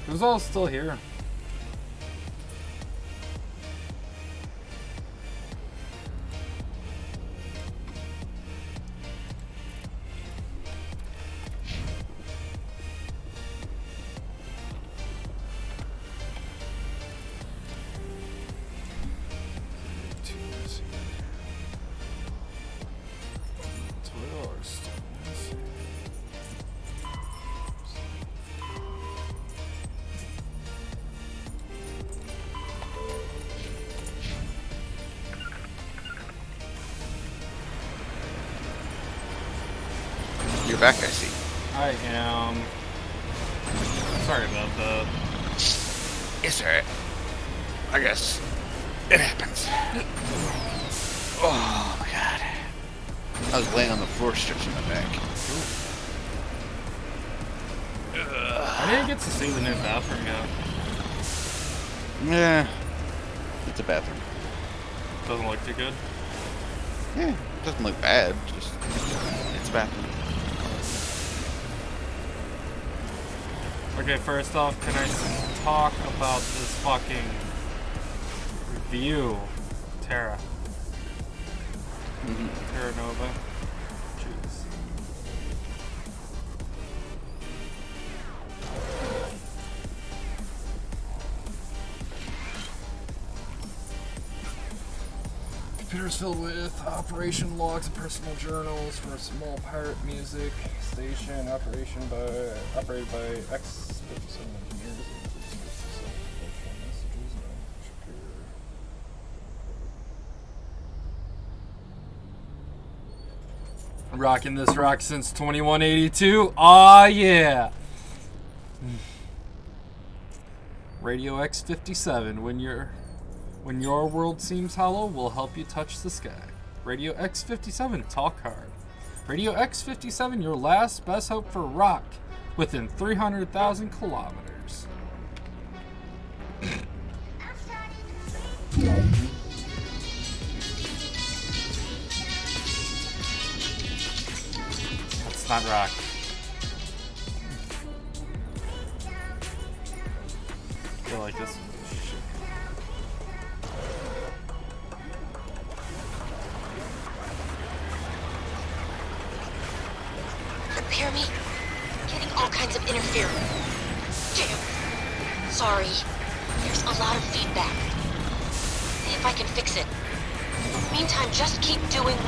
It was all still here. You're back, I see. I am. Sorry about that. It's alright. I guess it happens. Oh my god. I was laying on the floor stretching my back. I didn't get to see the new bathroom yet. Yeah. It's a bathroom. Doesn't look too good. Yeah, it doesn't look bad, just it's a bathroom. Okay, first off, can I talk about this fucking view? Terra. Terra Nova. Jeez. Computer's filled with operation logs and personal journals for a small pirate music station operated by X-57 engineers. Rocking this rock since 2182. Aw, yeah. Radio X-57. When your world seems hollow, we'll help you touch the sky. Radio X-57, talk hard. Radio X-57, your last best hope for rock within 300,000 kilometers. That's not rock. I feel like this. Hear me? Getting all kinds of interference. Damn. Sorry. There's a lot of feedback. See if I can fix it. Meantime, just keep doing...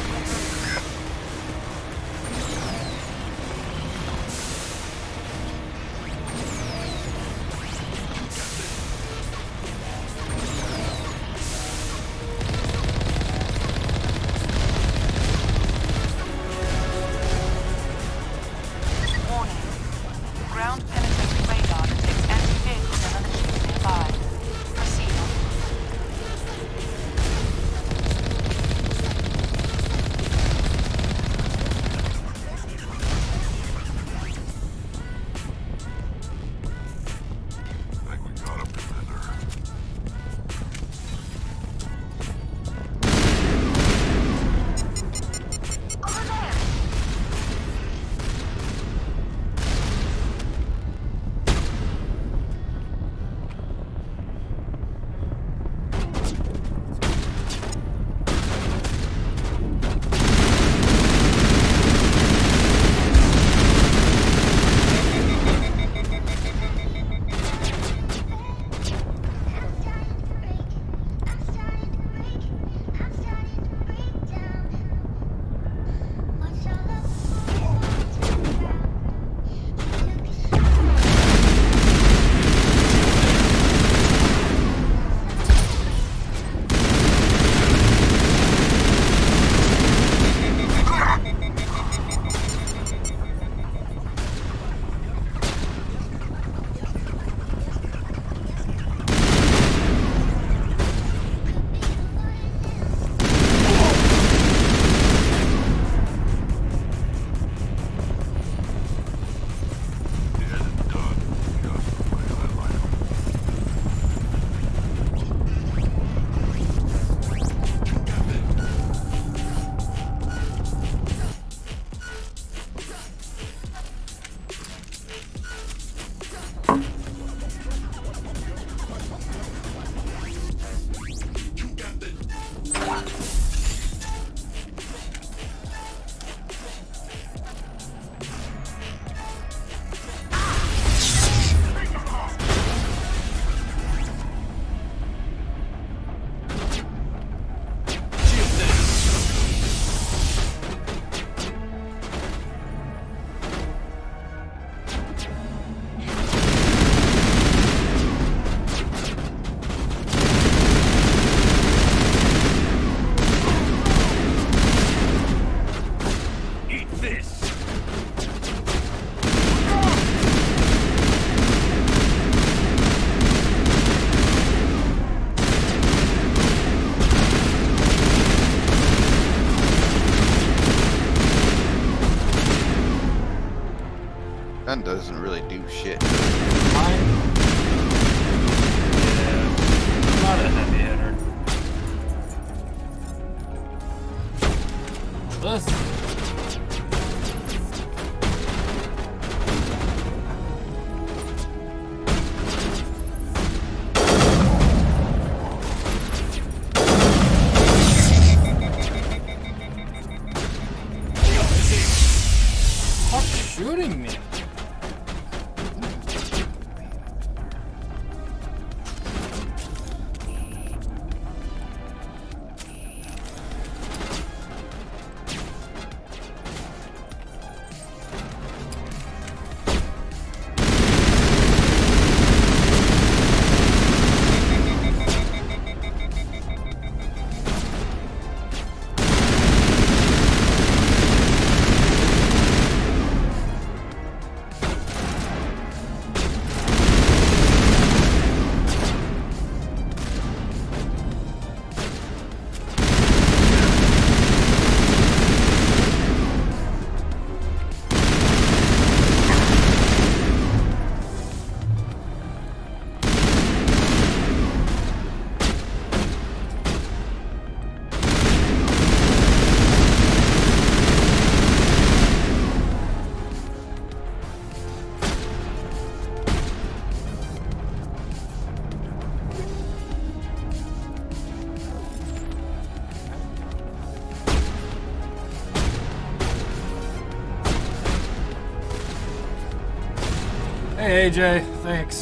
Hey AJ, thanks.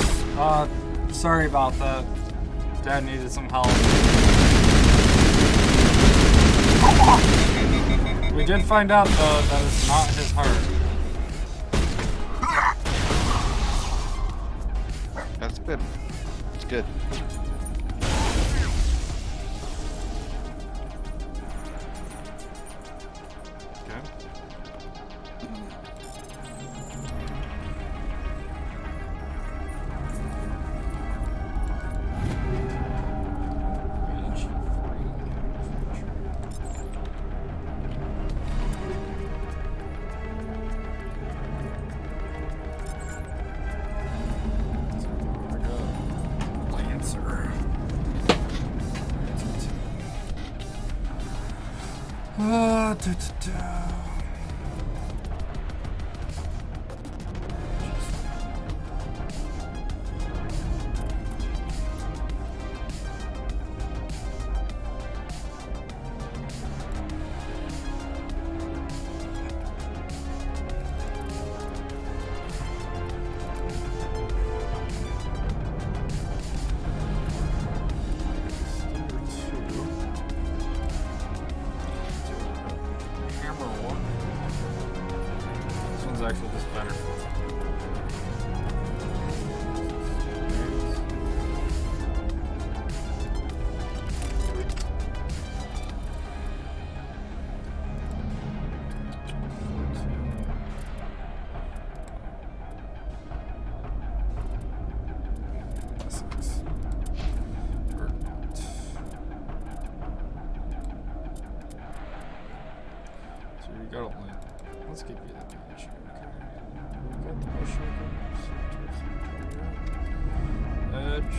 Sorry about that. Dad needed some help. We did find out though that it's not his heart. That's good. It's good. Let's give you the badge. Okay. We got the mushroom. Edge.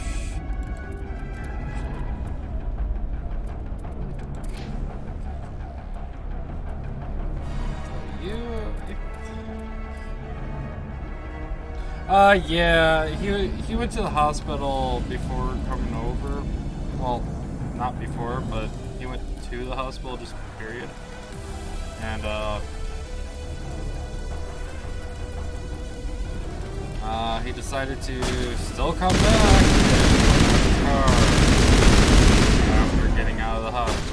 Yeah, he went to the hospital before coming over. Well, not before, but he went to the hospital just period. And he decided to still come back after getting out of the hospital.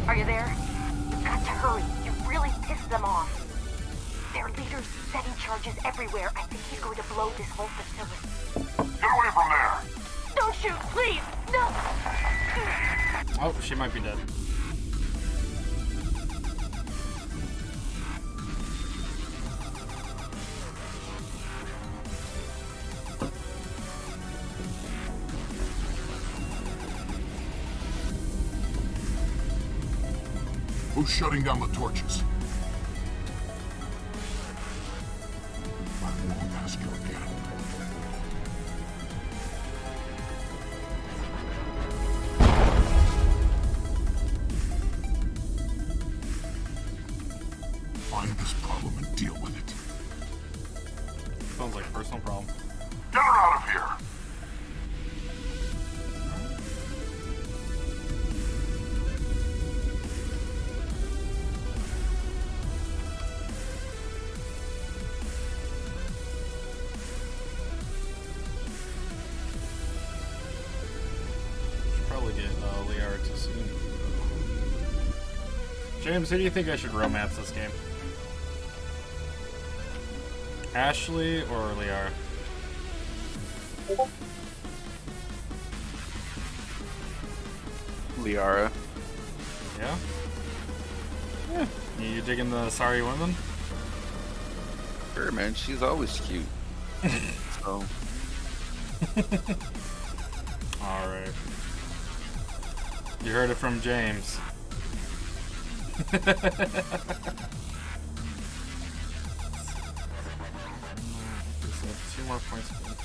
Are you there? You've got to hurry. You've really pissed them off. Their leader's setting charges everywhere. I think he's going to blow this whole facility. Get away from there! Don't shoot, please! No! Oh, she might be dead. Who's shutting down the torches? I won't ask you again. Find this problem and deal with it. Sounds like a personal problem. Get her out of here! James, who do you think I should romance this game? Ashley or Liara? Liara. Yeah? Yeah. You digging the sorry women? Sure, man. She's always cute. So. Alright. You heard it from James. Just have 2 more points of interest.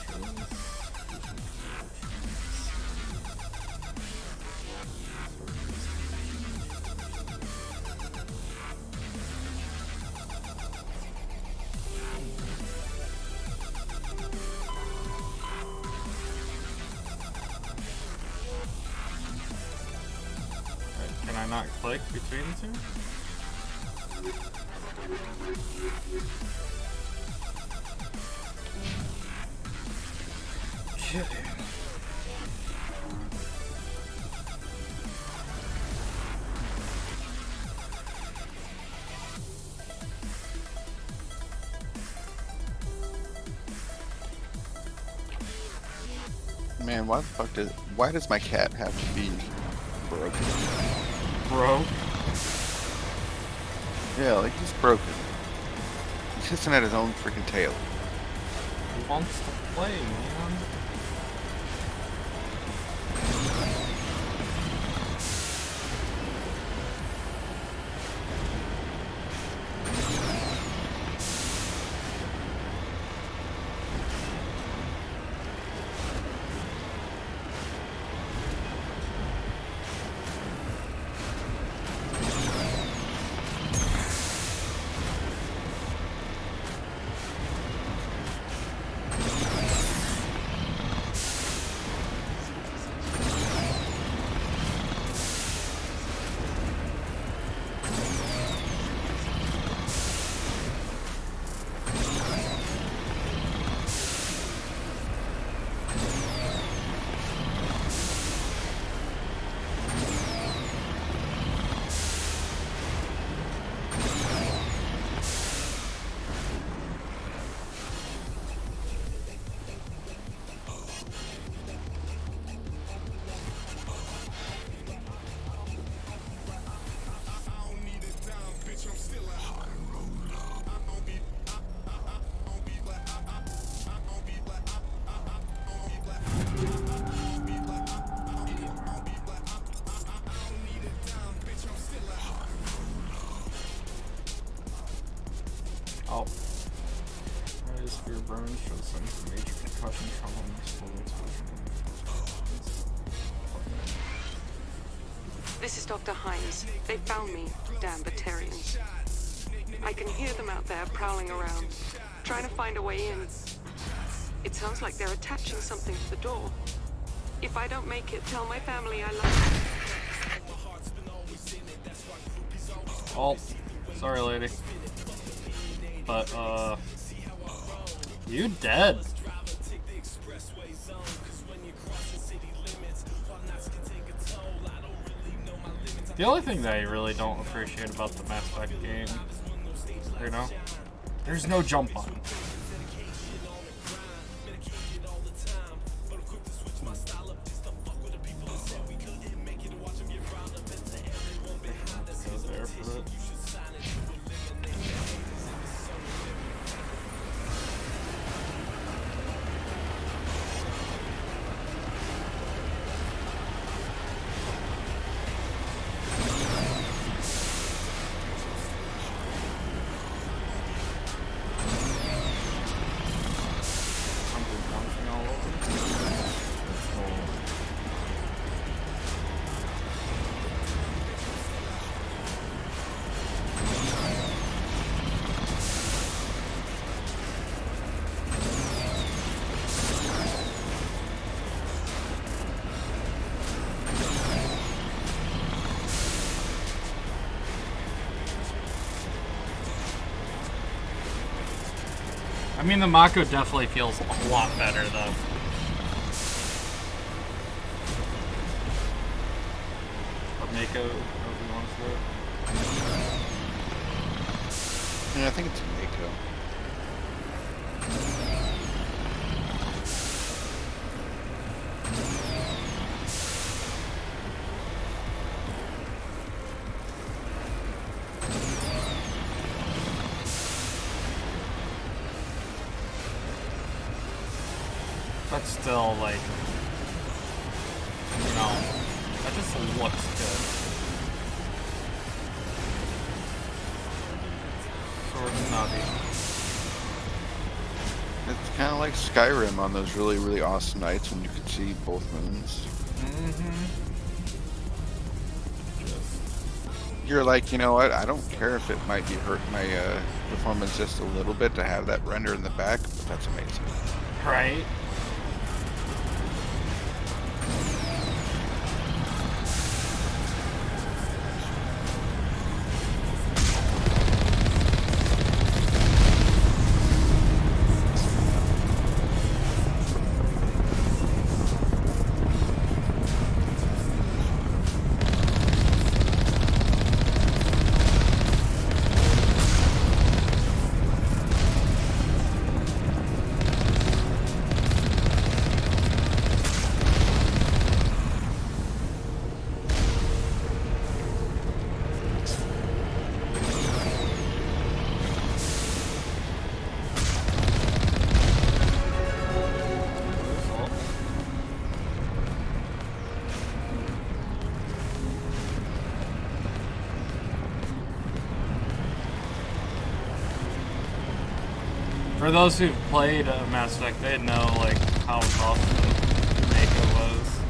Can I not click between the two? Okay. Man, why does my cat have to be broken? Bro. Yeah, like he's broken. He's hissing at his own freaking tail. He wants to play, man. Oh. Rise for your burn shows signs of major concussion trauma and explosive explosion. This is Dr. Hines. They found me, damn Batarians. I can hear them out there prowling around, trying to find a way in. It sounds like they're attaching something to the door. If I don't make it, tell my family I love them. Oh, sorry, lady. But, you dead. The only thing that I really don't appreciate about the Mass Effect game, you know, there's no jump button. There for it. I mean, the Mako definitely feels a lot better, though. Or Mako, however you want to say it. Yeah, I think it's Mako. But still, like, you know, that just looks good. Sort of nutty. It's kind of like Skyrim on those really, really awesome nights when you could see both moons. You're like, you know what? I don't care if it might be hurting my performance just a little bit to have that render in the back, but that's amazing. Right? For those who've played Mass Effect, they know like how rough the makeup was.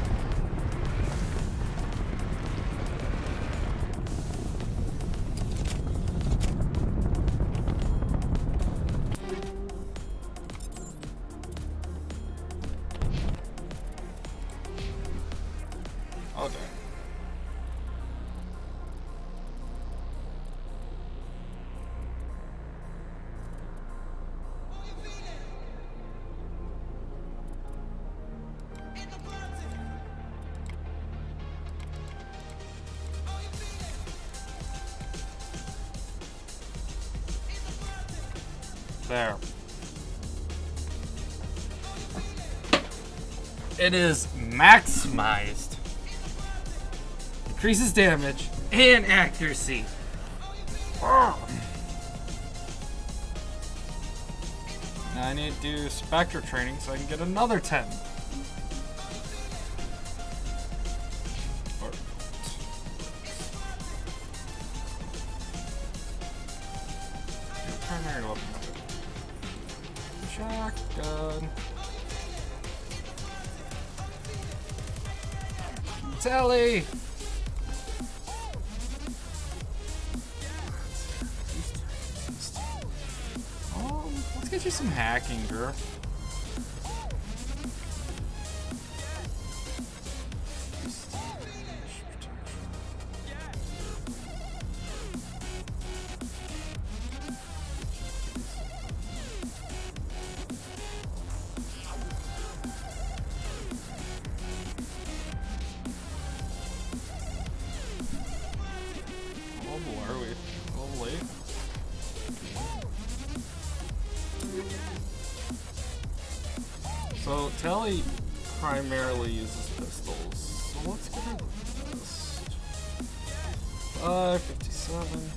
Okay. There. It is maximized. Increases damage and accuracy. Now I need to do Spectre training so I can get another 10. Or- Primary weapon. Shotgun. Telly! Let's get you some hacking, girl. So Telly primarily uses pistols, so let's get her the best. 557.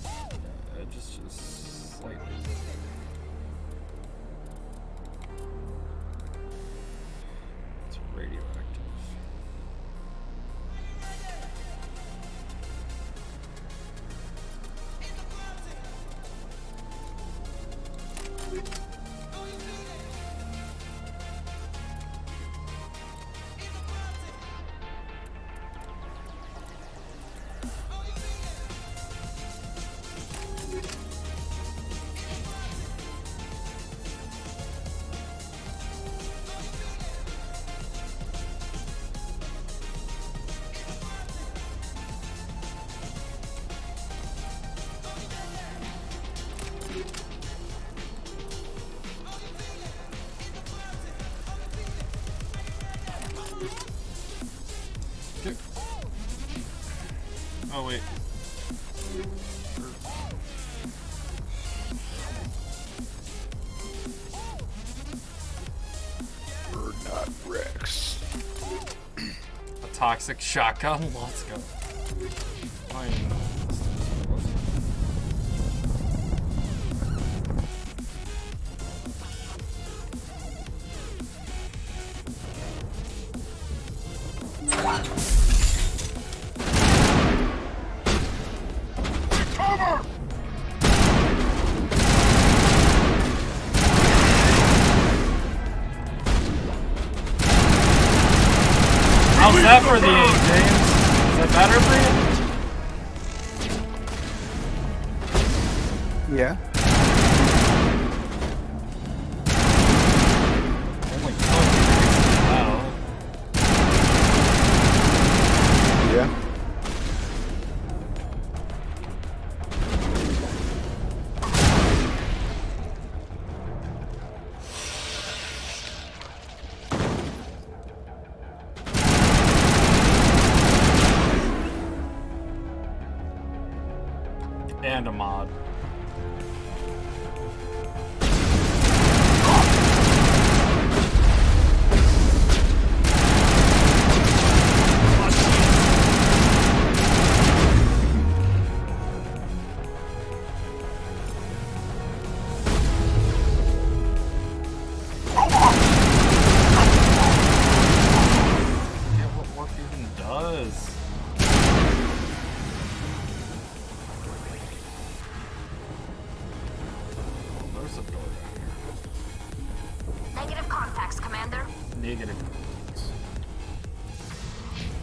Yeah, just slightly. It's radioactive. Okay. Oh wait. We're not Rex. A toxic shotgun. Let's go. I know. that for the aim, James? Is that better for you? Yeah. Only 20. Wow. Yeah. And a mod. Forget what warp even does. There's a door down here. Negative contacts, Commander. Negative.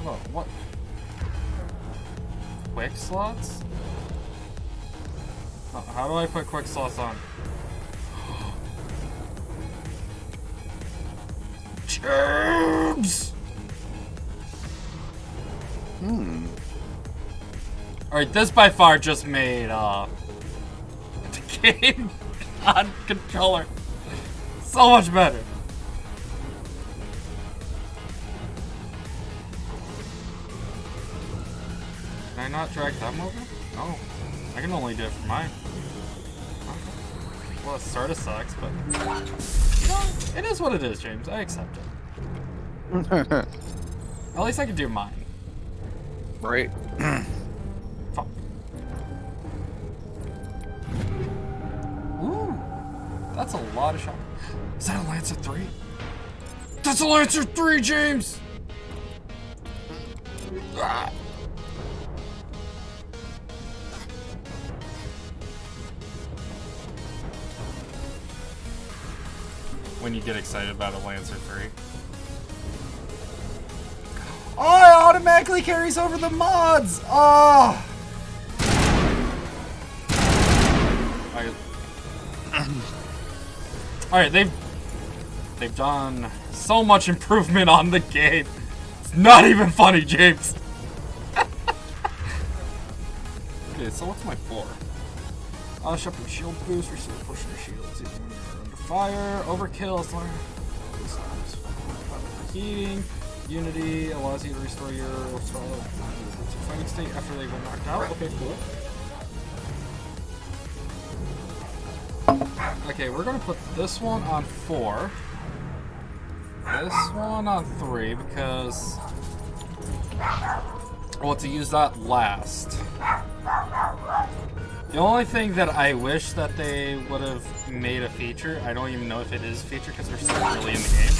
Hold on, what? Quick slots? How do I put quick slots on? James! Alright, this by far just made the game on controller so much better. Can I not drag them over? No. I can only do it for mine. Okay. Well, it sorta sucks, but you know, it is what it is, James. I accept it. At least I can do mine. Right. Fuck. Ooh, that's a lot of shot. Is that a Lancer 3? That's a Lancer 3, James! Ah. When you get excited about a Lancer 3. Oh, it automatically carries over the mods! Oh! Alright, they've done so much improvement on the game. It's not even funny, James. Okay, so what's my 4? Shepherd shield boost, receive a portion of shields even when you're under fire. Overkill, heating. Unity allows you to restore your fighting state after they've been knocked out. Okay, cool. Okay, we're gonna put this one on 4. This one on 3 because I want to use that last. The only thing that I wish that they would have made a feature, I don't even know if it is a feature because they're still early in the game,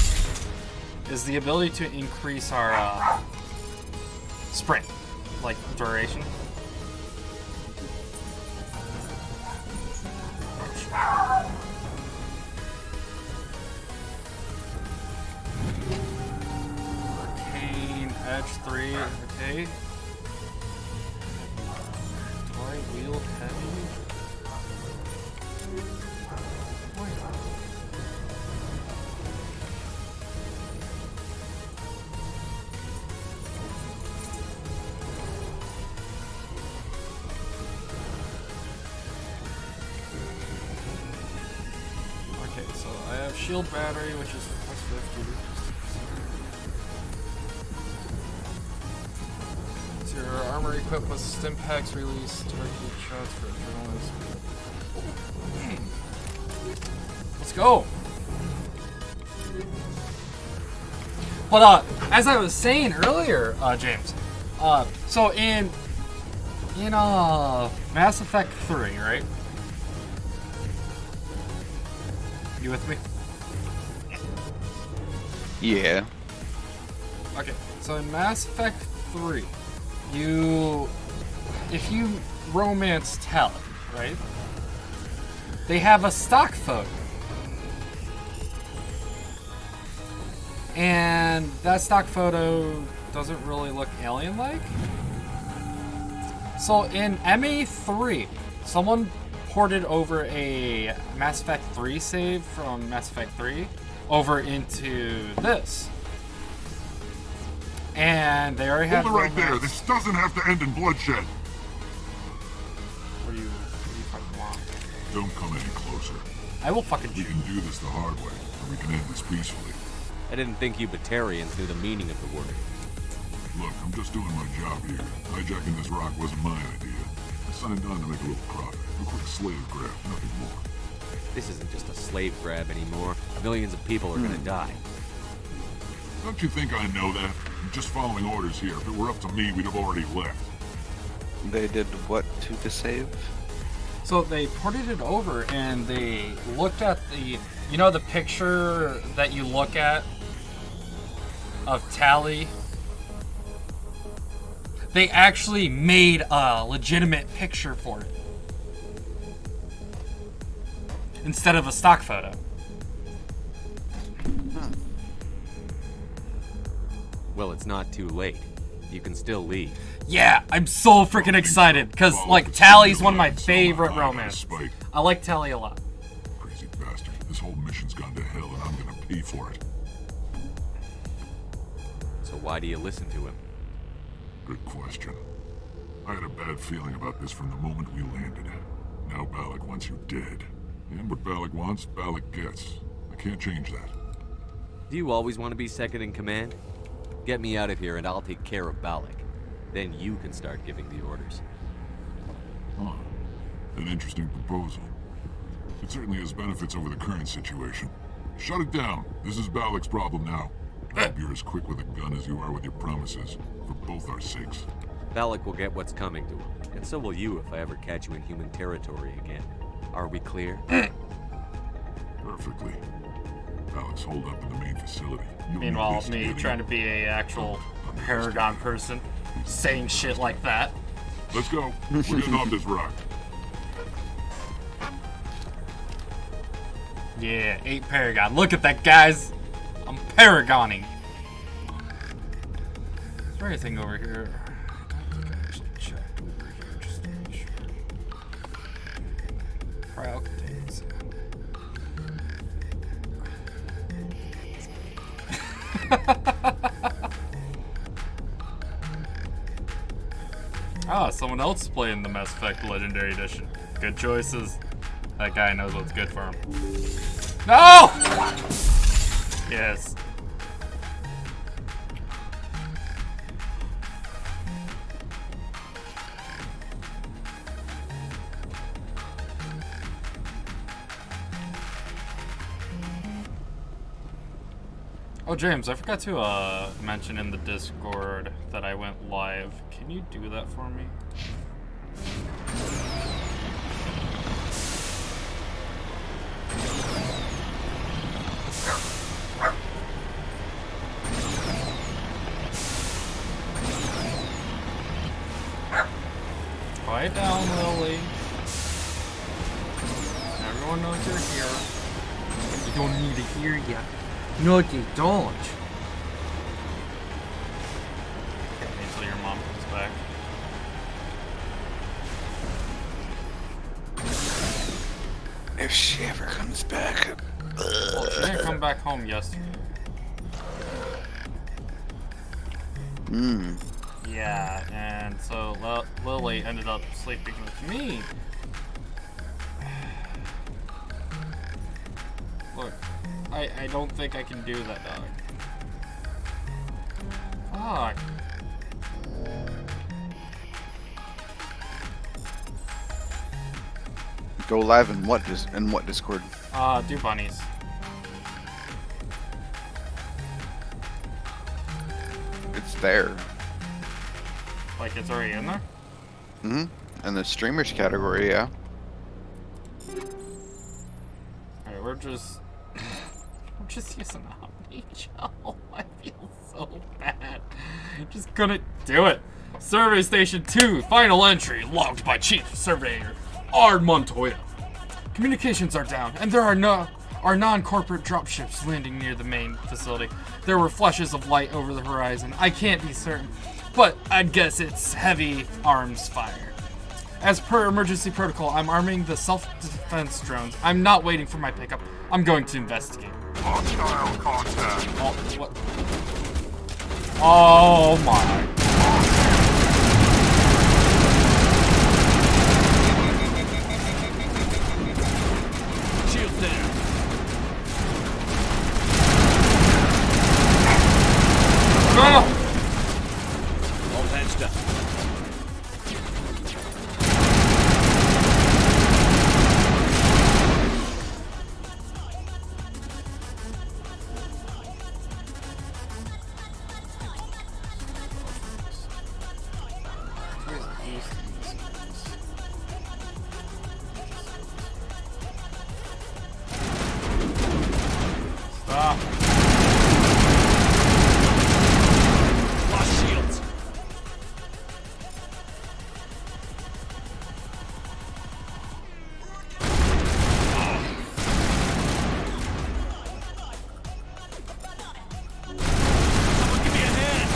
is the ability to increase our sprint, like duration. Arcane Edge 3, okay. Toy Wheel Heavy. Okay, so I have shield battery, which is plus 50. It's your armor equipped with stim packs release targeted shots for adrenaline. Let's go! But as I was saying earlier, James, so in Mass Effect 3, right? You with me? Yeah. Okay, so in Mass Effect 3, if you romance Talon, right? They have a stock photo. And that stock photo doesn't really look alien-like. So in MA3, someone ported over a Mass Effect 3 save from Mass Effect 3 over into this. And they already have... Hold it right there. This doesn't have to end in bloodshed. What do you fucking want? Don't come any closer. I will fucking We shoot. can do this the hard way, or we can end this peacefully. I didn't think you Batarians knew the meaning of the word. Look, I'm just doing my job here. Hijacking this rock wasn't my idea. I signed on to make a little profit. A quick slave grab, nothing more. This isn't just a slave grab anymore. Millions of people are gonna die. Don't you think I know that? I'm just following orders here. If it were up to me, we'd have already left. They did what to the save? So they ported it over and they looked at the, you know, the picture that you look at of Tali? They actually made a legitimate picture for it instead of a stock photo. Well, it's not too late. You can still leave. Yeah, I'm so freaking excited because, like, Tali's one of my favorite romances. Spike. I like Tali a lot. Crazy bastard. This whole mission's gone to hell, and I'm gonna pay for it. So why do you listen to him? Good question. I had a bad feeling about this from the moment we landed. Now Balak wants you dead. And what Balak wants, Balak gets. I can't change that. Do you always want to be second in command? Get me out of here and I'll take care of Balak. Then you can start giving the orders. Huh. An interesting proposal. It certainly has benefits over the current situation. Shut it down. This is Balak's problem now. I hope you're as quick with a gun as you are with your promises, for both our sakes. Balak will get what's coming to him. And so will you if I ever catch you in human territory again. Are we clear? Perfectly. Balak's holed up in the main facility. You'll Meanwhile, need this me together. trying to be a actual Paragon person saying shit like that. Let's go. We're getting off this rock. Yeah, 8 Paragon. Look at that, guys. I'm Paragoning. Is there anything over here? I don't think I actually checked over here just to make sure. Cryo contains. Ah, someone else is playing the Mass Effect Legendary Edition. Good choices. That guy knows what's good for him. No! Yes. Oh, James, I forgot to mention in the Discord that I went live. Can you do that for me? Quiet down, Lily. Everyone knows you're here. You don't need to hear ya. No, they don't. Until your mom comes back. If she ever comes back. Well, she didn't come back home yesterday. Yeah, and so Lily ended up sleeping with me. Look, I don't think I can do that, dog. Fuck. Go live in what Discord? Do bunnies. It's there. Like it's already in there? In the streamers category, yeah. Alright, we're just using a Omni gel. I feel so bad. Just couldn't do it. Survey Station 2, final entry, logged by Chief Surveyor Ard Montoya. Communications are down, and there are are non-corporate dropships landing near the main facility. There were flashes of light over the horizon. I can't be certain, but I'd guess it's heavy arms fire. As per emergency protocol, I'm arming the self-defense drones. I'm not waiting for my pickup. I'm going to investigate. Hostile contact. Oh, what? Oh my. Shield there. No! All patched up. Stop. Lost shields. Someone give me a hand.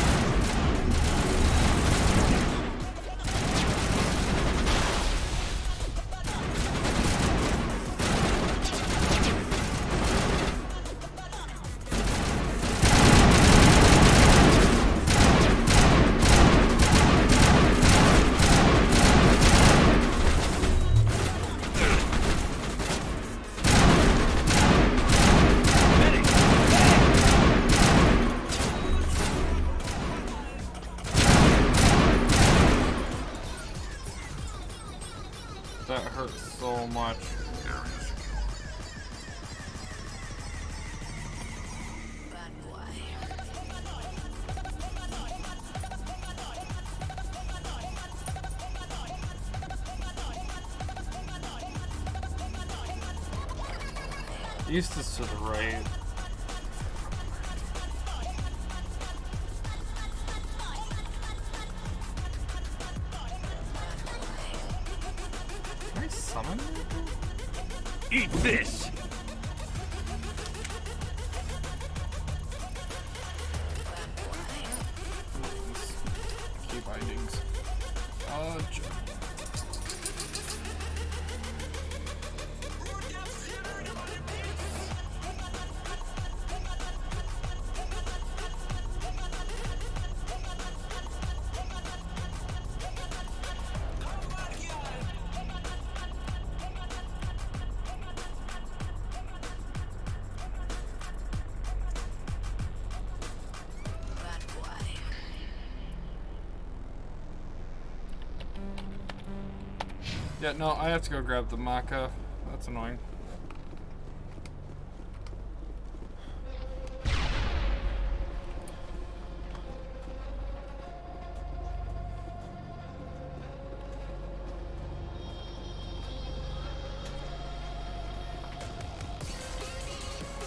That hurts so much. Eustace to the right. Can I summon anything? Eat this. Key bindings. Yeah, no, I have to go grab the maca. That's annoying.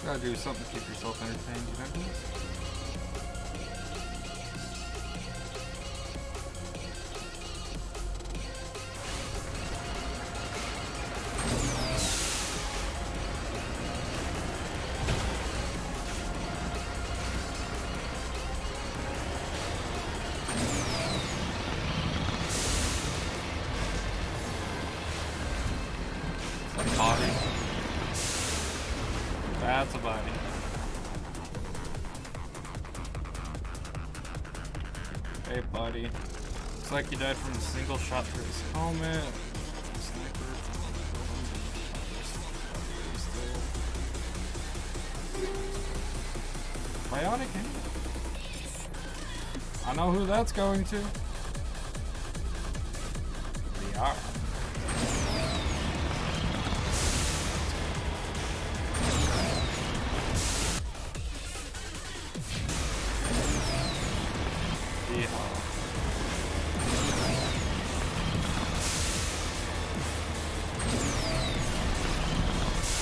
Gotta do something to keep yourself entertained, you know? Body. That's a body. Hey, buddy. Looks like you died from a single shot through his helmet. Sniper. Bionic hand. I know who that's going to. We are.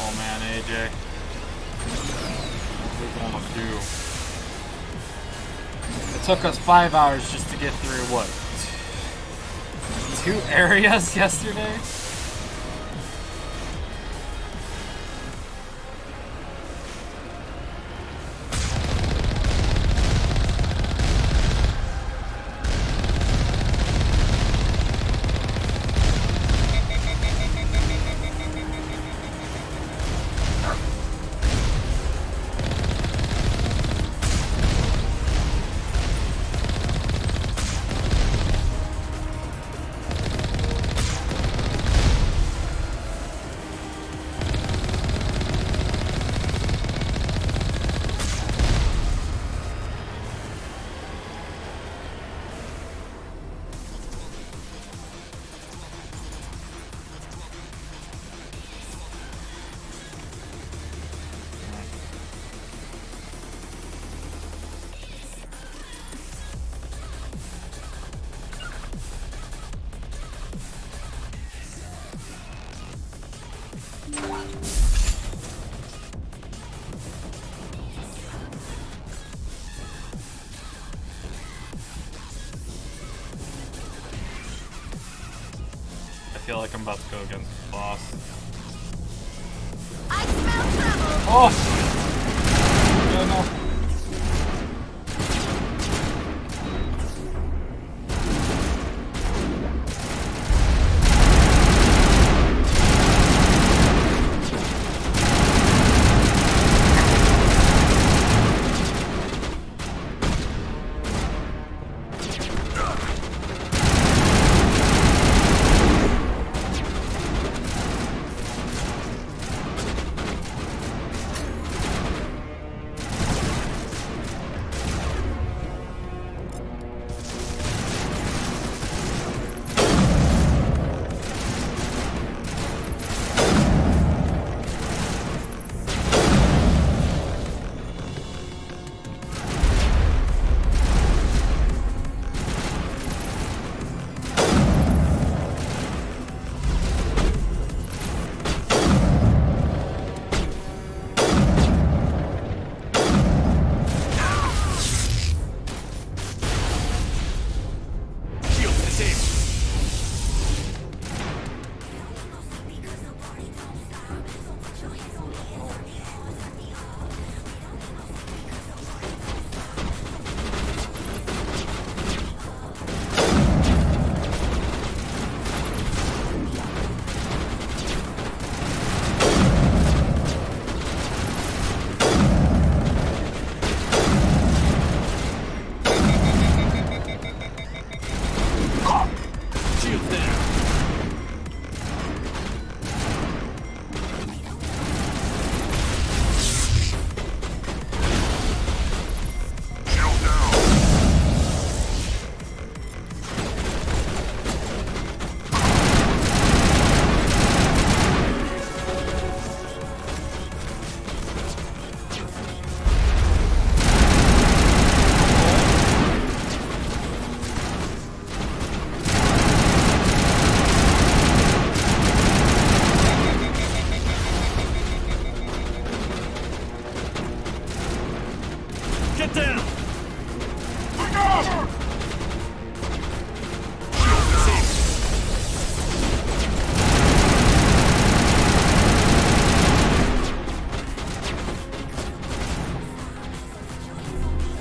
Oh man, AJ. What are we gonna do? It took us 5 hours just to get through what? 2 areas yesterday? feel like I'm about to go against the boss. I smell trouble. Oh shit! Yeah, no.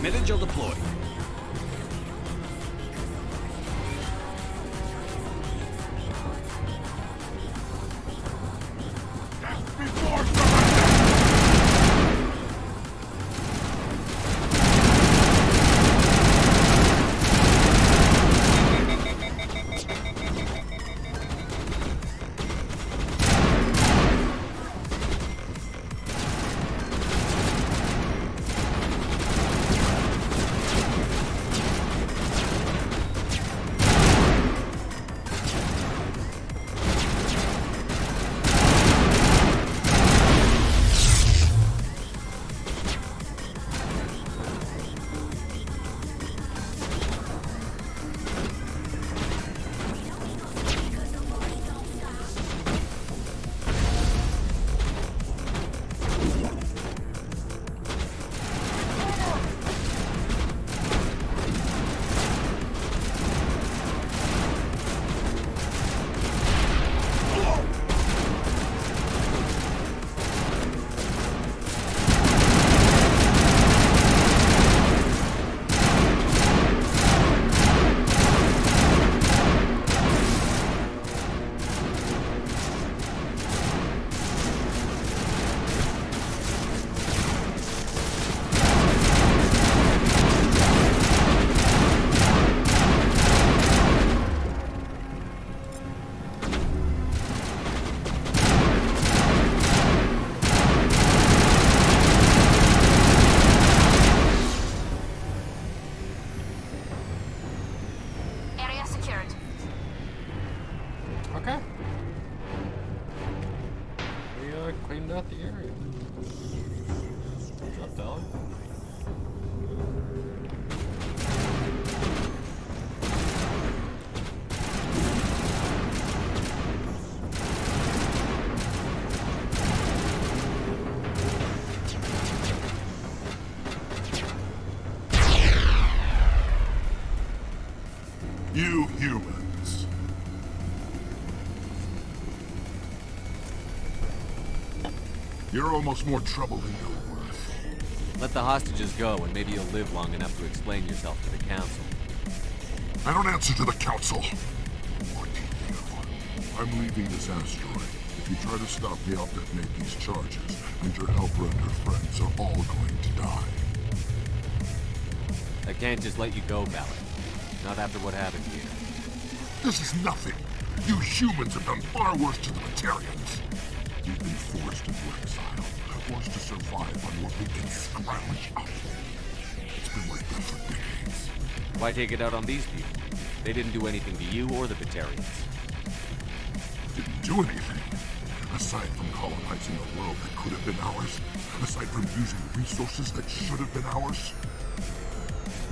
Mid-angel deployed. Okay. We cleaned out the area. Drop down. You humans. You're almost more trouble than you're worth. Let the hostages go, and maybe you'll live long enough to explain yourself to the council. I don't answer to the council. Or to you. I'm leaving this asteroid. If you try to stop me, I'll detonate these charges, and your helper and her friends are all going to die. I can't just let you go, Balak. Not after what happened here. This is nothing. You humans have done far worse to the Batarians. You've been forced into exile, forced to survive on what we can scrounge up. It's been like that for decades. Why take it out on these people? They didn't do anything to you or the Batarians. Didn't do anything. Aside from colonizing a world that could have been ours, aside from using resources that should have been ours,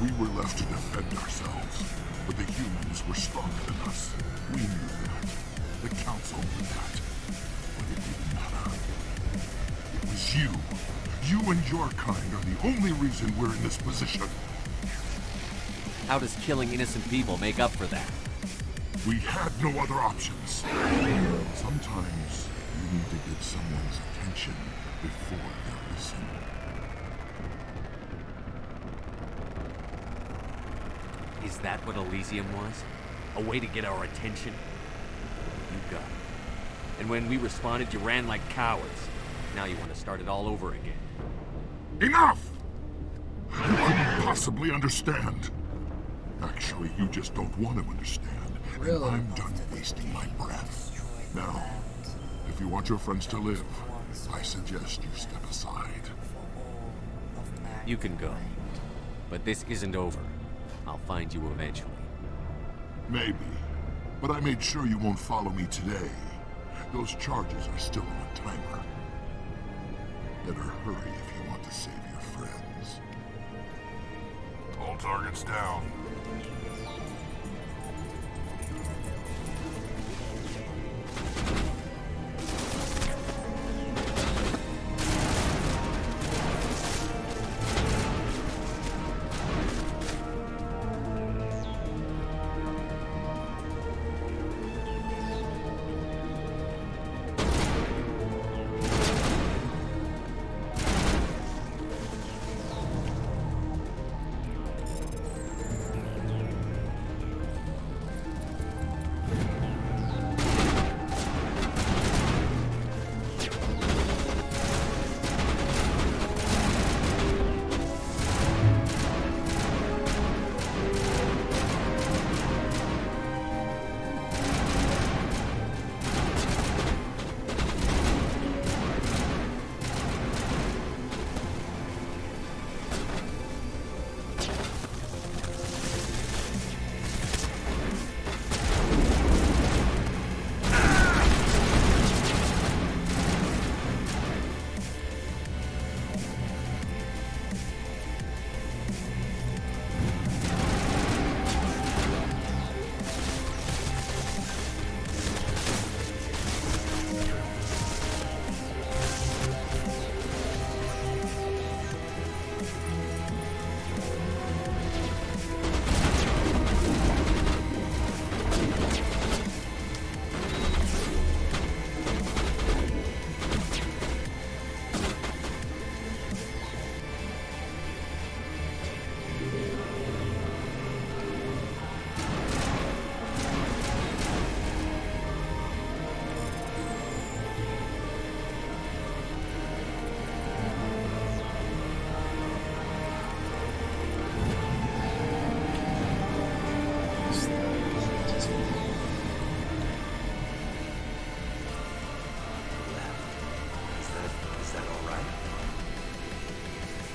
we were left to defend ourselves. But the humans were stronger than us. We knew that. The council knew that. But it didn't matter. It was you. You and your kind are the only reason we're in this position. How does killing innocent people make up for that? We had no other options. Sometimes you need to get someone's attention before they listen. Is that what Elysium was? A way to get our attention? You got it. And when we responded, you ran like cowards. Now you want to start it all over again. Enough! You couldn't possibly understand. Actually, you just don't want to understand. And I'm done wasting my breath. Now, if you want your friends to live, I suggest you step aside. You can go. But this isn't over. I'll find you eventually. Maybe. But I made sure you won't follow me today. Those charges are still on a timer. Better hurry if you want to save your friends. All targets down.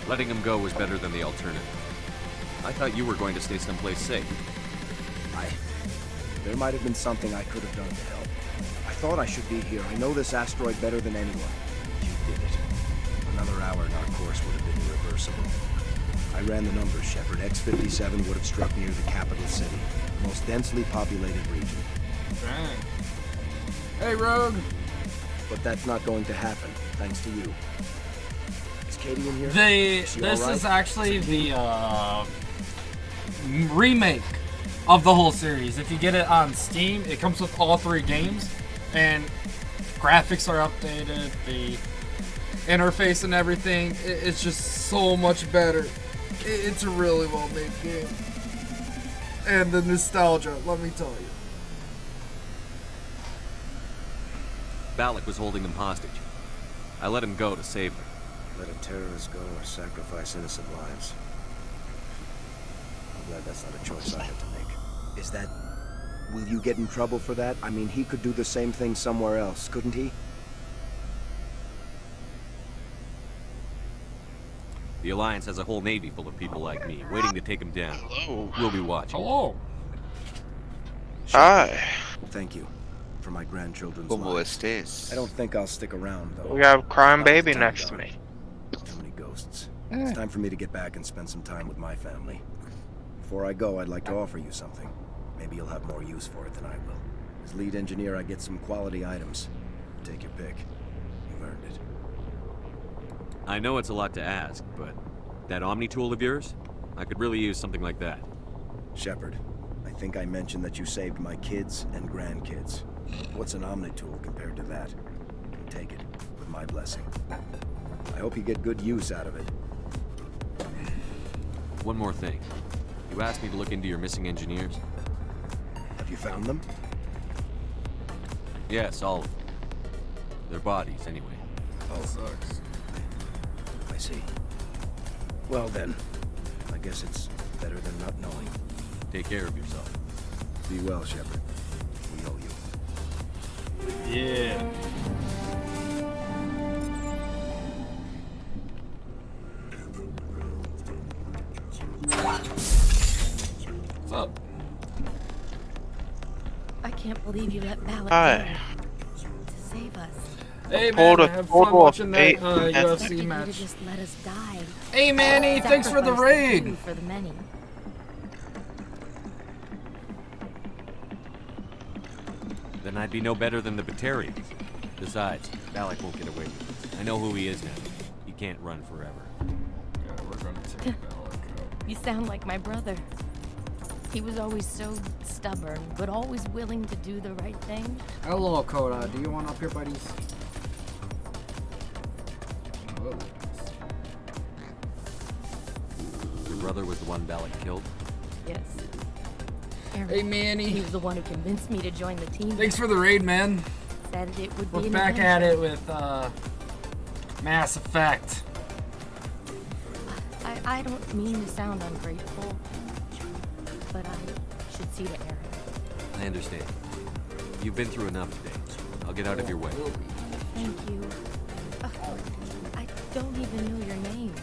Letting him go was better than the alternative. I thought you were going to stay someplace safe. There might have been something I could have done to help. I thought I should be here. I know this asteroid better than anyone. You did it. Another hour and our course would have been irreversible. I ran the numbers, Shepard. X-57 would have struck near the capital city, most densely populated region. Dang. Hey, Rogue! But that's not going to happen, thanks to you. Is Katie in here? This is actually the remake of the whole series. If you get it on Steam, it comes with all 3 games, and graphics are updated. interface and everything, it's just so much better. It's a really well-made game. And the nostalgia, let me tell you. Balak was holding them hostage. I let him go to save them. Let a terrorist go or sacrifice innocent lives. I'm glad that's not a choice I had to make. Is that... Will you get in trouble for that? I mean, he could do the same thing somewhere else, couldn't he? The Alliance has a whole navy full of people like me, waiting to take him down. We'll be watching. Hello. Hi. Thank you. For my grandchildren's Como lives. estés? I don't think I'll stick around, though. We got a crying About baby time next to gone. me. Too many ghosts. It's time for me to get back and spend some time with my family. Before I go, I'd like to offer you something. Maybe you'll have more use for it than I will. As lead engineer, I get some quality items. Take your pick. You've earned it. I know it's a lot to ask, but that Omni tool of yours? I could really use something like that. Shepard, I think I mentioned that you saved my kids and grandkids. What's an Omni tool compared to that? Take it, with my blessing. I hope you get good use out of it. One more thing. You asked me to look into your missing engineers? Have you found them? Yes, all of them. Their bodies, anyway. Oh, Sucks. I see. Well then, I guess it's better than not knowing. Take care of yourself. Be well, Shepard. We owe you. Yeah. What's up? I can't believe you let Balak Hi. go to save us. Hey Pulled man, a have photo fun of watching that eight. Expected UFC you to match. just let us die. Hey Manny, thanks for the Sacrifice raid. few for the many. Then I'd be no better than the Batarians. Besides, Balak won't get away with it. I know who he is now. He can't run forever. Yeah, we're gonna take Balak out. You sound like my brother. He was always so stubborn, but always willing to do the right thing. Hello, Coda. Do you want up here, buddies? Oh. Your brother was the one Balak killed? Yes. Aaron, Hey Manny, he was the one who convinced me to join the team. thanks for the raid, man. Said it would be We're an back at adventure. it with Mass Effect. I don't mean to sound ungrateful, but I should see to Aaron. I understand. You've been through enough today. I'll get out of your way. Thank you. I don't even know your name.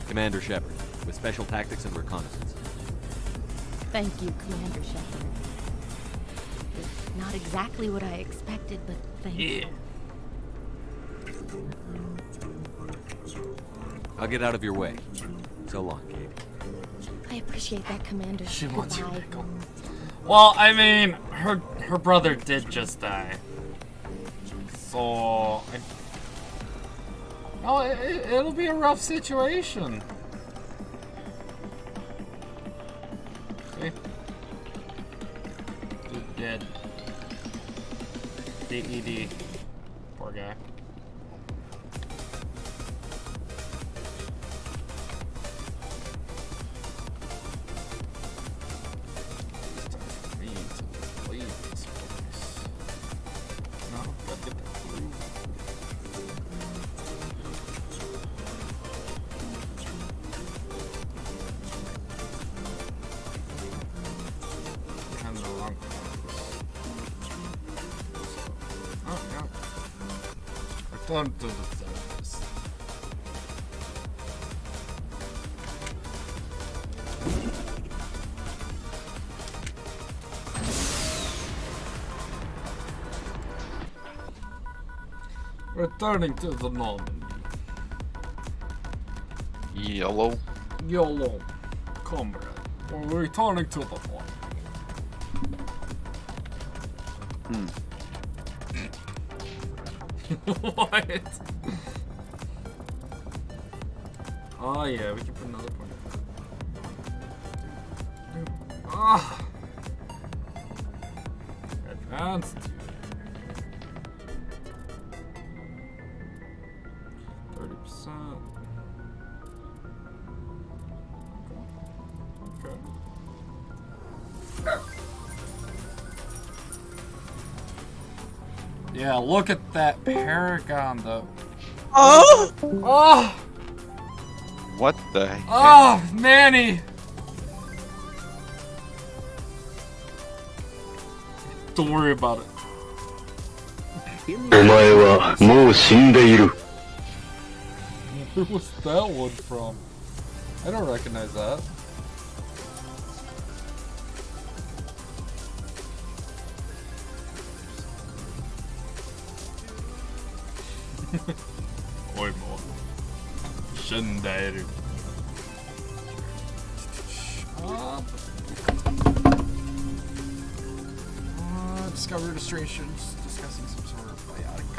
Commander Shepard, with Special Tactics and Reconnaissance. Thank you, Commander Shepard. It's not exactly what I expected, but thank you. I'll get out of your way. So long, Katie. I appreciate that, Commander. She wants your Goodbye. pickle. Well, I mean, her brother did just die. So, it'll be a rough situation. See? Dude dead. DED. Poor guy. It's time for me to leave this place. No, gotta get that blue. Kind of the wrong place. Oh, no. Return to the surface. Returning to the Normandy. Yellow. YOLO, comrade. We're returning to the Normandy. What? Oh yeah, we can put another point. Ah. Constitute. 30%. Okay. Yeah, look at that Paragon though. Oh! Oh! What the heck? Oh, Manny! Don't worry about it. お前はもう死んでいる。 Where was that one from? I don't recognize that. Oi, mo. Shindairu. Discovery illustrations discussing some sort of biotic.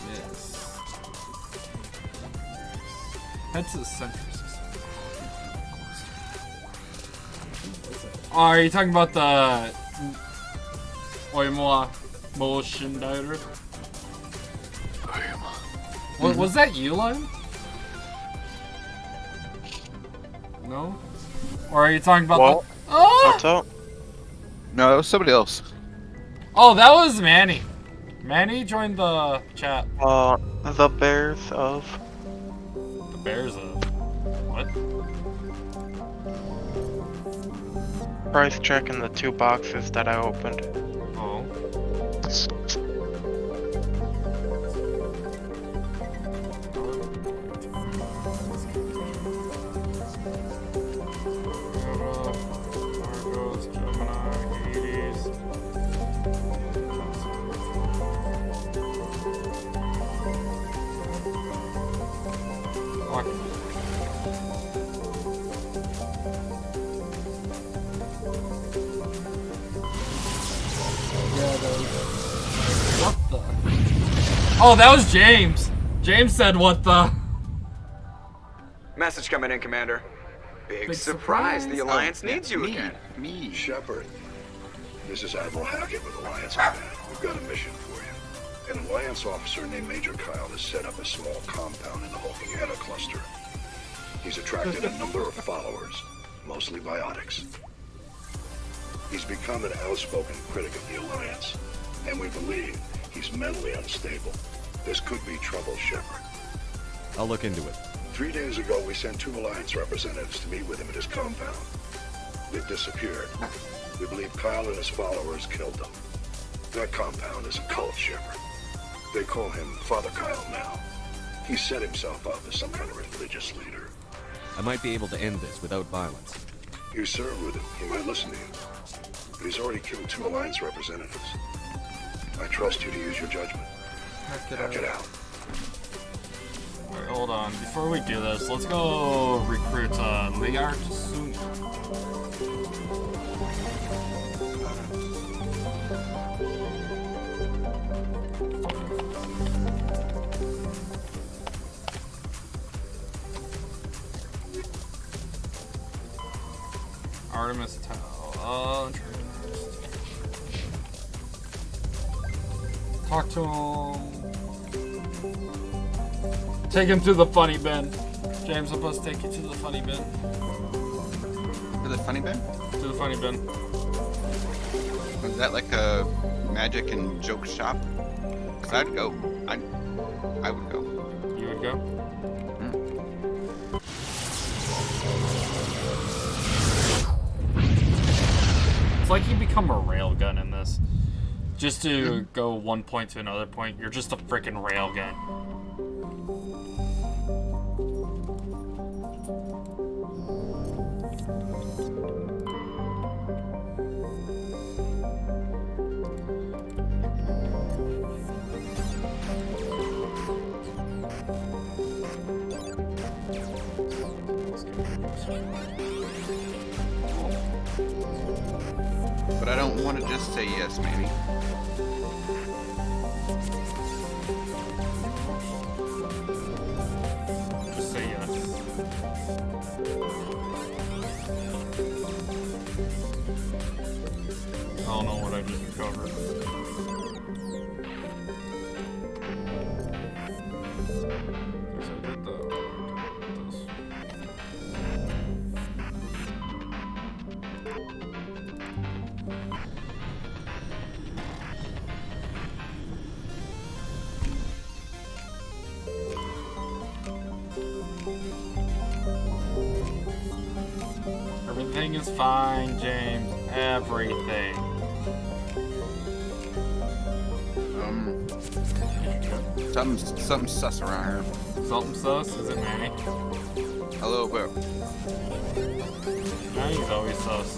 Yes. Head to the center system. Oh, are you talking about the Oimoa motion dioder? Was that you, Lion? No? Or are you talking about What? the... Oh! What's up? No, that was somebody else. Oh, that was Manny. Manny joined the chat. The Bears of... The Bears of... What? Price checking the 2 boxes that I opened. Oh. Argos, Gemini, Hades. What the? Oh, that was James. James said, "What the?" Message coming in, Commander. Big surprise. The Alliance needs you again. Me. Shepard, this is Admiral Hackett with Alliance Command. We've got a mission for you. An Alliance officer named Major Kyle has set up a small compound in the Hulking Eta cluster. He's attracted a number of followers, mostly biotics. He's become an outspoken critic of the Alliance, and we believe he's mentally unstable. This could be trouble, Shepard. I'll look into it. 3 days ago, we sent 2 Alliance representatives to meet with him at his compound. They've disappeared. We believe Kyle and his followers killed them. That compound is a cult, Shepard. They call him Father Kyle now. He set himself up as some kind of religious leader. I might be able to end this without violence. You served with him. He might listen to you. But he's already killed 2 Alliance representatives. I trust you to use your judgment. Hack it out. Wait, hold on. Before we do this, let's go recruit Liar Tsuni. Artemis Tau. Talk to him. Take him to the funny bin. James, I'm supposed to take you to the funny bin. To the funny bin? To the funny bin. Is that like a magic and joke shop? Cause I'd go. I would go. You would go? It's like you become a railgun in this. Just to go one point to another point, you're just a freaking railgun. But I don't want to just say yes, Manny. Just say yes. Everything is fine, James. Everything. Something sus around here. Something sus? Is it Manny? A little bit. Manny's always sus.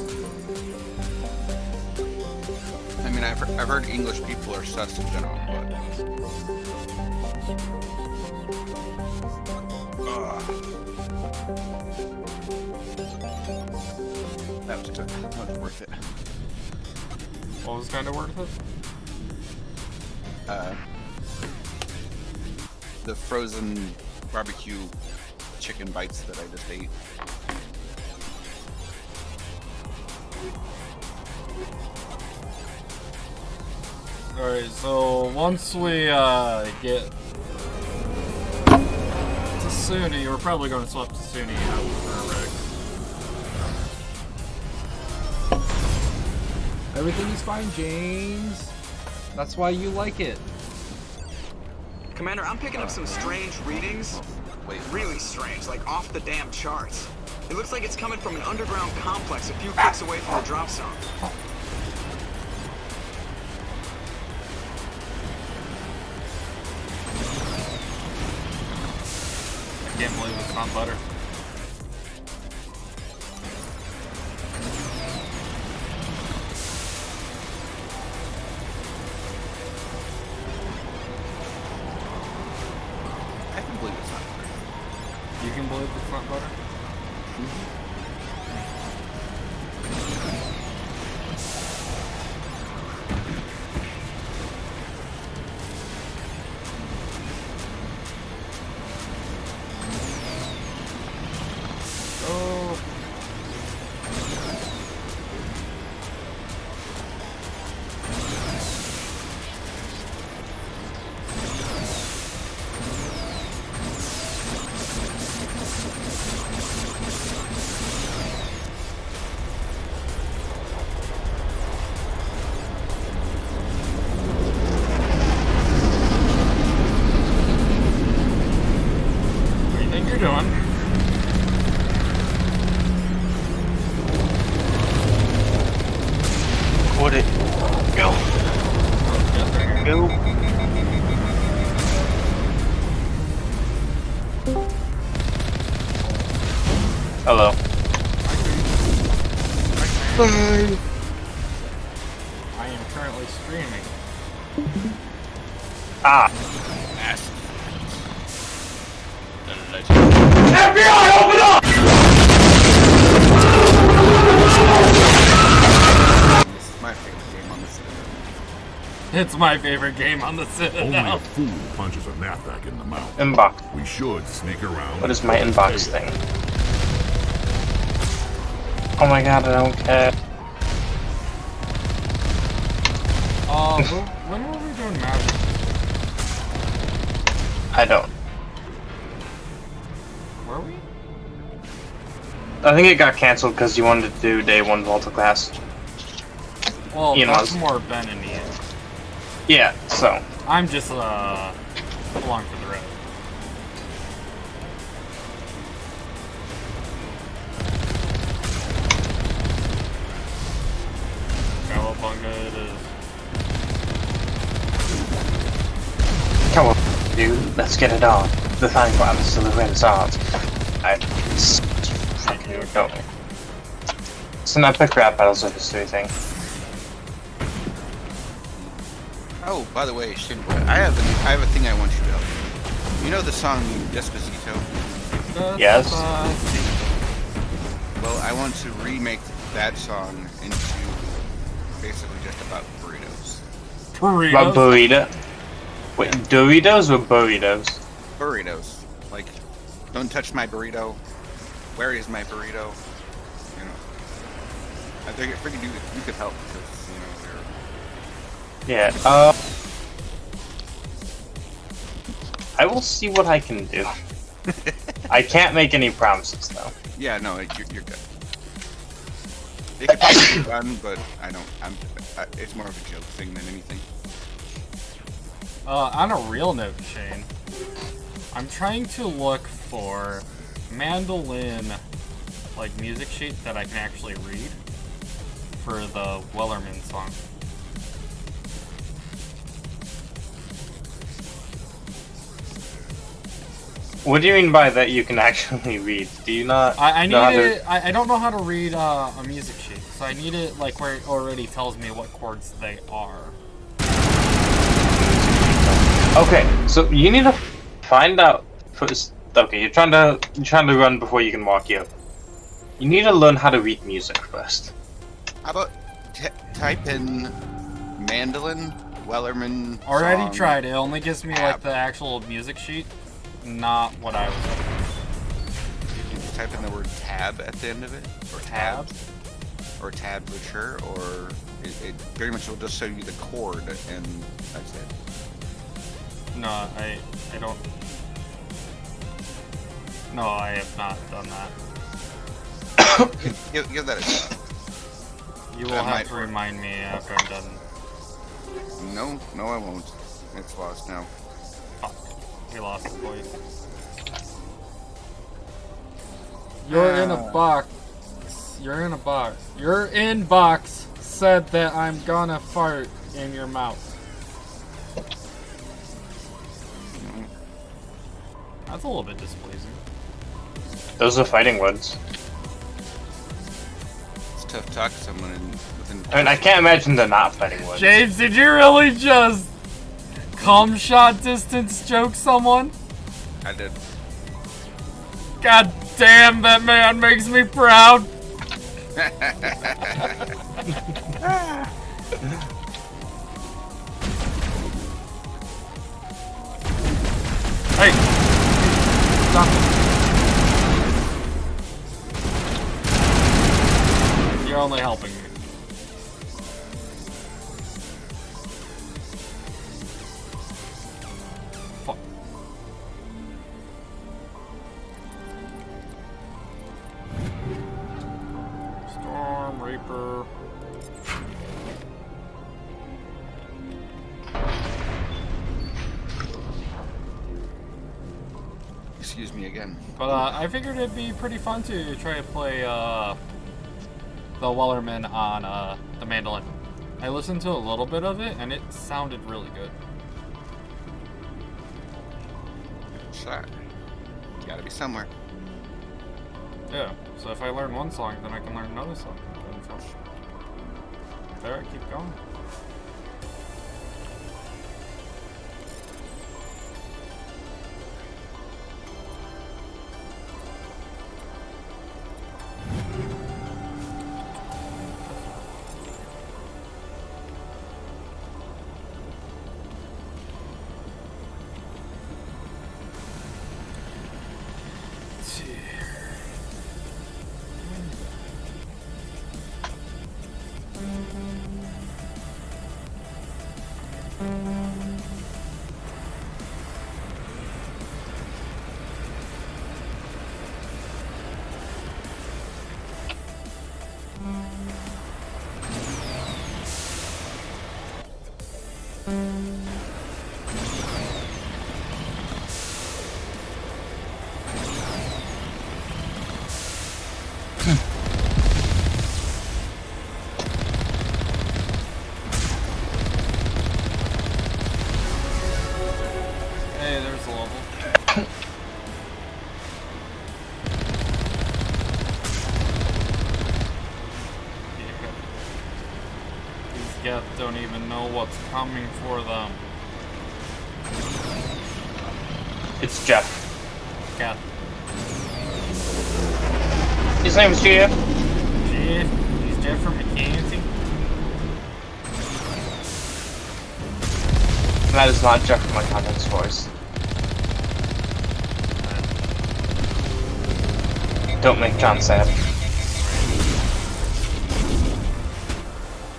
I mean, I've heard English people are sus in general, but... That was good. That was worth it. What was kind of worth it? The frozen barbecue chicken bites that I just ate. Alright, so once we get to Suni, we're probably going to swap to Suni out for Rex. Everything is fine, James. That's why you like it. Commander, I'm picking up some strange readings. Wait. Really strange, like off the damn charts. It looks like it's coming from an underground complex a few clicks away from the drop zone. I can't believe it's not butter. I can believe it's not butter. You can believe it's not butter? Oh. What do you think you're doing? Would it go? Go. Hello. Bye. I am currently streaming. Ah. Ass. FBI, open up! This is my favorite game on the Citadel. It's my favorite game on the Only Citadel. a fool punches a Nathak in the mouth. Inbox. We should sneak around. What is my inbox thing? Oh my god, I don't care. When were we doing Magic? I don't. Were we? I think it got canceled because you wanted to do day 1 Volta class. Well, Ian that's was. more Ben and Ian. Yeah, so. I'm just along for the ride. Cowabunga it is. Come on, dude, let's get it on. The fine promise of the Renaissance. Fucking don't. It's an epic rap battles of history thing. Oh, by the way, I have a thing I want you to know. You know the song Despacito? Yes. Well, I want to remake that song into basically just about burritos. About burrito? Wait, Doritos or burritos? Burritos. Like, don't touch my burrito. Where is my burrito? You know. I figured you could help because, you know, Yeah, I will see what I can do. I can't make any promises, though. yeah, no, you're good. It could probably be done, but I don't. It's more of a joke thing than anything. On a real note, Shane, I'm trying to look for mandolin, like, music sheet that I can actually read for the Wellerman song. What do you mean by that you can actually read? Do you not I need know how it. to... I don't know how to read a music sheet, so I need it like where it already tells me what chords they are. Okay, so you need to find out first. Okay, you're trying to run before you can walk here. You need to learn how to read music first. How about type in mandolin Wellerman Already song, tried. It only gives me like tab. the actual music sheet, not what I was looking You can type in the word tab at the end of it, or tab, or tablature, or it pretty much will just show you the chord, and that's it. for. No, I don't. No, I have not done that. Give that a shot. You will That have might to work. remind me after I'm done. No, I won't. It's lost now. Fuck. He lost his voice. You're in a box. You're in a box. Your inbox said that I'm gonna fart in your mouth. That's a little bit displeasing. Those are fighting words. It's tough to talk to someone within. I mean, I can't imagine they're not fighting words. James, did you really just cum shot distance joke someone? I did. God damn, that man makes me proud. Hey! Stop it. You're only helping me. Fuck. Storm Reaper. Excuse me again. But I figured it'd be pretty fun to try to play the Wellerman on the mandolin. I listened to a little bit of it and it sounded really good. Shot. Gotta be somewhere. Yeah, so if I learn one song, then I can learn another song. And so, there, I keep going. Hey, there's a level. These Geth don't even know what's coming for them. It's Jeff. Geth. His name is Jeff. Jeff? He's Jeff from McKenzie? That is not Jeff from my content's voice. Don't make John sad.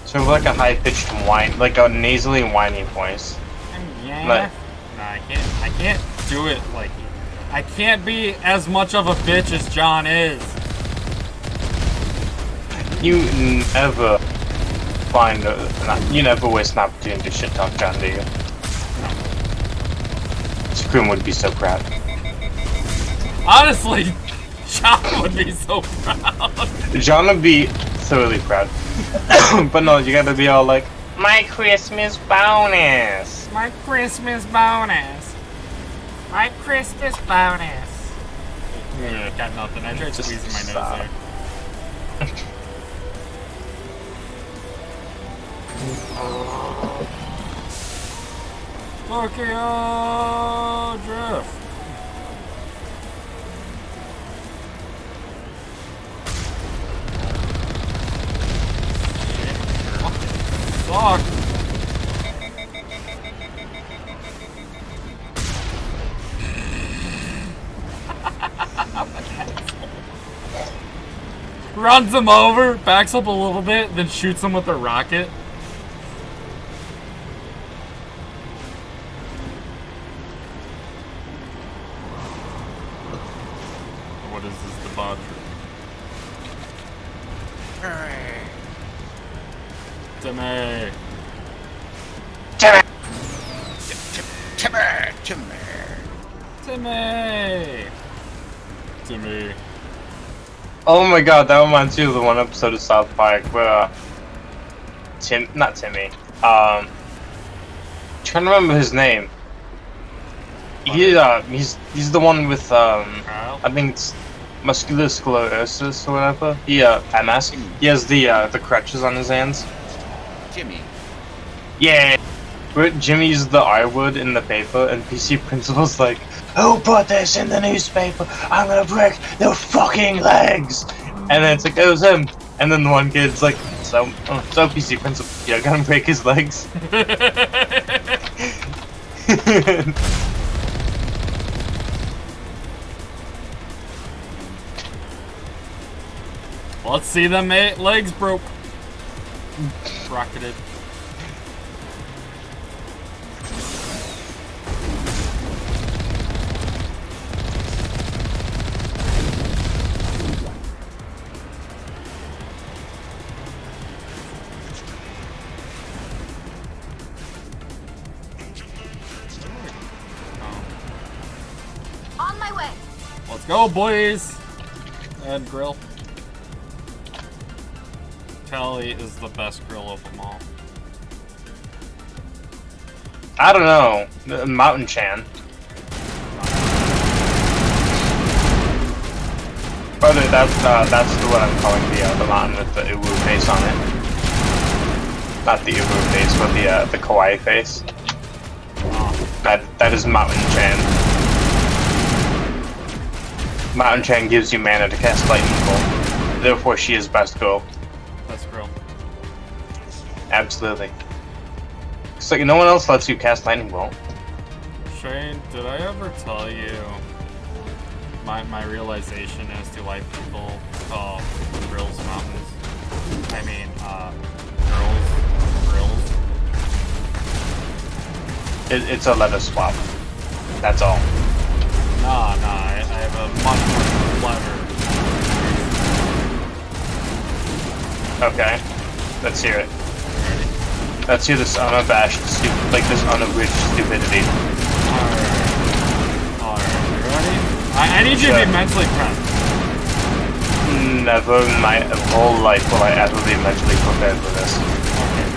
So like a high-pitched whine, like a nasally whiny voice. Yeah. But No, I can't do it like you. I can't be as much of a bitch as John is. you never you never waste an opportunity to shit talk John, do you? Scream would be so proud. Honestly, John would be so proud. John would be thoroughly proud. But no, you gotta be all like, my Christmas bonus. My Christmas bonus. My Christmas bonus. Got nothing. I tried squeezing my nose there. Tokyo Drift. Fuck. Runs him over, backs up a little bit, then shoots him with a rocket. What is this debauchery? Timmy! Timmy! Oh my god, that reminds me of the one episode of South Park where not Timmy. Trying to remember his name. He's the one with I think it's muscular sclerosis or whatever. MS. He has the crutches on his hands. Jimmy. Yeah. Where Jimmy used the R word in the paper, and PC Principal's like, who put this in the newspaper? I'm gonna break their fucking legs! And then it's like, it was him. And then the one kid's like, so PC Principal, you're gonna break his legs? Let's see them legs broke. Rocketed. On my way. Let's go, boys! And grill. Kelly is the best grill of them all. I don't know. Mountain Chan. Or that's the one I'm calling the mountain with the Uwu face on it. Not the Uwu face, but the kawaii face. That is Mountain Chan. Mountain Chan gives you mana to cast Lightning Bolt. Therefore, she is best girl. Best girl. Absolutely. It's like no one else lets you cast Lightning Bolt. Shane, did I ever tell you my realization as to why people call grills mountains? I mean, grills. It's a letter swap. That's all. Nah, I have a much more clever. Okay. Let's hear it. Let's hear this unabashed, this unabridged stupidity. Alright, you ready? I need you to be mentally prepped. Never in my whole life will I ever be mentally prepared for this. Okay.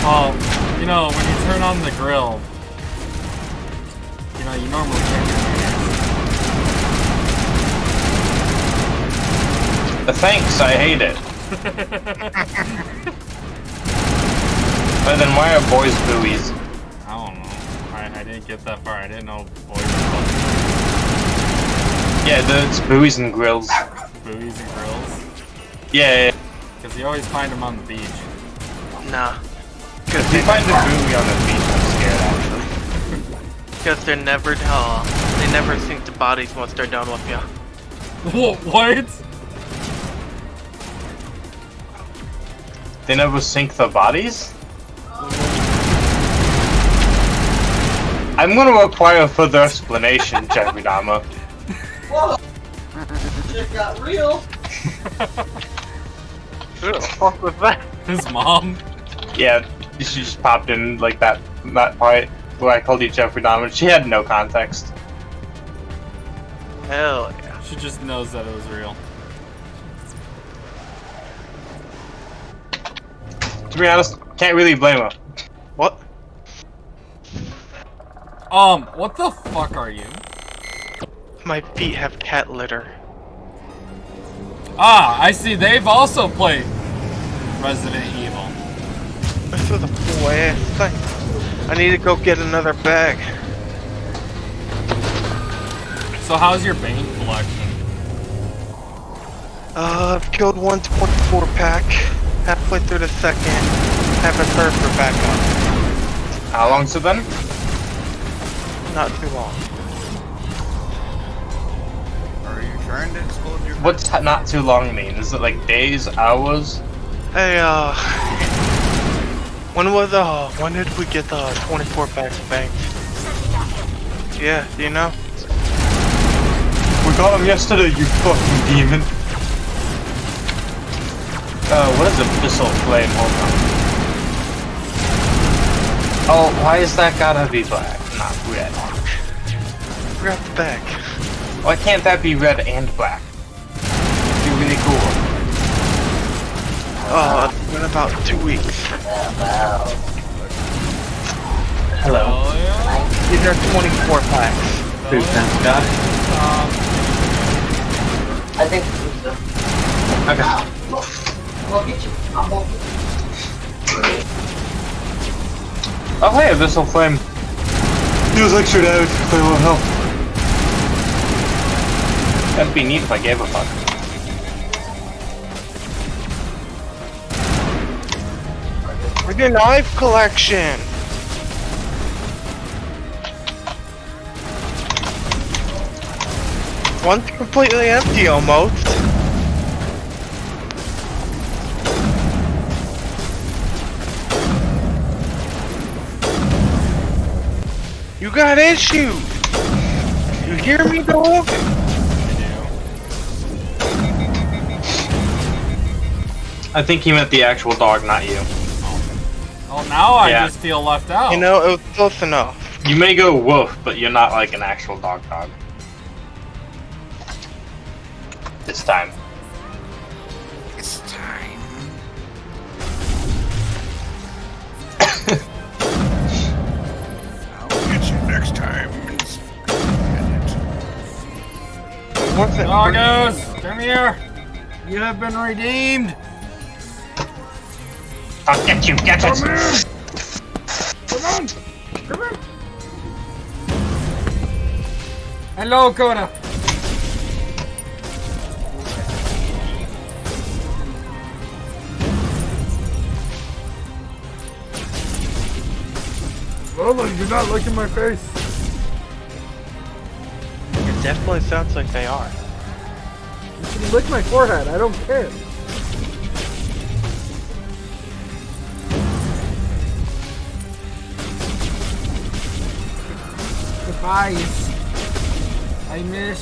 Well, you know, when you turn on the grill, you know, you normally can't do that. Thanks, I hate it. But then why are boys buoys? I don't know. I didn't get that far. I didn't know boys were called Yeah, it's buoys and grills. buoys and grills. Yeah. Because you always find them on the beach. Nah. If you find a buoy on the beach, I'm scared actually. Because they're never tall. They never sink to bodies once they're done with you. What? They never sink the bodies? I'm gonna require further explanation, Jeffrey Dahmer. Whoa! Shit got real! Who the fuck was that? His mom? Yeah, she just popped in like that part where I called you Jeffrey Dahmer. She had no context. Hell yeah. She just knows that it was real. To be honest, can't really blame her. What? What the fuck are you? My feet have cat litter. Ah, I see. They've also played Resident Evil. This is a cool ass thing. I need to go get another bag. So how's your Bane collection? I've killed one 24 pack. Halfway through the second. Have a third for backup. How long's it been? Not too long. Are you trying to explode your... What's not too long mean? Is it like days, hours? Hey, when did we get the 24 packs banked? Yeah, do you know? We got him yesterday, you fucking demon. What is Abyssal Flame? Hold on. Oh, why is that gotta be black, not red? Grab the bag. Why can't that be red and black? It'd be really cool. In about 2 weeks. Hello. These are 24 packs. Who's that guy? I think. Okay. Look at you. I'm looking. Oh hey, Abyssal Flame. Feels extra damage for clear one health. That'd be neat if I gave a fuck. Look at knife collection. One's completely empty almost. You got issues. You hear me, dog? I think he meant the actual dog, not you. Oh, now I Yeah. just feel left out. You know, it was close enough. You may go woof, but you're not like an actual dog. It's time. It's time. I'll get you next time. What's it? Doggos, come here. You have been redeemed. I'll get you, get it! Come on. Come on. Hello, Coda. Lola, you're not looking my face. It definitely sounds like they are. You can lick my forehead. I don't care. Goodbye. I miss.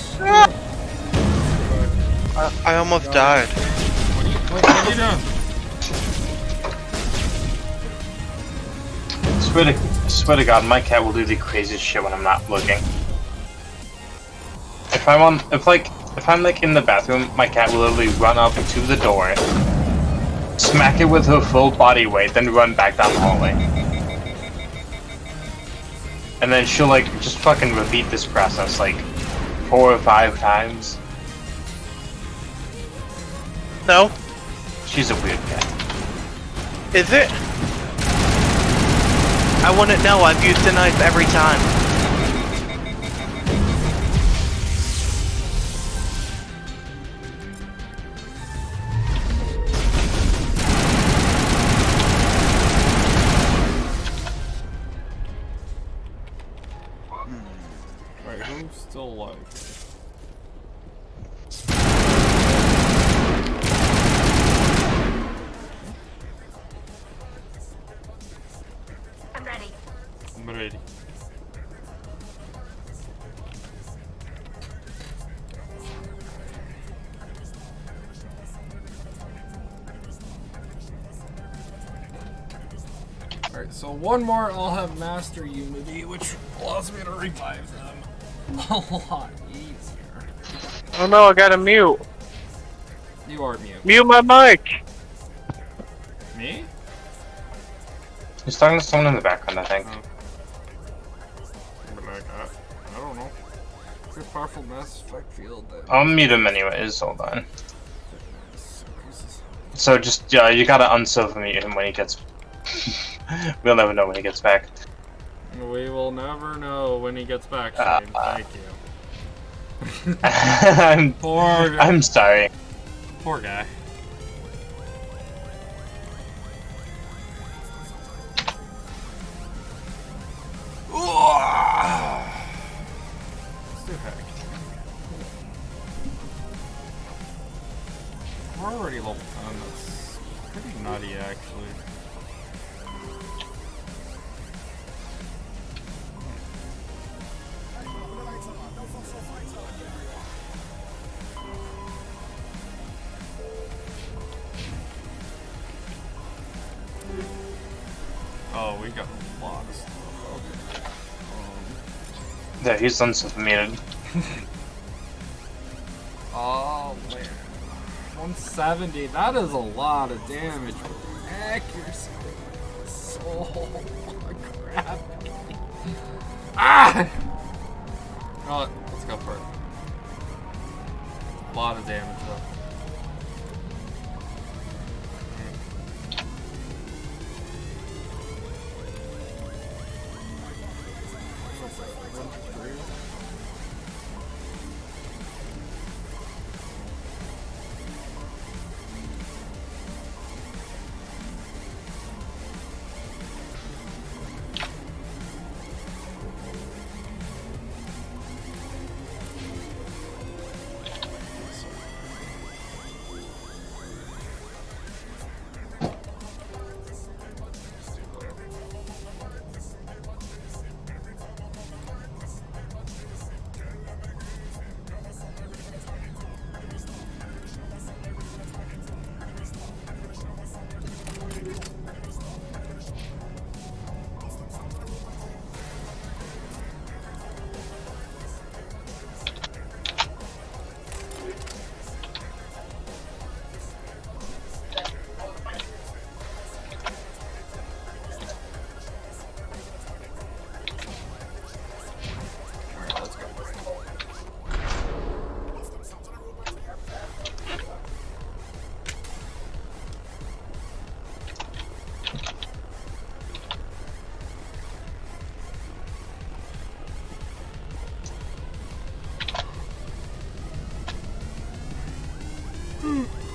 I almost died. What are you doing? Swear to God, my cat will do the craziest shit when I'm not looking. If I'm like in the bathroom, my cat will literally run up to the door, smack it with her full body weight, then run back down the hallway. And then she'll like just fucking repeat this process like 4 or 5 times. No? She's a weird cat. Is it? I wouldn't know. I've used the knife every time. Wait, who's still alive? I'm ready. I'm ready. Alright, so one more, I'll have Master Unity, which allows me to revive them a lot easier. Oh no, I got a mute. You are mute. Mute my mic. Me? He's talking to someone in the background, I think. I don't know. Good powerful Mass Effect field. I'll mute him anyways, hold on. So just, yeah, you gotta unsilver-mute him when he gets... We'll never know when he gets back. We will never know when he gets back, Shane. Thank you. I'm sorry. Poor guy. We're already level 10. That's pretty nutty, actually. Oh, we got a lot of stuff. Okay. Yeah, he's unsilver-muted. Oh, man. 170. That is a lot of damage with accuracy. So crappy. Ah! Oh, let's go for it. A lot of damage, though.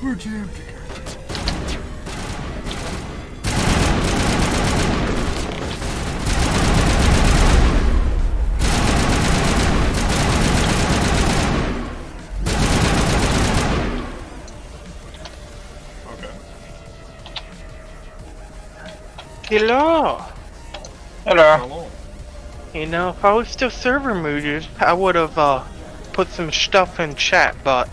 We're jammed together. Hello. Hello. You know, if I was still server muted, I would have put some stuff in chat, but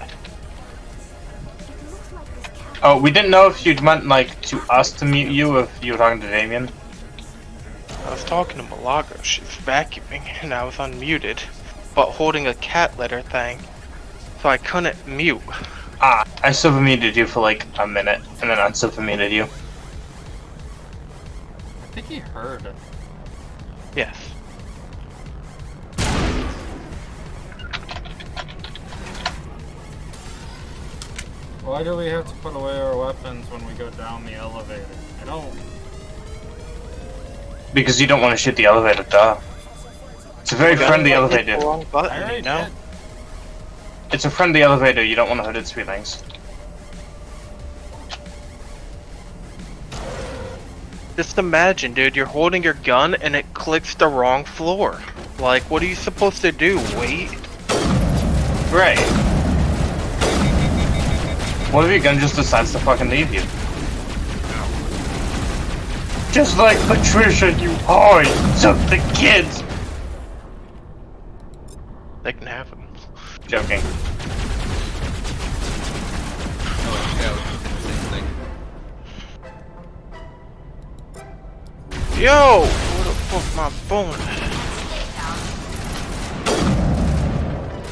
Oh, we didn't know if you'd meant, like, to us to mute you if you were talking to Damien. I was talking to Malaga. She's vacuuming, and I was unmuted, but holding a cat litter thing, so I couldn't mute. Ah, I silver-muted you for, like, a minute, and then unsilver-muted you. I think he heard. Yes. Why do we have to put away our weapons when we go down the elevator? I don't... Because you don't want to shoot the elevator, duh. It's a very friendly elevator. Wrong button, you know? It's a friendly elevator, you don't want to hurt its feelings. Just imagine, dude, you're holding your gun and it clicks the wrong floor. Like, what are you supposed to do? Wait? Right. What if your gun just decides to fucking leave you? Just like Patricia, you whore, took the kids! They can have them. Joking. Yo! Where the fuck my phone?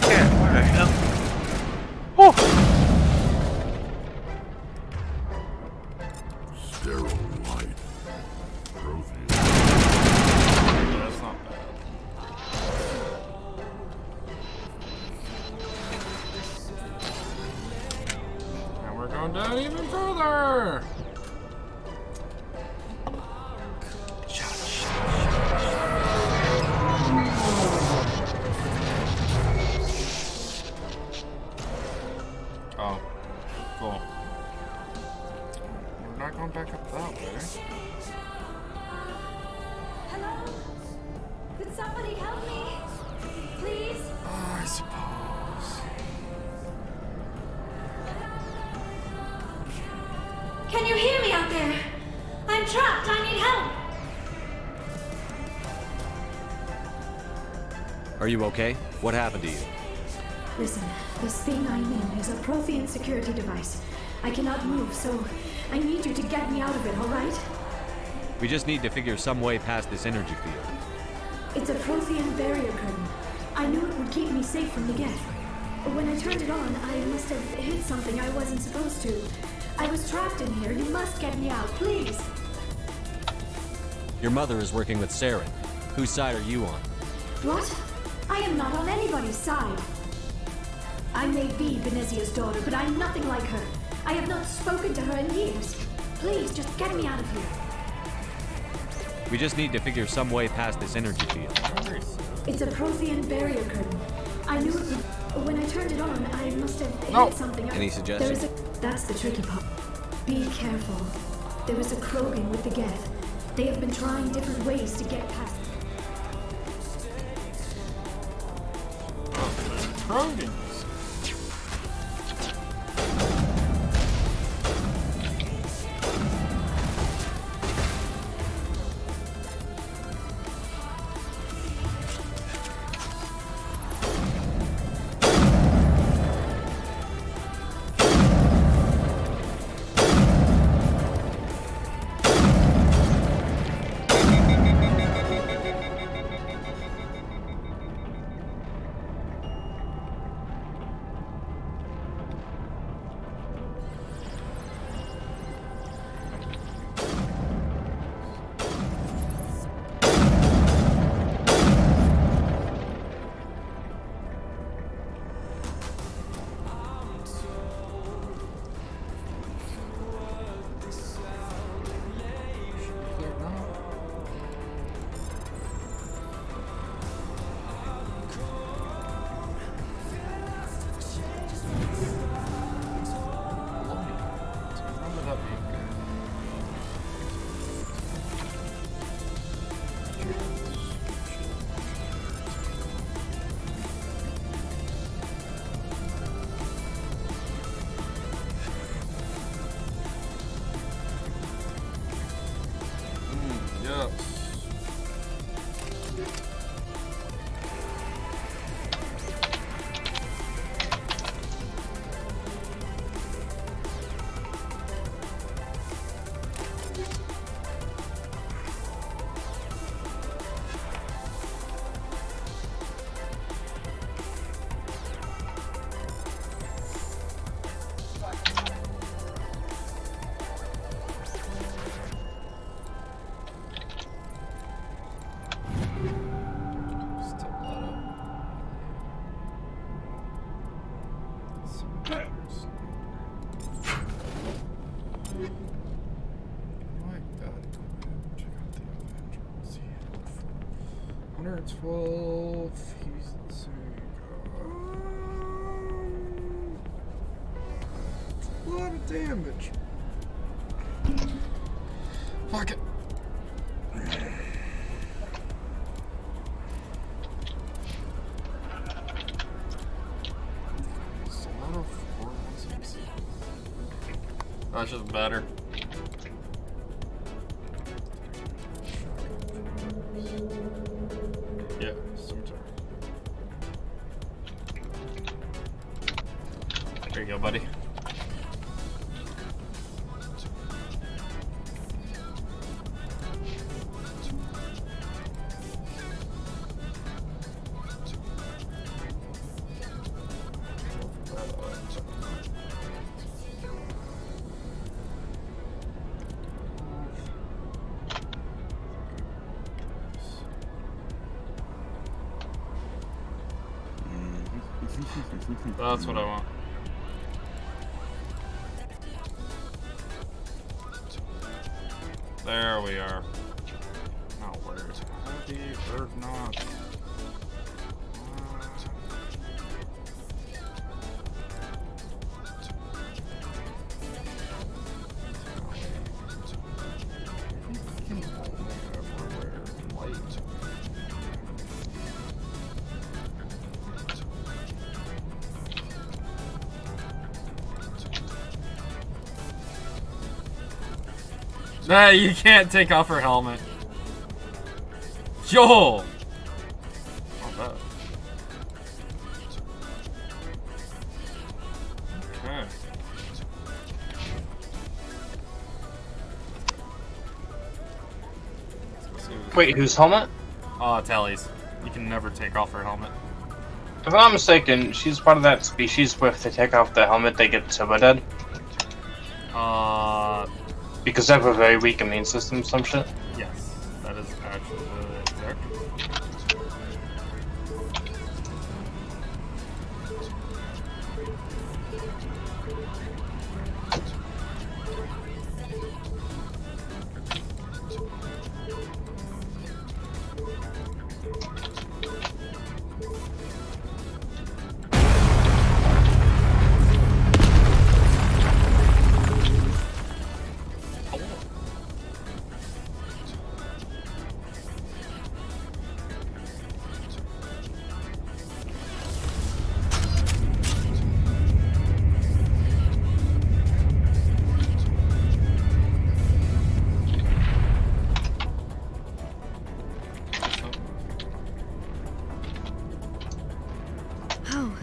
Yeah, where the hell? Going down even further. Oh, cool. We're not going back up that way. Hello? Could somebody help me? Please? Oh, I suppose. Can you hear me out there? I'm trapped. I need help. Are you okay? What happened to you? Listen, this thing I'm in is a Prothean security device. I cannot move, so I need you to get me out of it, all right? We just need to figure some way past this energy field. It's a Prothean barrier curtain. I knew it would keep me safe from the Geth. When I turned it on, I must have hit something I wasn't supposed to. I was trapped in here. You must get me out, please. Your mother is working with Saren. Whose side are you on? What? I am not on anybody's side. I may be Benezia's daughter, but I'm nothing like her. I have not spoken to her in years. Please, just get me out of here. We just need to figure some way past this energy field. It's a Prothean barrier curtain. I knew it would... When I turned it on, I must have hit something. Any suggestions? That's the tricky part. Be careful. There is a Krogan with the Geth. They have been trying different ways to get past... Krogans. It's 12. He's the same. A lot of damage. Fuck it. That's just better. Yeah, sometimes. There you go, buddy. That's what I want. There we are. Not worried. Heavy or not. Nah, you can't take off her helmet. Yo! Not bad. Okay. Wait, whose helmet? Tally's. You can never take off her helmet. If I'm not mistaken, she's part of that species where if they take off the helmet, they get turbo dead. Because they have a very weak immune system, some shit. Yes, that is actually correct.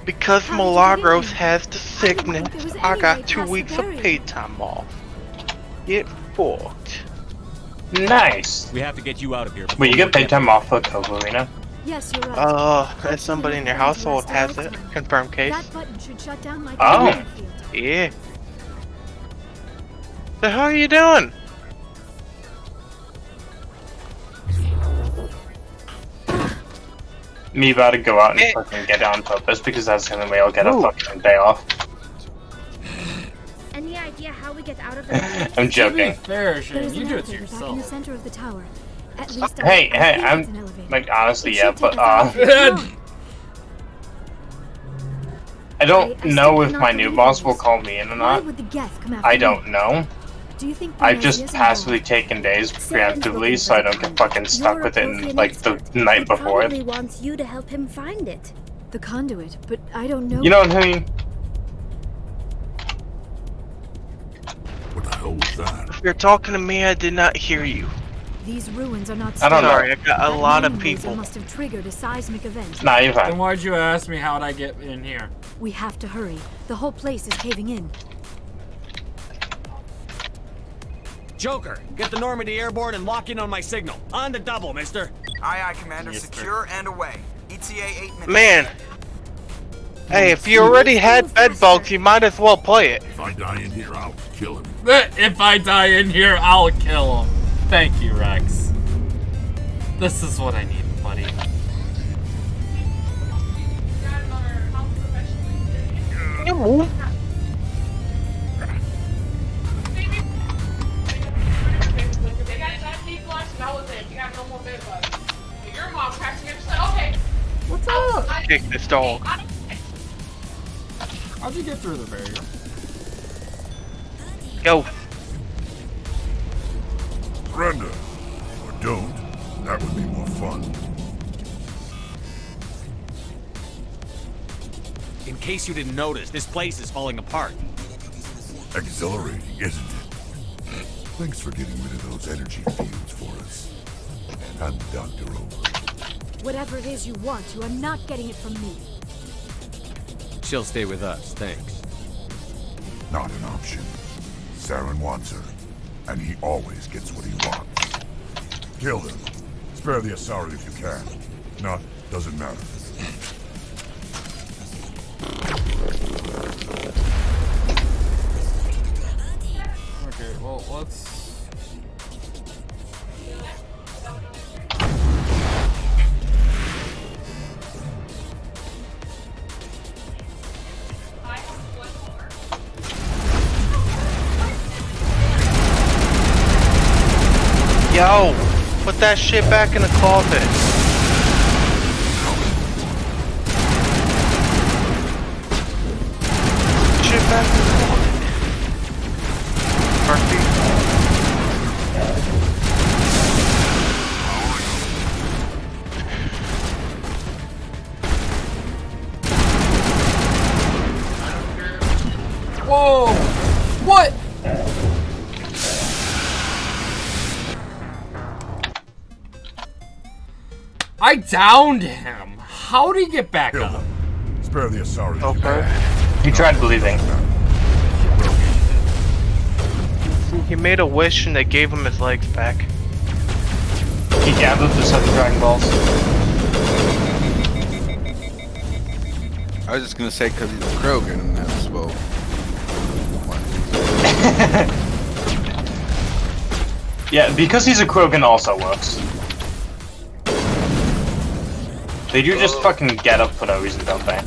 Because Milagros has the sickness, I got 2 weeks of paid time off. Get fucked. Nice. We have to get you out of here. Wait, you get paid time off for Cove Arena? Yes, you're right. As somebody in your household has it. Confirmed case. That button should shut down my Oh. Yeah. The hell are you doing? Me about to go out and fucking get it on purpose because that's the only way I'll get a fucking day off. Any idea how we get out of the I'm joking. Fair, Shane. There's You an do it to elevator back in the yourself. center of the tower. At least Hey, I hey, think it's an I'm elevator. like honestly, It yeah, should but take us out. I don't I know still if cannot my new believe boss this. will call me in or Why not. would the Geth come after I me? don't know. Do you think I've Prometheus just and passively all- taken days Saren's preemptively looking so I for don't the get fucking stuck You're with a it in Prothean like the expert. night He before. probably wants you to help him find it. The conduit, but I don't know. You know what I mean? What the hell was that? If you're talking to me, I did not hear you. These ruins are not I don't know. Sorry, I got a That lot of mining laser people. must have triggered a seismic event. Nah, you're Then fine. why'd you ask me how'd I get in here? We have to hurry. The whole place is caving in. Joker, get the Normandy airborne and lock in on my signal. On the double, mister. Aye, aye, Commander. Yes, Secure and away. ETA 8 minutes. Man. Hey, if you already had bed bugs, you might as well play it. If I die in here, I'll kill him. If I die in here, I'll kill him. Thank you, Rex. This is what I need, buddy. You move. What's up? Kick this dog. How'd you get through the barrier? Go. Surrender. Or don't. That would be more fun. In case you didn't notice, this place is falling apart. Exhilarating, isn't it? Thanks for getting rid of those energy fields for us. Hand the doctor over. Whatever it is you want, you are not getting it from me. She'll stay with us, thanks. Not an option. Saren wants her, and he always gets what he wants. Kill him. Spare the Asari if you can. If not, doesn't matter. Okay, well, let's... Yo, put that shit back in the closet. Shit back in the closet. Murphy. Whoa! What? I downed him. How did he get back up? Spare the Asari. Okay. He tried believing. He made a wish and they gave him his legs back. He gathered the 7 Dragon Balls. I was just gonna say because he's a Krogan and that's well. Yeah, because he's a Krogan also works. They do just fucking get up for no reason, don't they?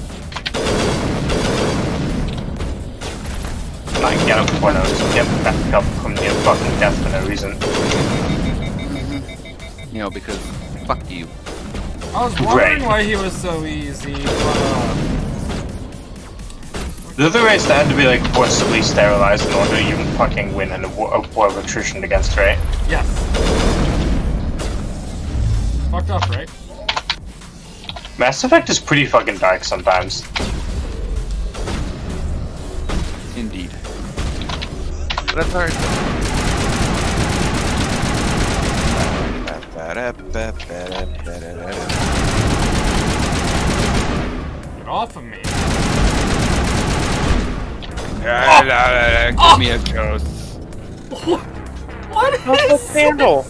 Like, get up for no reason, get back up from near fucking death for no reason. You know, because fuck you. I was wondering why he was so easy, but The other race that had to be like forcibly sterilized in order to even fucking win a war of attrition against, right? yes. Fucked up, right? Mass Effect is pretty fucking dark sometimes. Indeed. But that's hard. Get off of me. Give me a ghost. What What's is the handle?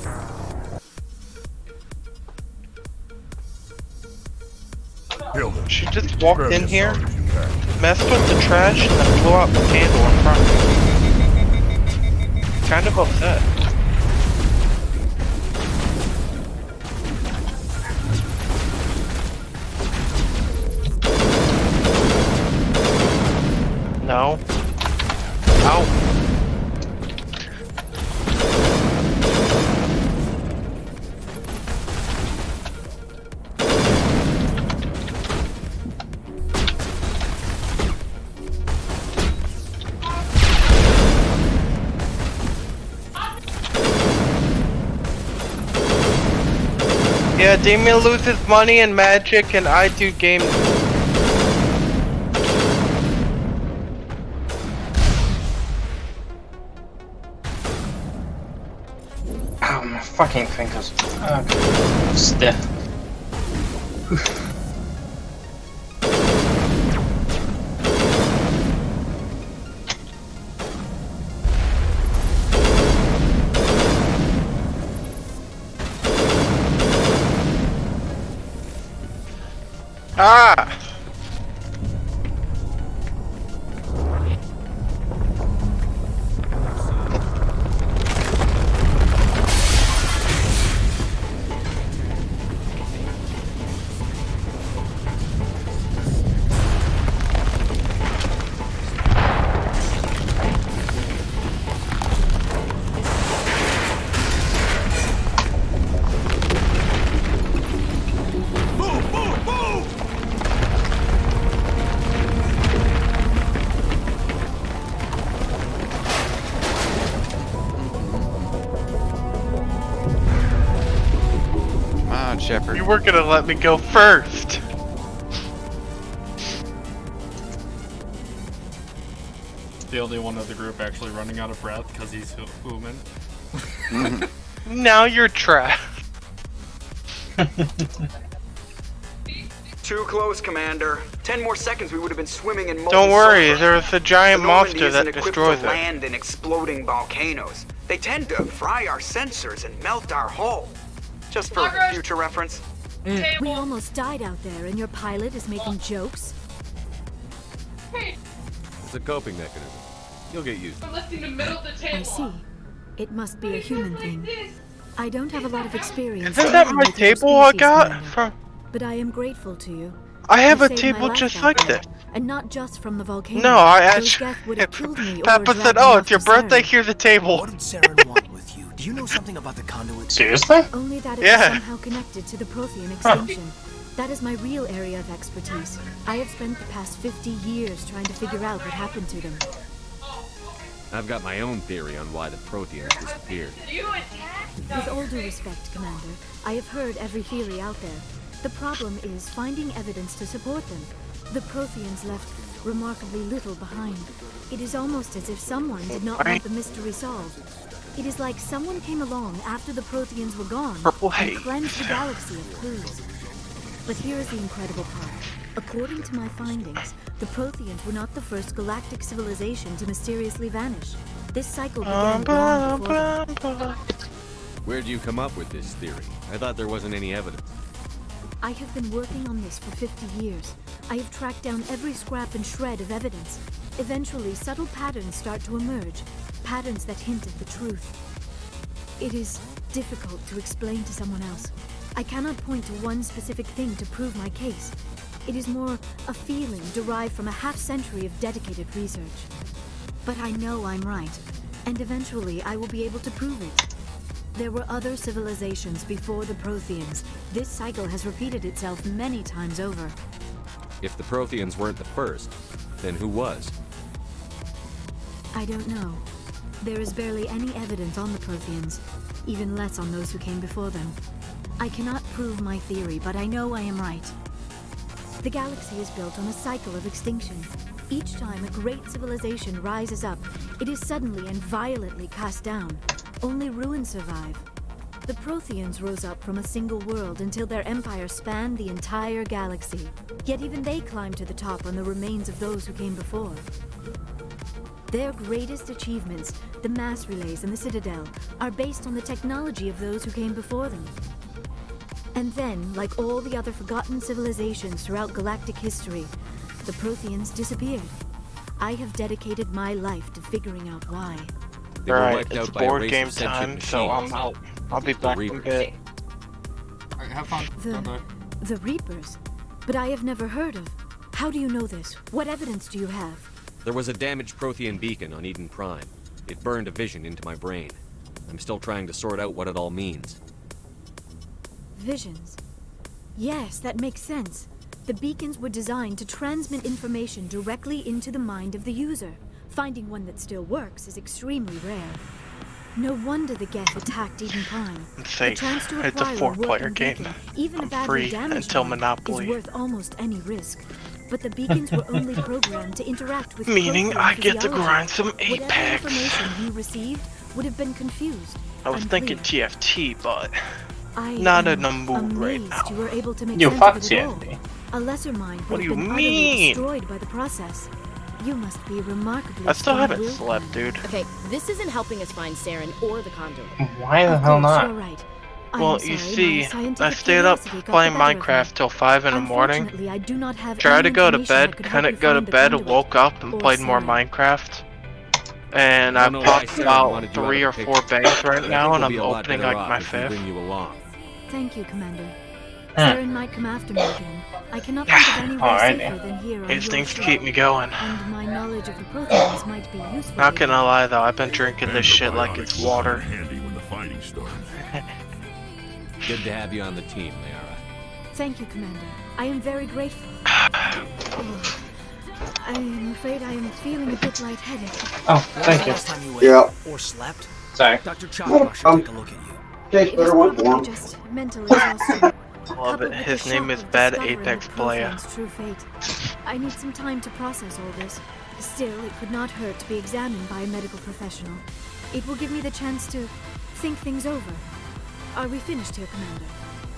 She just walked in here, messed with the trash, and then blew out the candle in front of me. Kind of upset. No. Ow. Yeah, Damien loses money and magic, and I do game. Ow, my fucking fingers. Stiff. Ah! Shepard. You were gonna let me go first. The only one of the group actually running out of breath because he's human. Now you're trapped. Too close, Commander. 10 more seconds, we would have been swimming in molten Don't worry, sulfur. there's a giant The Normandy monster that isn't equipped destroys to it. land in exploding volcanoes. They tend to fry our sensors and melt our hull. Just for future reference. We almost died out there, and your pilot is making jokes? It's a coping mechanism. You'll get used to it. Left in the middle of the table. I see. It must be a human thing. I don't have a lot of experience. Isn't that dealing my with your table I species, got Commander, from? But I am grateful to you. I have You a saved my table life just out like there, this. and not just from the volcano. No, I Those actually. death would have killed me or Papa dragged said, me "Oh, off it's your to birthday. Saren." Here's a table." What did Saren want with you, Do you know something about the conduit? Seriously? Only that it Yeah. is somehow connected to the Prothean extinction. That is my real area of expertise. I have spent the past 50 years trying to figure out what happened to them. I've got my own theory on why the Protheans disappeared. With all due respect, Commander, I have heard every theory out there. The problem is finding evidence to support them. The Protheans left remarkably little behind. It is almost as if someone did not want the mystery solved. It is like someone came along after the Protheans were gone Purple and haze. cleansed the galaxy of clues. But here is the incredible part. According to my findings, the Protheans were not the first galactic civilization to mysteriously vanish. This cycle began long before them. Where'd you come up with this theory? I thought there wasn't any evidence. I have been working on this for 50 years. I have tracked down every scrap and shred of evidence. Eventually, subtle patterns start to emerge, patterns that hint at the truth. It is difficult to explain to someone else. I cannot point to one specific thing to prove my case. It is more a feeling derived from a half-century of dedicated research. But I know I'm right, and eventually I will be able to prove it. There were other civilizations before the Protheans. This cycle has repeated itself many times over. If the Protheans weren't the first, then who was? I don't know. There is barely any evidence on the Protheans, even less on those who came before them. I cannot prove my theory, but I know I am right. The galaxy is built on a cycle of extinction. Each time a great civilization rises up, it is suddenly and violently cast down. Only ruins survive. The Protheans rose up from a single world until their empire spanned the entire galaxy. Yet even they climbed to the top on the remains of those who came before. Their greatest achievements, the mass relays and the Citadel, are based on the technology of those who came before them. And then, like all the other forgotten civilizations throughout galactic history, the Protheans disappeared. I have dedicated my life to figuring out why. They were Alright, wiped it's out by a board race game of sentient time, so I'm machines. out. I'll be back in a bit. Alright, have fun. The Reapers? But I have never heard of. How do you know this? What evidence do you have? There was a damaged Prothean beacon on Eden Prime. It burned a vision into my brain. I'm still trying to sort out what it all means. Visions. Yes, that makes sense. The beacons were designed to transmit information directly into the mind of the user. Finding one that still works is extremely rare. No wonder the Geth attacked Eden Prime. It's The safe. chance to It's a acquire 4-player working game. beacon, even a I'm badly free damaged until one, Monopoly. is worth almost any risk. But the beacons were only programmed to interact with Meaning Prothean I get to physiology. grind some Whatever Apex. information you received would have been confused. I was unclear. thinking TFT, but I not am in the mood right amazed now. you were able to make You sense fuck of it at all. TFT. A lesser mind What would do have you been utterly mean? destroyed by the process. You must be remarkably I still haven't strong-willed. slept, dude. Okay, this isn't helping us find Saren or the conduit. Why the Of hell course, not? you're right. I Well, am you sorry, see, my scientific I stayed up curiosity got the playing better of me. Minecraft till 5 in the morning. Unfortunately, I do not have Tried any to go to information that bed, could help couldn't you go to find the bed, conduit woke up and or played more Saren. Minecraft. And I I don't know why popped Saren about wanted you out 3 of or the 4 picture. banks right I now, think and we'll I'm be a lot opening better like off my if we 5th. bring you along. Thank you, Commander. Huh. Saren might come after me again. I cannot think of anywhere Alright. safer than here on These your things to ship. keep me going. And my knowledge of the Protheans might be useful. Not later. gonna lie though, I've been drinking this shit like it's water. Handy when the fighting starts. Good to have you on the team, Liara. Thank you, Commander. I am very grateful. Oh, I am afraid I am feeling a bit lightheaded. Oh, thank you. Last time you ate Yeah. or slept? Sorry. Dr. Chakma should take a look at you. Jake It is better one for probably him. just mental exhaustion. Love coupled it. with His the name shock is of Bad discovering Apex the Player. Prothean's true fate. I need some time to process all this. Still, it could not hurt to be examined by a medical professional. It will give me the chance to think things over. Are we finished here, Commander?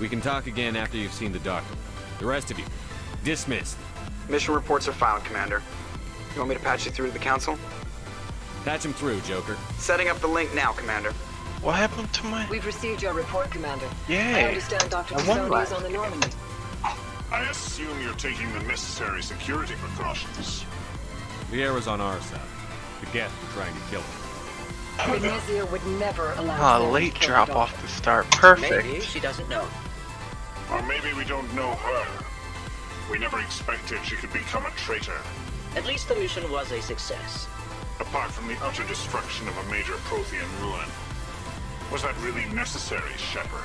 We can talk again after you've seen the doctor. The rest of you, dismissed. Mission reports are filed, Commander. You want me to patch you through to the Council? Patch him through, Joker. Setting up the link now, Commander. What happened to my... We've received your report, Commander. I Yay! understand Dr. I won Pisoni is that. on the Normandy. I assume you're taking the necessary security precautions. Liara's on our side. The Geth are trying to kill her. Benezia would never allow Ah, Saren late to kill drop her off daughter. the start. Perfect. Maybe she doesn't know. Or maybe we don't know her. We never expected she could become a traitor. At least the mission was a success. Apart from the utter destruction of a major Prothean ruin. Was that really necessary, Shepard?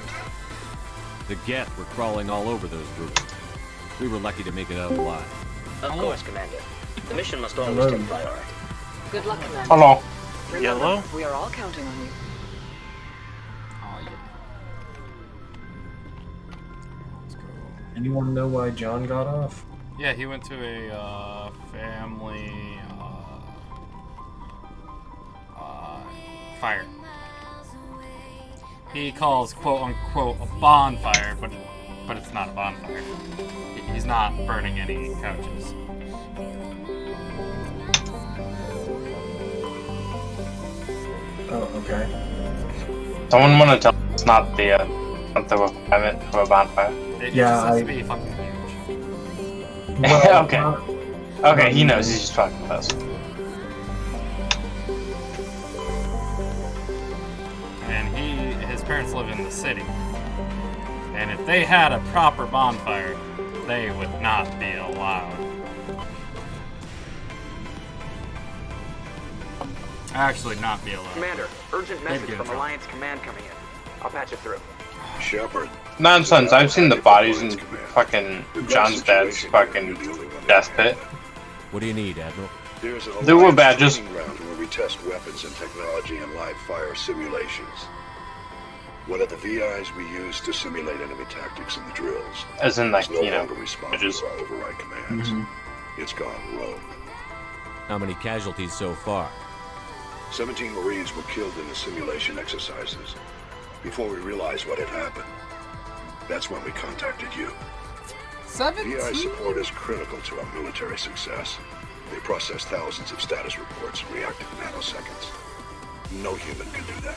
The Geth were crawling all over those ruins. We were lucky to make it out alive. Of course, Commander. The mission must always take priority. Good luck, Commander. Hello. Remember, Yellow? we are all counting on you. Oh, yeah. Anyone know why John got off? Yeah, he went to a family fire. He calls quote unquote a bonfire, but it's not a bonfire. He's not burning any couches. Oh, okay. Someone want to tell me it's not the something of a bonfire? It just has to be fucking huge. Well, okay. Okay, he knows. He's just fucking with us. And his parents live in the city. And if they had a proper bonfire, they would not be allowed. Actually, not be allowed. Commander, urgent They'd message get in from trouble. Alliance Command coming in. I'll patch it through. Shepard. Nonsense. I've seen the bodies in fucking John's dad's fucking death pit. What do you need, Admiral? There's an There were Alliance badges. training ground where we test weapons and technology in live fire simulations. One of the VIs we use to simulate enemy tactics in the drills As in, like, is no you know, longer responsible badges. for our override commands. It's gone rogue. How many casualties so far? 17 Marines were killed in the simulation exercises. Before we realized what had happened, that's when we contacted you. 17? VI support is critical to our military success. They process thousands of status reports in reactive nanoseconds. No human can do that.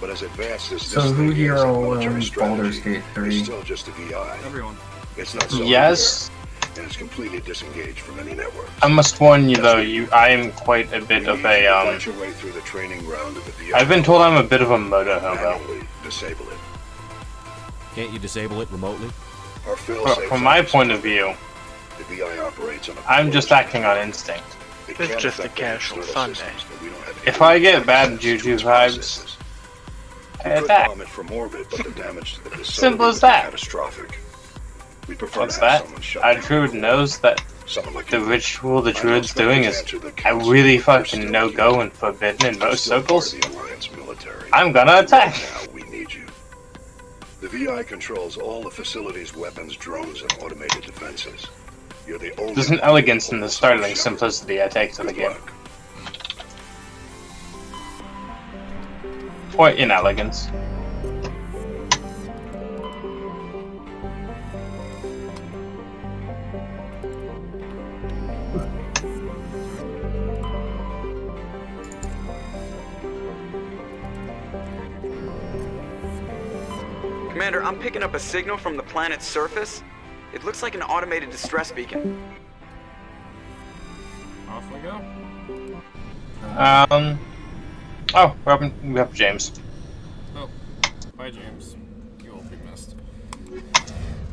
But as advanced as So this who thing here is in will military Baldur's strategy, Gate 3? it's still just a VI. Everyone. It's not so Yes. and it's completely disengaged from any network. I must warn you though, I am quite a bit of a Fight your way through the training ground of the VI. I've been told I'm a bit of a moto hobo. Manually disable it. Can't you disable it remotely? Our fail-safe From my point of view, the VI operates on a I'm just acting on instinct. It It's can't just a affect casual external Sunday. systems, but we don't have If any I get control bad over juju its vibes, processes. I We could attack. bomb it from orbit, but the damage to the facility Simple as would be that. catastrophic. We prefer What's to have that? someone shut A down. druid knows that Someone like the you. ritual the I don't druid's expect doing you to is answer the a council. really You're fucking still no-go here. and forbidden in You're most still part of circles. the Alliance military. I'm gonna attack. Now we need you. The VI controls all the facility's weapons, drones, and automated defenses. You're the only There's an one elegance in capable the of startling shutting. simplicity I take to the Good game. luck. Or inelegance. Commander, I'm picking up a signal from the planet's surface. It looks like an automated distress beacon. Off we go. Oh, we have James. Oh, bye, James. You will be missed.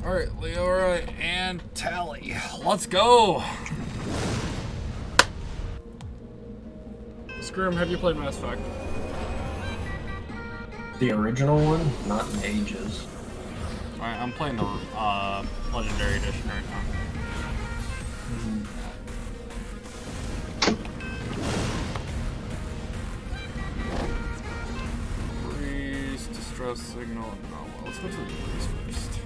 Alright, Leora and Tally. Let's go! Scrim, have you played Mass Effect? The original one? Not in ages. Alright, I'm playing the Legendary Edition right now. Breeze, distress signal. No, well, let's go to the breeze first.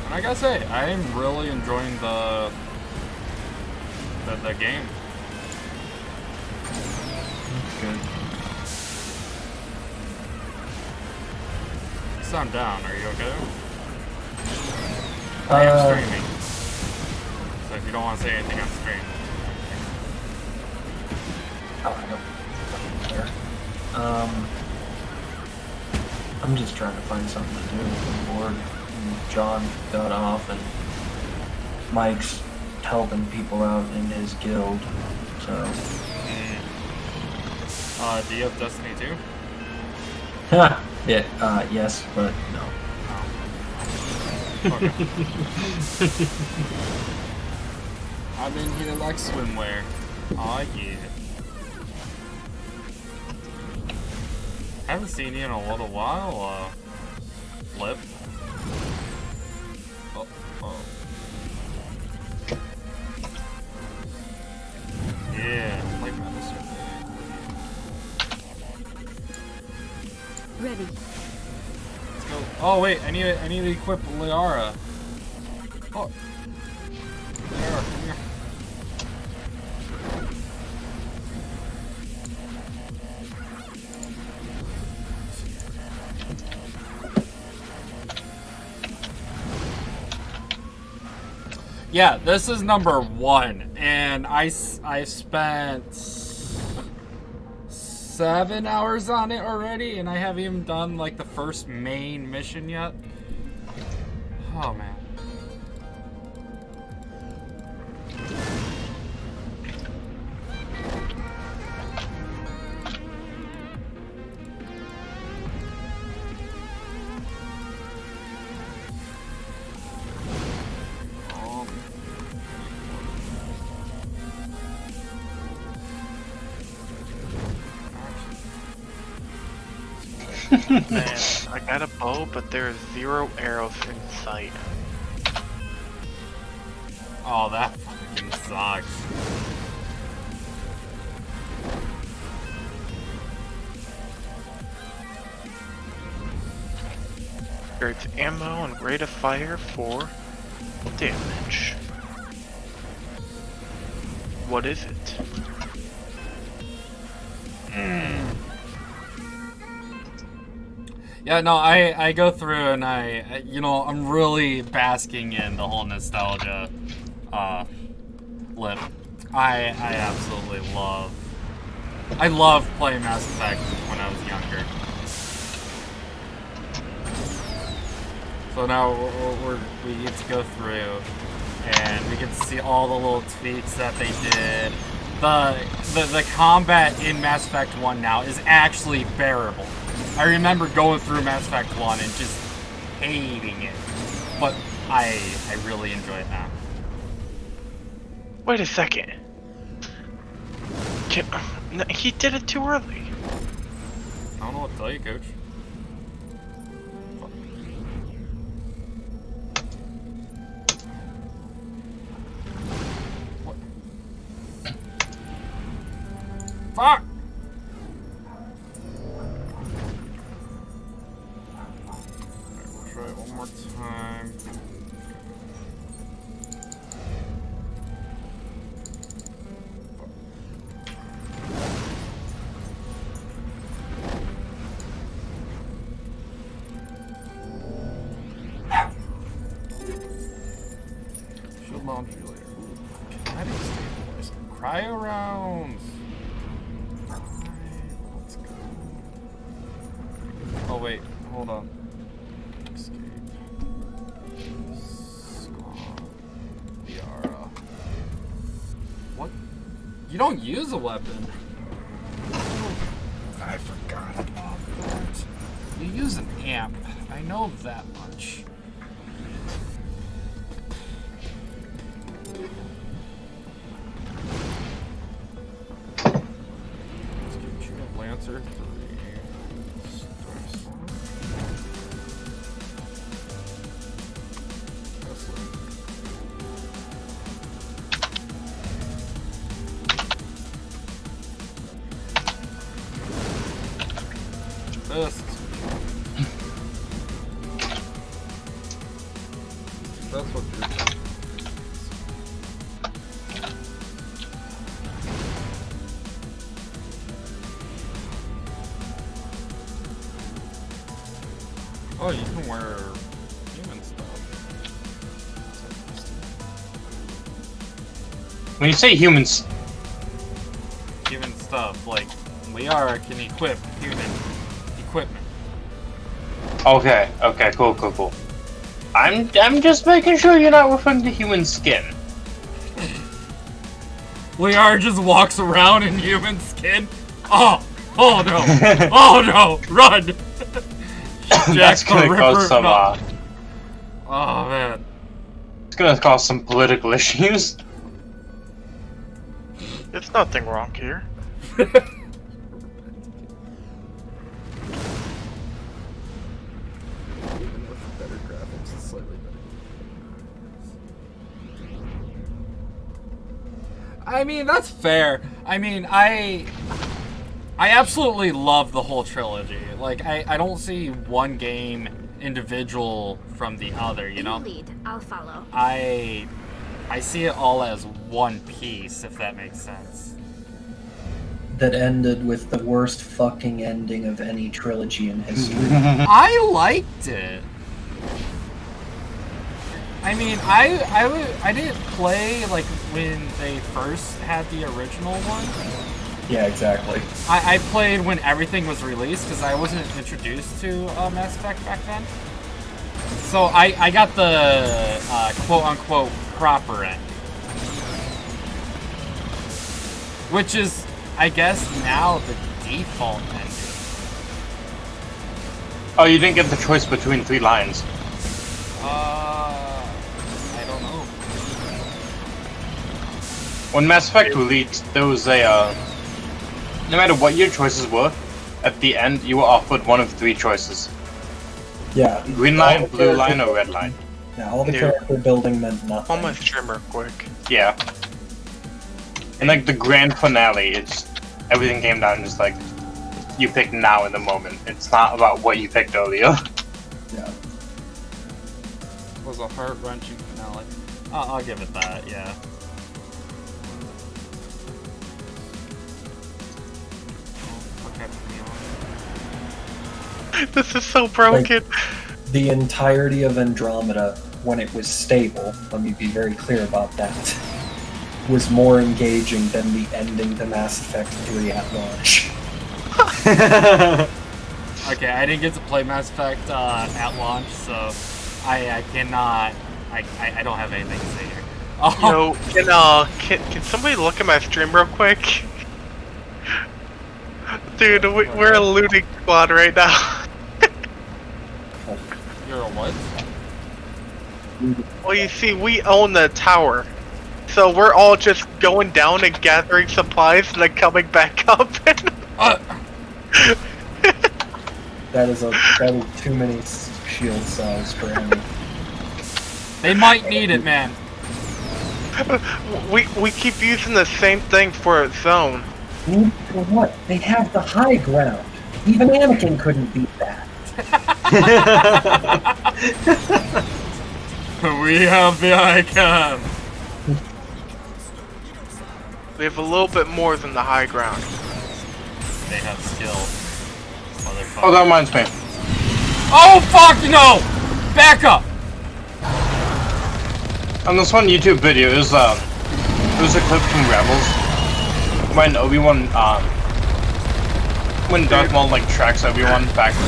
And I gotta say, I am really enjoying the game. That's good. You sound down. Are you okay? I am streaming. So if you don't want to say anything on stream. Oh, I don't care. I'm just trying to find something to do. I'm bored. And John got off, and Mike's helping people out in his guild. So. Do you have Destiny 2? Yeah. Yes, but no. Okay. I'm in here like swimwear. Aw, yeah. Haven't seen you in a little while, Flip. Oh. Yeah, like medicine. Ready. Let's go. Oh wait, I need to equip Liara. Oh. Liara, come here. Yeah, this is number 1, and I spent 7 hours on it already, and I haven't even done like the first main mission yet. Oh man. Man, I got a bow, but there are 0 arrows in sight. Oh, that fucking sucks. There's ammo and rate of fire for damage. What is it? Yeah, no, I go through and I'm really basking in the whole nostalgia lip. I absolutely love playing Mass Effect when I was younger. So now we get to go through and we get to see all the little tweaks that they did. The combat in Mass Effect 1 now is actually bearable. I remember going through Mass Effect 1 and just hating it, but I really enjoy it now. Wait a second. No, he did it too early. I don't know what to tell you, Coach. What? Fuck! Try it one more time. Shield launcher later. Kinetic stabilizer. Cryo rounds. Alright, let's go. Oh wait, hold on. What? You don't use a weapon. I forgot about that. You use an amp. I know that much. Let's get you a Lancer 3. This. That's what you're doing. Oh, you can wear human stuff. When you say humans, Human stuff, like Liara can equip human equipment. okay, cool. I'm just making sure you're not referring to human skin. Liara just walks around in human skin. Oh no! Oh no! Run! That's gonna cause some. Oh man, it's gonna cause some political issues. There's nothing wrong here. Even with better graphics, it's slightly better. I mean, that's fair. I mean, I absolutely love the whole trilogy. Like, I don't see one game individual from the other, you know? You lead, I'll follow. I see it all as one piece, if that makes sense. That ended with the worst fucking ending of any trilogy in history. I liked it. I mean, I didn't play like when they first had the original one. Yeah, exactly. I played when everything was released because I wasn't introduced to Mass Effect back then. So I got the quote-unquote proper end. Which is, I guess, now the default ending. Oh, you didn't get the choice between 3 lines. I don't know. When Mass Effect released, there was a, no matter what your choices were, at the end you were offered one of 3 choices. Yeah. Green line, blue line, or red line. Yeah, all the character building meant nothing. On my stream real quick. Yeah. And like the grand finale, it's everything came down just like you pick now in the moment. It's not about what you picked earlier. Yeah. It was a heart-wrenching finale. I'll give it that, yeah. This is so broken. Like, the entirety of Andromeda, when it was stable, let me be very clear about that, was more engaging than the ending to Mass Effect 3 at launch. Okay, I didn't get to play Mass Effect at launch, so I cannot. I don't have anything to say here. Yo, can somebody look at my stream real quick? Dude, we're a looting squad right now. You're a what? Well, you see, we own the tower. So we're all just going down and gathering supplies and then coming back up. That is too many shield cells for him. They might need it, man. We keep using the same thing for a zone. For what? They have the high ground. Even Anakin couldn't beat that. We have the icon. We have a little bit more than the high ground. They have skill. Oh, that reminds me. Oh fuck no! Back up! On this one YouTube video, it was a clip from Rebels when Obi-Wan, when Darth Maul like tracks Obi-Wan back to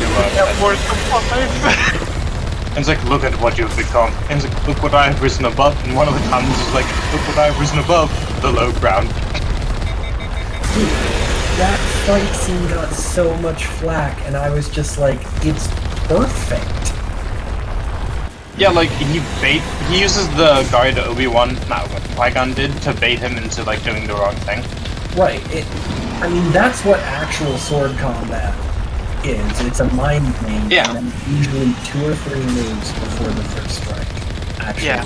and it's like, look at what you've become. And it's like, look what I have risen above. And one of the comments is like, look what I have risen above, the low ground. Dude, that fight scene got so much flack, and I was just like, it's perfect. Yeah, like he uses the guard that Obi-Wan, not what Qui-Gon did, to bait him into like doing the wrong thing. Right. I mean, that's what actual sword combat is. It's a mind game. Yeah. And usually 2 or 3 moves before the first strike. Actually, yeah.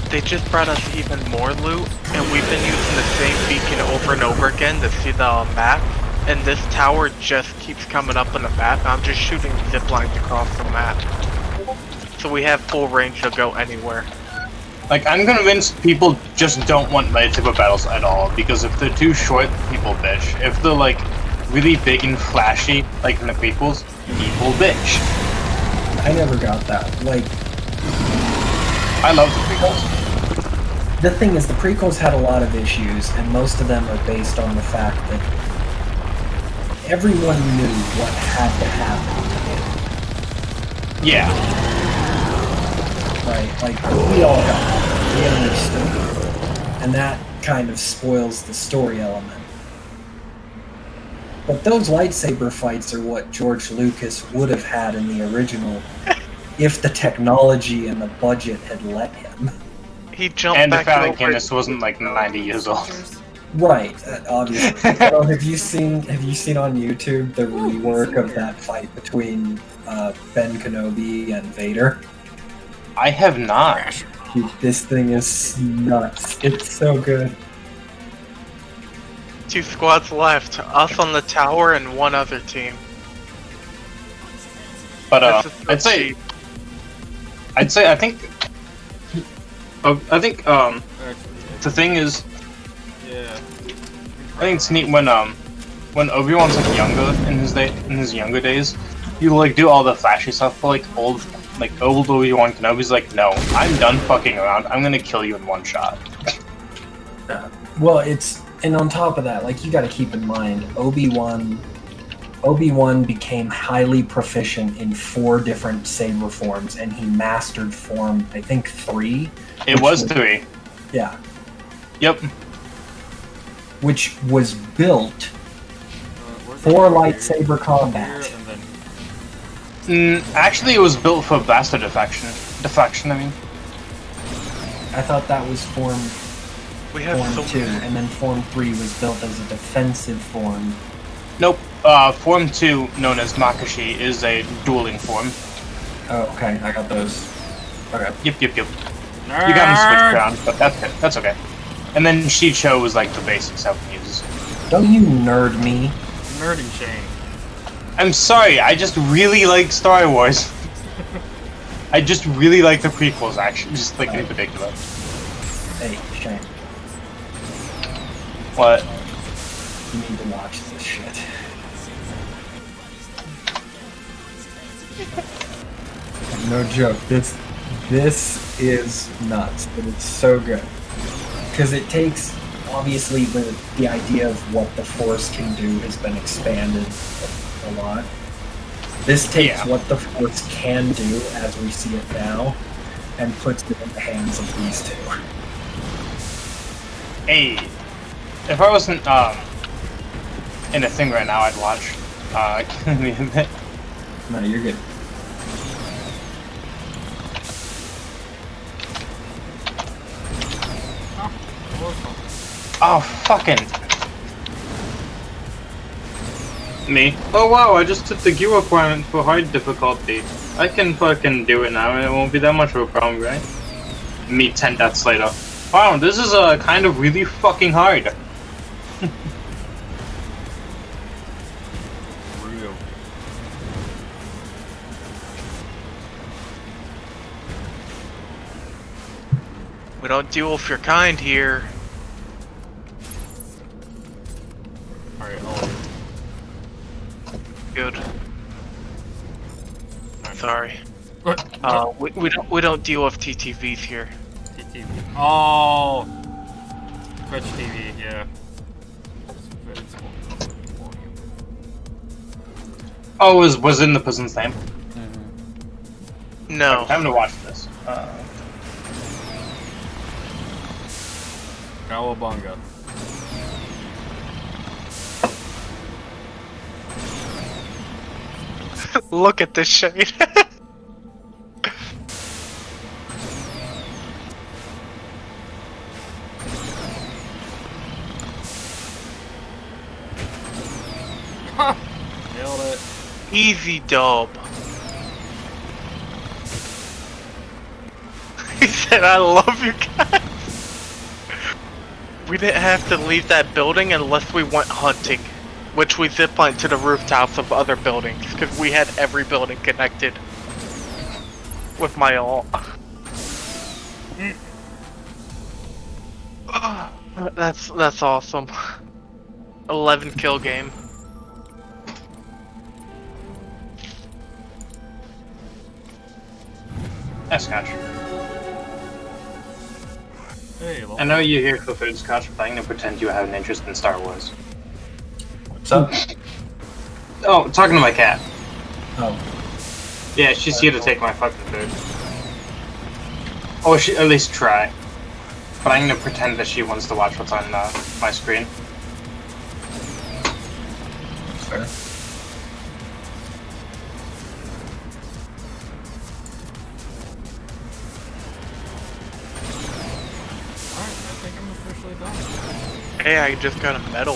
They just brought us even more loot, and we've been using the same beacon over and over again to see the map. And this tower just keeps coming up on the map. I'm just shooting zip lines across the map. So we have full range to go anywhere. Like, I'm convinced people just don't want lightsaber battles at all, because if they're too short, people bitch. If they're, like, really big and flashy, like in the prequels, people bitch. I never got that. Like, I love the prequels. The thing is, the prequels had a lot of issues, and most of them are based on the fact that everyone knew what had to happen. Yeah. Right, like, we all got it. We understood. And that kind of spoils the story element. But those lightsaber fights are what George Lucas would have had in the original if the technology and the budget had let him. He jumped and back if Alec over. Guinness wasn't like 90 years old. Right, obviously. Well, have you seen on YouTube the rework of that fight between Ben Kenobi and Vader? I have not. Dude, this thing is nuts. It's so good. 2 squads left. Us on the tower and one other team. But I think the thing is, I think it's neat when Obi-Wan's like younger in his younger days, you like do all the flashy stuff, but like old Obi-Wan Kenobi's like, no, I'm done fucking around. I'm gonna kill you in one shot. Well, and on top of that, like, you got to keep in mind, Obi-Wan became highly proficient in 4 different saber forms, and he mastered form, I think, 3. It was 3. Yeah. Yep. Which was built for lightsaber combat. Actually, it was built for blaster deflection, I mean. I thought that was form We have Form 2, and then Form 3 was built as a defensive form. Nope. Form 2, known as Makashi, is a dueling form. Oh, okay. I got those. Okay. Yep. You got them switched around, but that's okay. And then Shicho was like the basic stuff he uses. Don't you nerd me. Nerding Shane. I'm sorry, I just really like Star Wars. I just really like the prequels, actually, just like in particular. Hey, Shane. What? You need to watch this shit. No joke. This is nuts, but it's so good. Because it takes, obviously, the idea of what the Force can do has been expanded a lot. This takes what the Force can do, as we see it now, and puts it in the hands of these two. Hey, if I wasn't in a thing right now, I'd watch. Give me a bit. No, you're good. Oh, fucking. Me? Oh wow, I just took the gear requirement for hard difficulty. I can fucking do it now and it won't be that much of a problem, right? Me 10 deaths later. Wow, this is kind of really fucking hard. Real. We don't deal with your kind here. Alright, Good. Sorry. We don't deal with TTVs here. TTV. Oh, Twitch TV, yeah. Oh, was in the person's name? No. Time to watch this. Cowabunga. Look at this shade. Nailed it. Easy dub. He said, I love you guys. We didn't have to leave that building unless we went hunting, which we ziplined to the rooftops of other buildings, because we had every building connected with my ult. That's awesome. 11 kill game. That's Scotch. Hey, I know you're here for food, Scotch, but I'm gonna pretend you have an interest in Star Wars. What's up? Oh, talking to my cat. Oh. Yeah, she's here to take my fucking food. Or she at least try. But I'm gonna pretend that she wants to watch what's on my screen. Fair. Hey, I just got a medal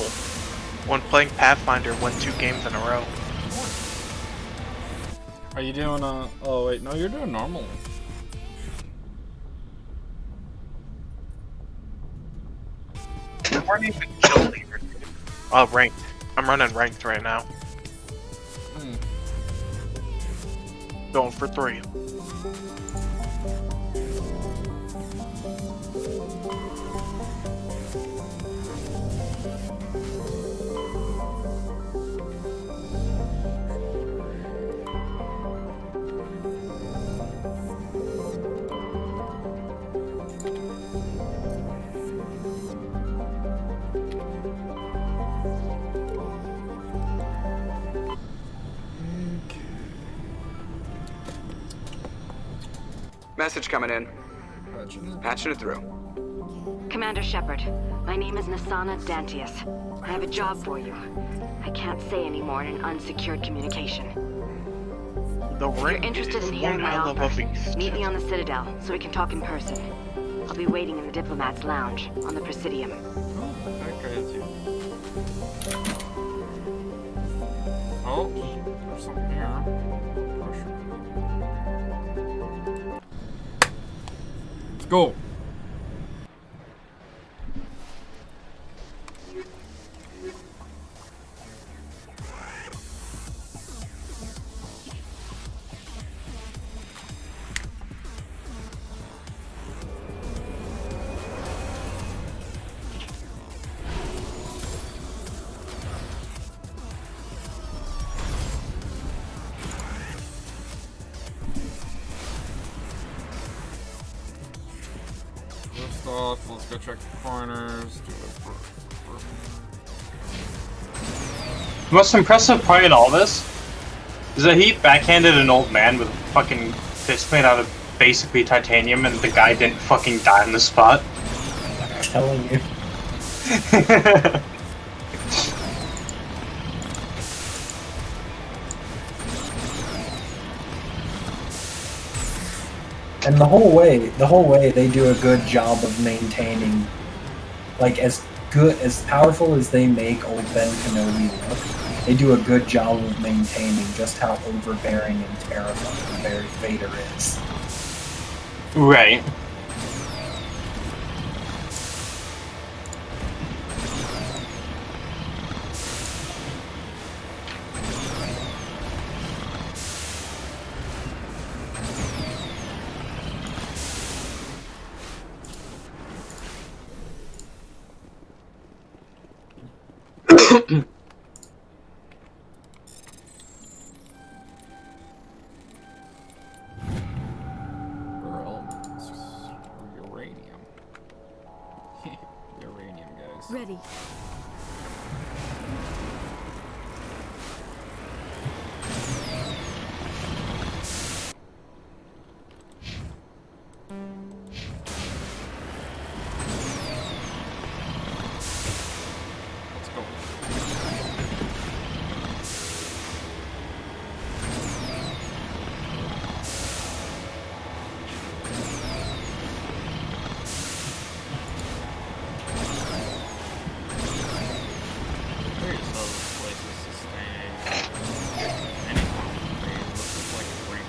when playing Pathfinder, won 2 games in a row. Are you doing oh wait, no, you're doing normal. We weren't even kill leaders. Oh, ranked. I'm running ranked right now. Going for 3. Message coming in. Patching it through. Commander Shepard, my name is Nasana Dantius. I have a job for you. I can't say any more in an unsecured communication. The If you're interested in hearing my offer, meet me on the Citadel so we can talk in person. I'll be waiting in the Diplomat's Lounge on the Presidium. Oh, there's something here. Let's go. First off, let's go check the corners. Do it The most impressive part in all this is that he backhanded an old man with a fucking fist made out of basically titanium, and the guy didn't fucking die on the spot. I'm telling you. And the whole way they do a good job of maintaining, like, as powerful as they make old Ben Kenobi look, they do a good job of maintaining just how overbearing and terrifying Vader is. Right. uranium. Uranium, guys. Ready. Let's go. There's other places to stay. Anyone looks like a great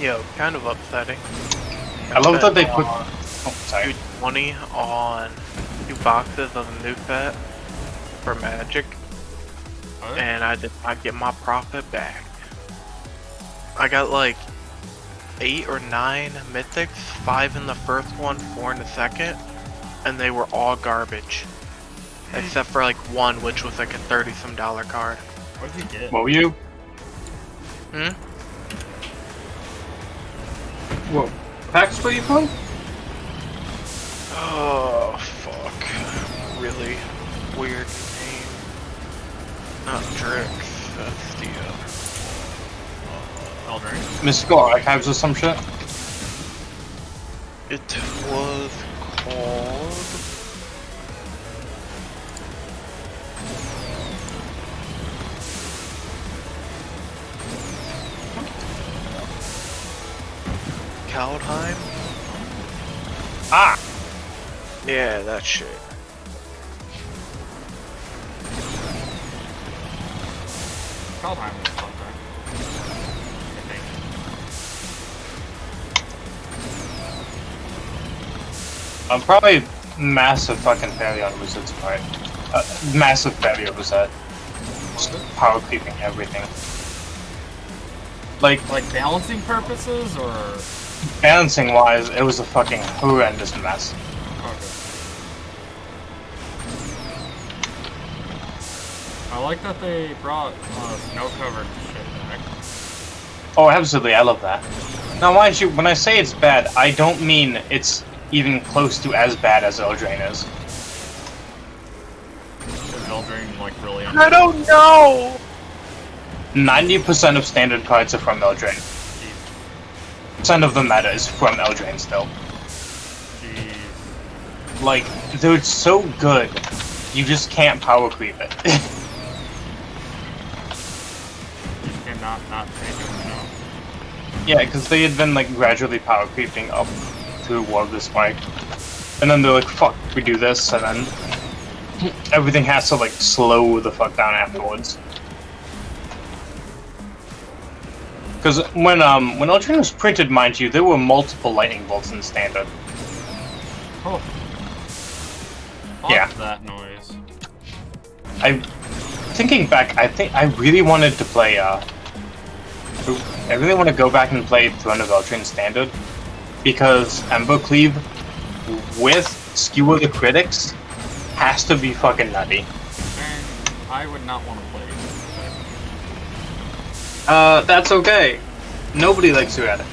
Yo, kind of upsetting. I love that they put. Oh, sorry. 20 on 2 boxes of the new set for Magic, and I did not get my profit back. I got like 8 or 9 mythics, 5 in the first one, 4 in the second, and they were all garbage. Except for like one, which was like a $30-some card. What did you get? What were you? What packs were you playing? Oh, fuck. Really weird name. Not Drix, that's the Eldraine. Mystical Archives or some shit? It was called... Kaldheim? Ah! Yeah, that shit. Kaldheim was fun, right? I think. I'm probably massive fucking failure on Wizard's part. Massive failure was that. Just power creeping everything. Like balancing purposes, or? Balancing wise, it was a fucking horrendous mess. Okay. I like that they brought snow-covered shit back. Oh, absolutely, I love that. Now, mind you, when I say it's bad, I don't mean it's even close to as bad as Eldraine is. Is Eldraine, like, really I don't know! 90% of standard cards are from Eldraine. Percent of the meta is from Eldraine still. Jeez. Like, they're so good, you just can't power creep it. You cannot not take them, you know? Yeah, because they had been, like, gradually power creeping up through War of the Spike. And then they're like, fuck, we do this, and then everything has to, like, slow the fuck down afterwards. Because when Eldraine was printed, mind you, there were multiple lightning bolts in Standard. Oh. Yeah. That noise. Thinking back, I think I really wanted to play, I really want to go back and play Throne of Eldraine Standard, because Embercleave with Skewer the Critics has to be fucking nutty. And I would not want to play it. That's okay. Nobody likes red. I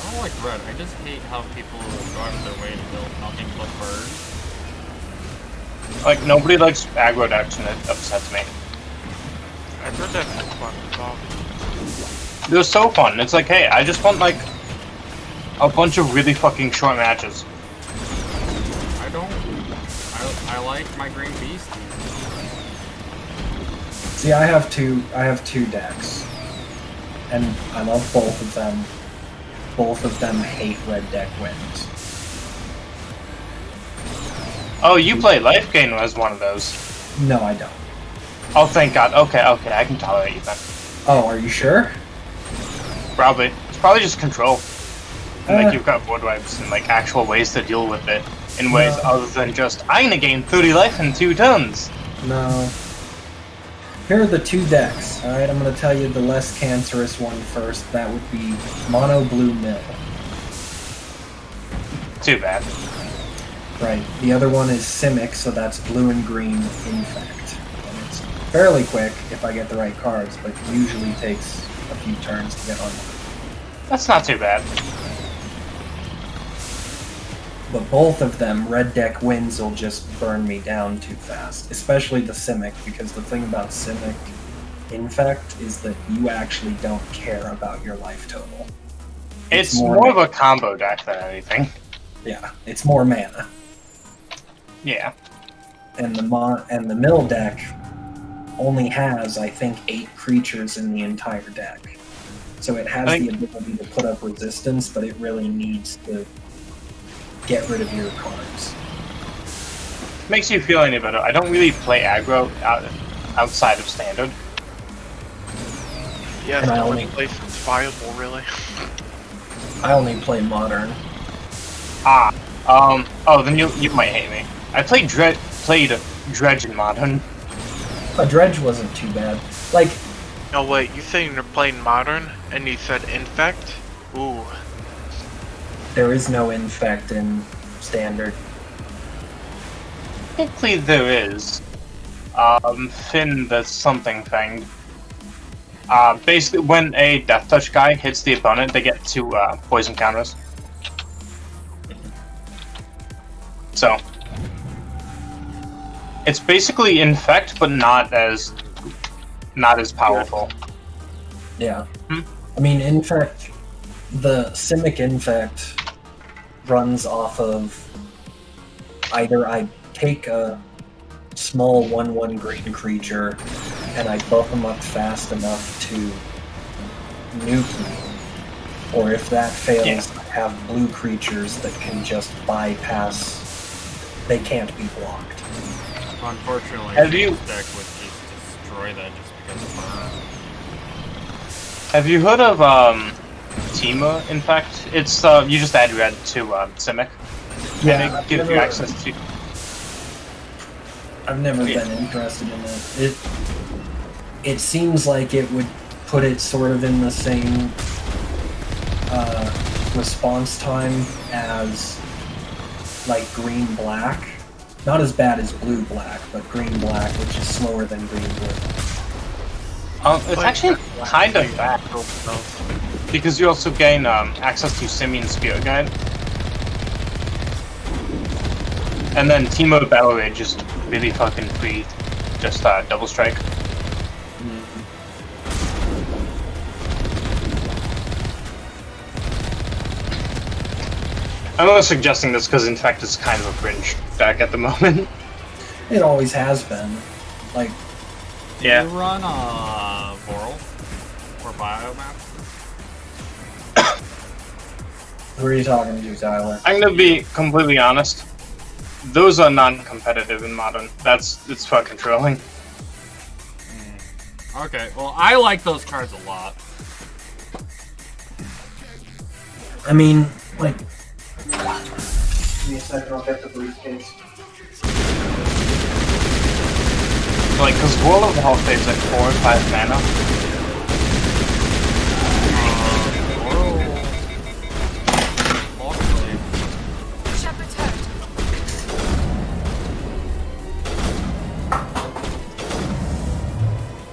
don't like red. I just hate how people go out of their way to build nothing but birds. Like, nobody likes aggro decks, and it upsets me. I heard that was fun to talk. They're so fun. It's like, hey, I just want, like, a bunch of really fucking short matches. I don't. I like my green beasties. See, I have two decks, and I love both of them. Both of them hate red deck wins. Oh, you play Life Gain as one of those. No, I don't. Oh, thank God. Okay, I can tolerate you then. Oh, are you sure? Probably. It's probably just control. And, like, you've got board wipes and, like, actual ways to deal with it in ways other than just, I'm gonna gain 30 life in 2 turns. No. Here are the two decks, alright? I'm gonna tell you the less cancerous one first. That would be Mono Blue Mill. Too bad. Right. The other one is Simic, so that's blue and green Infect. And it's fairly quick if I get the right cards, but usually takes a few turns to get on one. That's not too bad. But both of them, red deck wins will just burn me down too fast. Especially the Simic, because the thing about Simic Infect is that you actually don't care about your life total. It's more of a combo deck than anything. Yeah, it's more mana. Yeah. And the mill deck only has, I think, 8 creatures in the entire deck. So it has the ability to put up resistance, but it really needs to get rid of your cards. Makes you feel any better. I don't really play aggro outside of Standard. Yeah, it's the only place it's viable, really. I only play Modern. Oh, then you might hate me. I played Dredge in Modern. Dredge wasn't too bad. Like... No, wait, you saying you're playing Modern, and you said Infect? Ooh. There is no Infect in Standard. Technically there is. Finn the something thing. Basically, when a Death Touch guy hits the opponent, they get 2 poison counters. So, it's basically Infect, but not as powerful. Yeah. I mean, Infect, the Simic Infect runs off of either I take a small 1/1 green creature and I buff them up fast enough to nuke me, or if that fails, I have blue creatures that can just bypass. They can't be blocked. Unfortunately, Have you- this deck would just destroy that just because of burn. Have you heard of Teemo? In fact, it's you just add red to Simic, Yeah, and it gives you access to. I've never been interested in it. It seems like it would put it sort of in the same response time as like green-black. Not as bad as blue-black, but green-black, which is slower than green-blue. It's actually kind of bad, because you also gain access to Simian Spirit Guide. And then Teemo Battle Rage is really fucking free, just double strike. I'm only suggesting this because, in fact, it's kind of a cringe deck at the moment. It always has been. Like, Yeah. Do you run Voral or Biomax? who are you talking to, Tyler? I'm gonna be completely honest. Those are non-competitive in Modern. It's fucking trolling. Okay, well, I like those cards a lot. I mean, like... Give me a second, I'll get the briefcase. Like, because World of Health is like 4 or 5 mana. Shepard's hurt.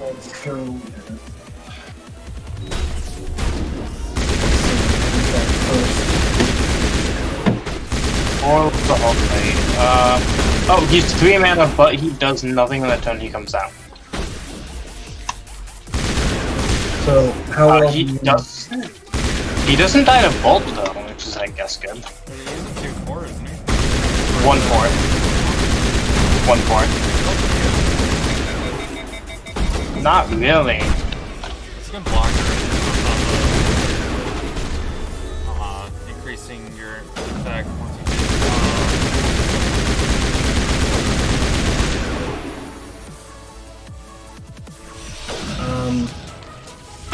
Let's go... World of the Health. Oh, he's 3 mana, but he does nothing on the turn he comes out. So, how well he does. He doesn't die to Bolt though, which is, I guess, good. 2/4, isn't he? 1/4. 1/4. Not really. It's a good blocker. Increasing your attack once you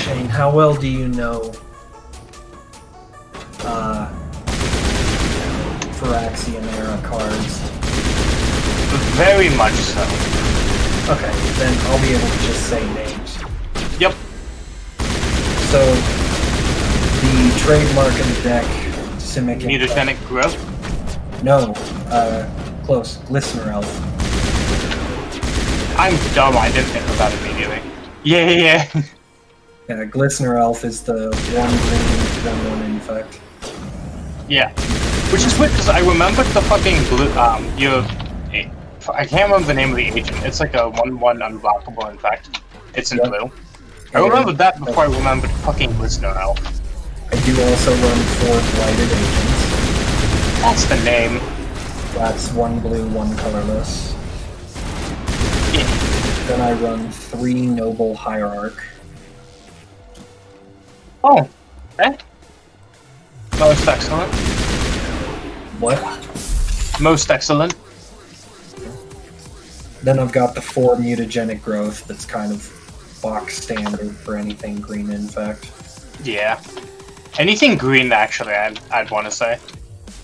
I mean, how well do you know Phyrexian era cards? Very much so. Okay, then I'll be able to just say names. Yep. So, the trademark of the deck, Simic... Mutagenic Growth? No, close. Glistener Elf. I'm dumb, I didn't think of that immediately. Yeah. Yeah, Glistener Elf is the 1/1 infect. Yeah. Which is weird, because I remembered the fucking blue, I can't remember the name of the agent. It's like a 1/1 unblockable infect. It's in blue. I remembered that before I remembered fucking Glistener Elf. I do also run 4 Blighted Agents. That's the name. That's 1 blue, 1 colorless. Yeah. Then I run 3 Noble Hierarch. Oh, okay. Most excellent. What? Most excellent. Then I've got the 4 Mutagenic Growth that's kind of box standard for anything green infect. Yeah. Anything green, actually, I'd want to say.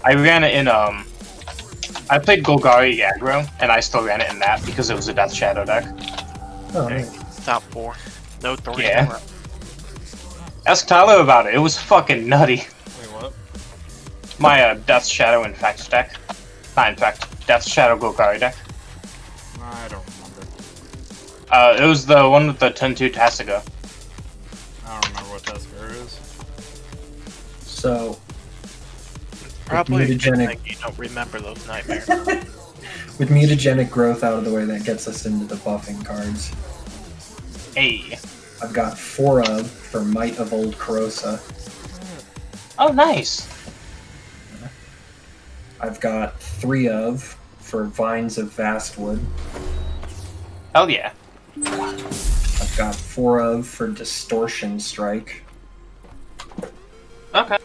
I ran it in, I played Golgari aggro, and I still ran it in that because it was a Death Shadow deck. Oh, nice. Top 4. No 3. Yeah. Ask Tyler about it. It was fucking nutty. Wait, what? My Death Shadow Infect deck. Not Infect. Death Shadow Golgari deck. I don't remember. It was the one with the 10-2 Tasiga. I don't remember what Tusker is. So... Probably a good mutagenic... thing you don't remember those nightmares. With Mutagenic Growth out of the way, that gets us into the buffing cards. Hey. I've got 4 of for Might of Old Karosa. Oh, nice. I've got 3 of for Vines of Vastwood. Hell yeah. I've got 4 of for Distortion Strike. Okay.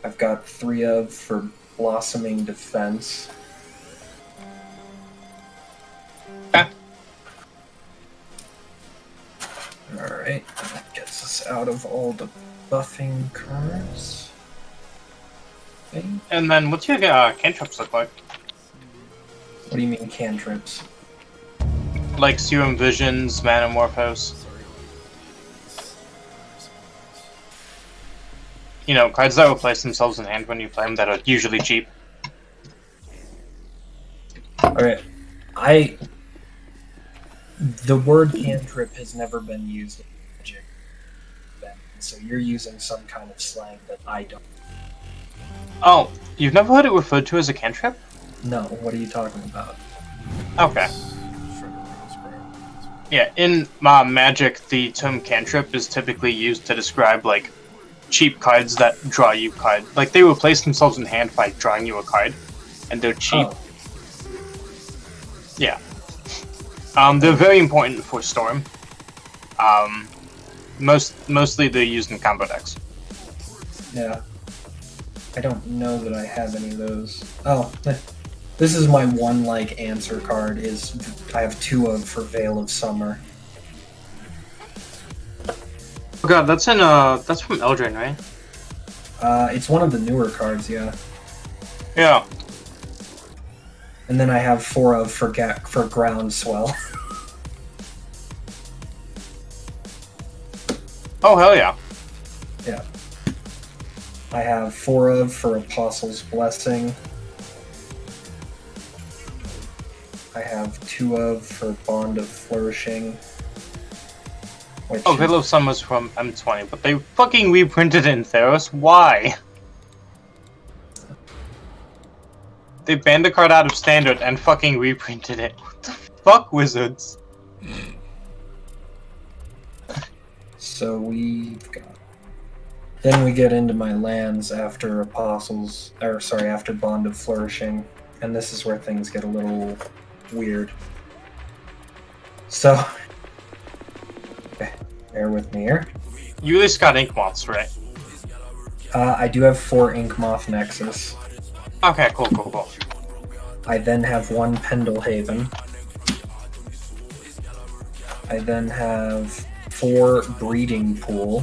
I've got 3 of for Blossoming Defense. Okay. Alright, that gets us out of all the buffing cards. Okay. And then what's your cantrips look like? What do you mean cantrips? Like Serum Visions, Manamorphose. You know, cards that will place themselves in hand when you play them that are usually cheap. Alright, the word cantrip has never been used in Magic, so you're using some kind of slang that I don't. Oh, you've never heard it referred to as a cantrip? No, what are you talking about? Okay. Yeah, in Magic, the term cantrip is typically used to describe, like, cheap cards that draw you card. Like, they replace themselves in hand by drawing you a card, and they're cheap. Oh. Yeah. They're very important for Storm. Mostly they're used in combo decks. Yeah. I don't know that I have any of those. Oh, this is my one, like, answer card, is I have 2 of for Veil of Summer. Oh god, that's from Eldraine, right? It's one of the newer cards, yeah. Yeah. And then I have 4 of for Groundswell. Oh, hell yeah. Yeah. I have 4 of for Apostle's Blessing. I have 2 of for Bond of Flourishing. Oh, Veil of Summer's from M20, but they fucking reprinted it in Theros? Why? They banned the card out of Standard and fucking reprinted it. What the fuck, Wizards? So we've got... Then we get into my lands after after Bond of Flourishing, and this is where things get a little weird. So... Okay, bear with me here. You at least got Ink Moths, right? I do have 4 Inkmoth Nexus. Okay, cool. I then have 1 Pendlehaven. I then have 4 Breeding Pool,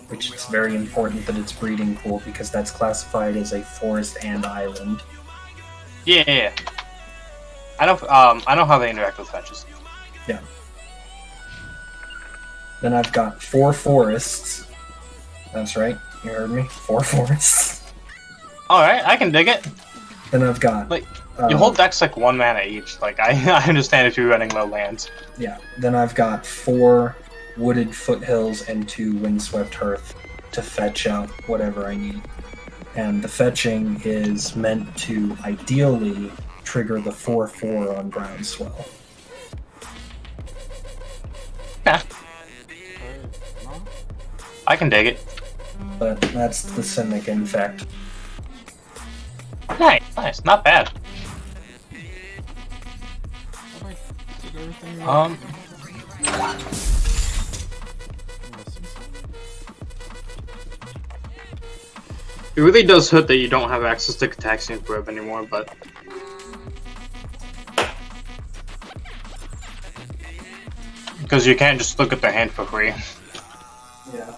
which is very important that it's Breeding Pool because that's classified as a forest and island. Yeah. I know how they interact with fetches. Yeah. Then I've got 4 forests. That's right, you heard me. 4 forests. Alright, I can dig it. Then I've got... Like, your whole deck's like 1 mana each. Like, I understand if you're running low lands. Yeah. Then I've got 4 Wooded Foothills and 2 Windswept Hearth to fetch out whatever I need. And the fetching is meant to ideally trigger the 4/4 on Groundswell. Yeah. I can dig it. But that's the Simic Infect. Nice, not bad. It really does hurt that you don't have access to Cataxian Grove anymore, but... Because you can't just look at the hand for free. Yeah.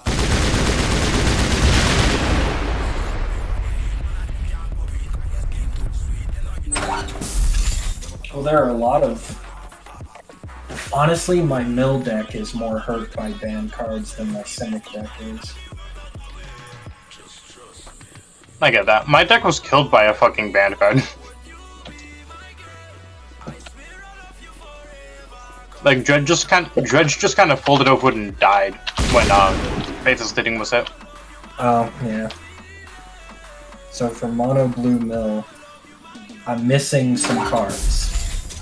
Well, there are a lot of... Honestly, my mill deck is more hurt by banned cards than my Simic deck is. I get that. My deck was killed by a fucking banned card. Like, Dredge just kind of folded over and died when Faithless Leading was hit. Oh, yeah. So for Mono Blue Mill, I'm missing some cards.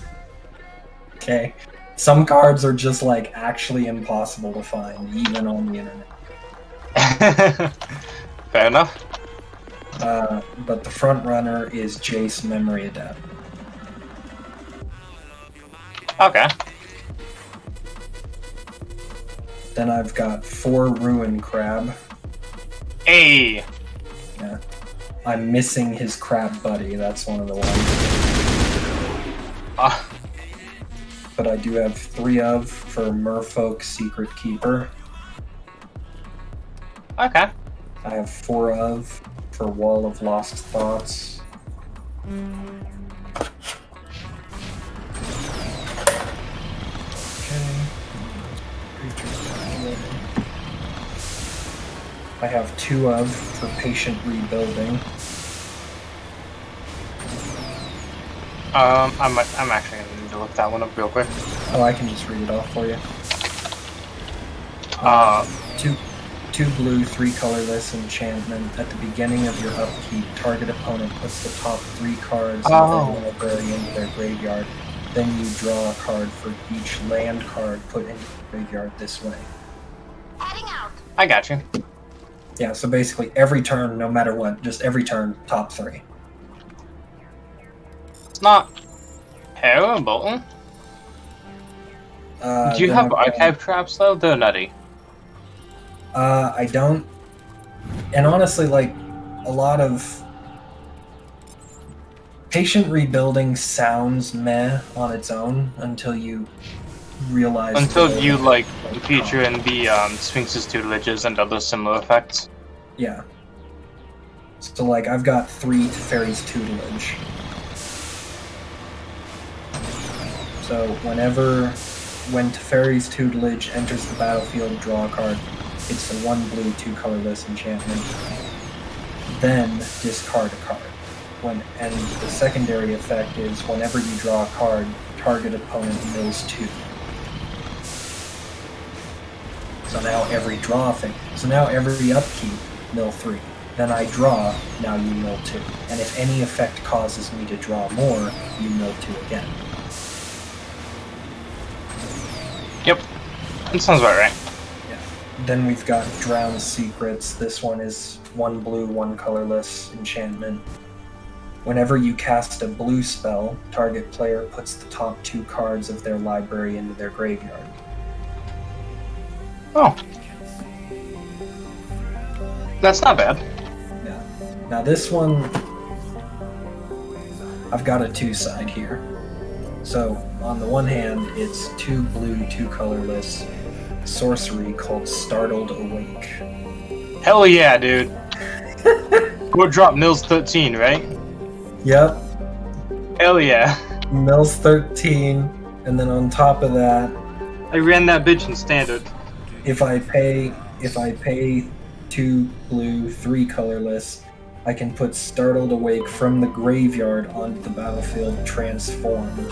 Okay. Some cards are just like actually impossible to find, even on the internet. Fair enough. But the front runner is Jace Memory Adept. Okay. Then I've got 4 Ruin Crab. Hey! Yeah. I'm missing his crab buddy, that's one of the ones. But I do have 3 of for Merfolk Secret Keeper. Okay. I have 4 of for Wall of Lost Thoughts. I have 2 of for Patient Rebuilding. I'm actually gonna need to look that one up real quick. Oh, I can just read it off for you. 2 blue, 3 colorless enchantment. At the beginning of your upkeep, target opponent puts the top 3 cards of their library into their graveyard. Then you draw a card for each land card put into the graveyard this way. I got you. Yeah, so basically every turn, no matter what, just every turn, top 3. It's not terrible. Do you have archive traps though? They're nutty. I don't. And honestly, like, a lot of Patient Rebuilding sounds meh on its own until you realize... Until you, like, feature in the Sphinx's Tutelages and other similar effects. Yeah. So, like, I've got 3 Teferi's Tutelage. So, when Teferi's Tutelage enters the battlefield, draw a card. It's a 1 blue, 2 colorless enchantment. Then discard a card. And the secondary effect is whenever you draw a card, target opponent mills 2. So now every draw thing. So now every upkeep, mill 3. Then I draw, now you mill 2. And if any effect causes me to draw more, you mill 2 again. Yep. That sounds about right. Then we've got Drown Secrets. This one is 1 blue, 1 colorless enchantment. Whenever you cast a blue spell, target player puts the top 2 cards of their library into their graveyard. Oh. That's not bad. Yeah. Now this one, I've got a 2-side here. So, on the one hand, it's 2 blue, 2 colorless sorcery called Startled Awake. Hell yeah, dude. We'll drop Mills 13, right? Yep. Hell yeah. Mills 13, and then on top of that, I ran that bitch in standard. If I pay 2 blue, 3 colorless, I can put Startled Awake from the graveyard onto the battlefield transformed.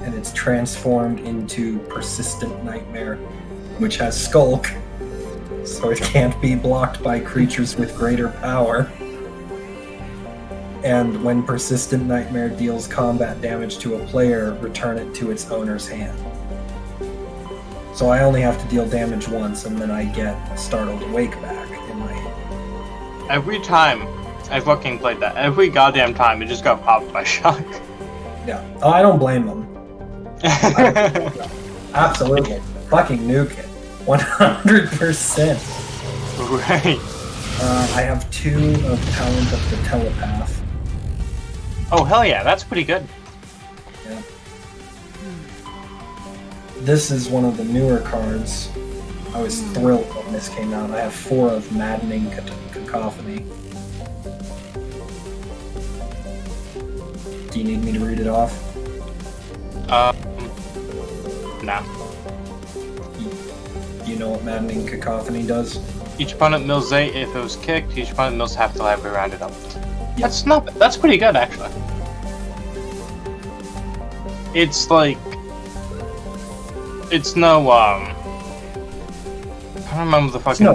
And it's transformed into Persistent Nightmare, which has Skulk, so it can't be blocked by creatures with greater power. And when Persistent Nightmare deals combat damage to a player, return it to its owner's hand. So I only have to deal damage once, and then I get Startled Awake back in my hand. Every time I fucking played that, every goddamn time, it just got popped by shock. Yeah. Oh, I don't blame them. Absolutely. Fucking nuke it. 100%. Right. I have 2 of Talent of the Telepath. Oh, hell yeah, that's pretty good. Yeah. This is one of the newer cards. I was thrilled when this came out. I have 4 of Maddening Cacophony. Do you need me to read it off? Nah. You know what Maddening Cacophony does? Each opponent mills 8. If it was kicked, each opponent mills half the library rounded up. Yep. That's pretty good, actually. It's like... It's no, I don't remember the fucking...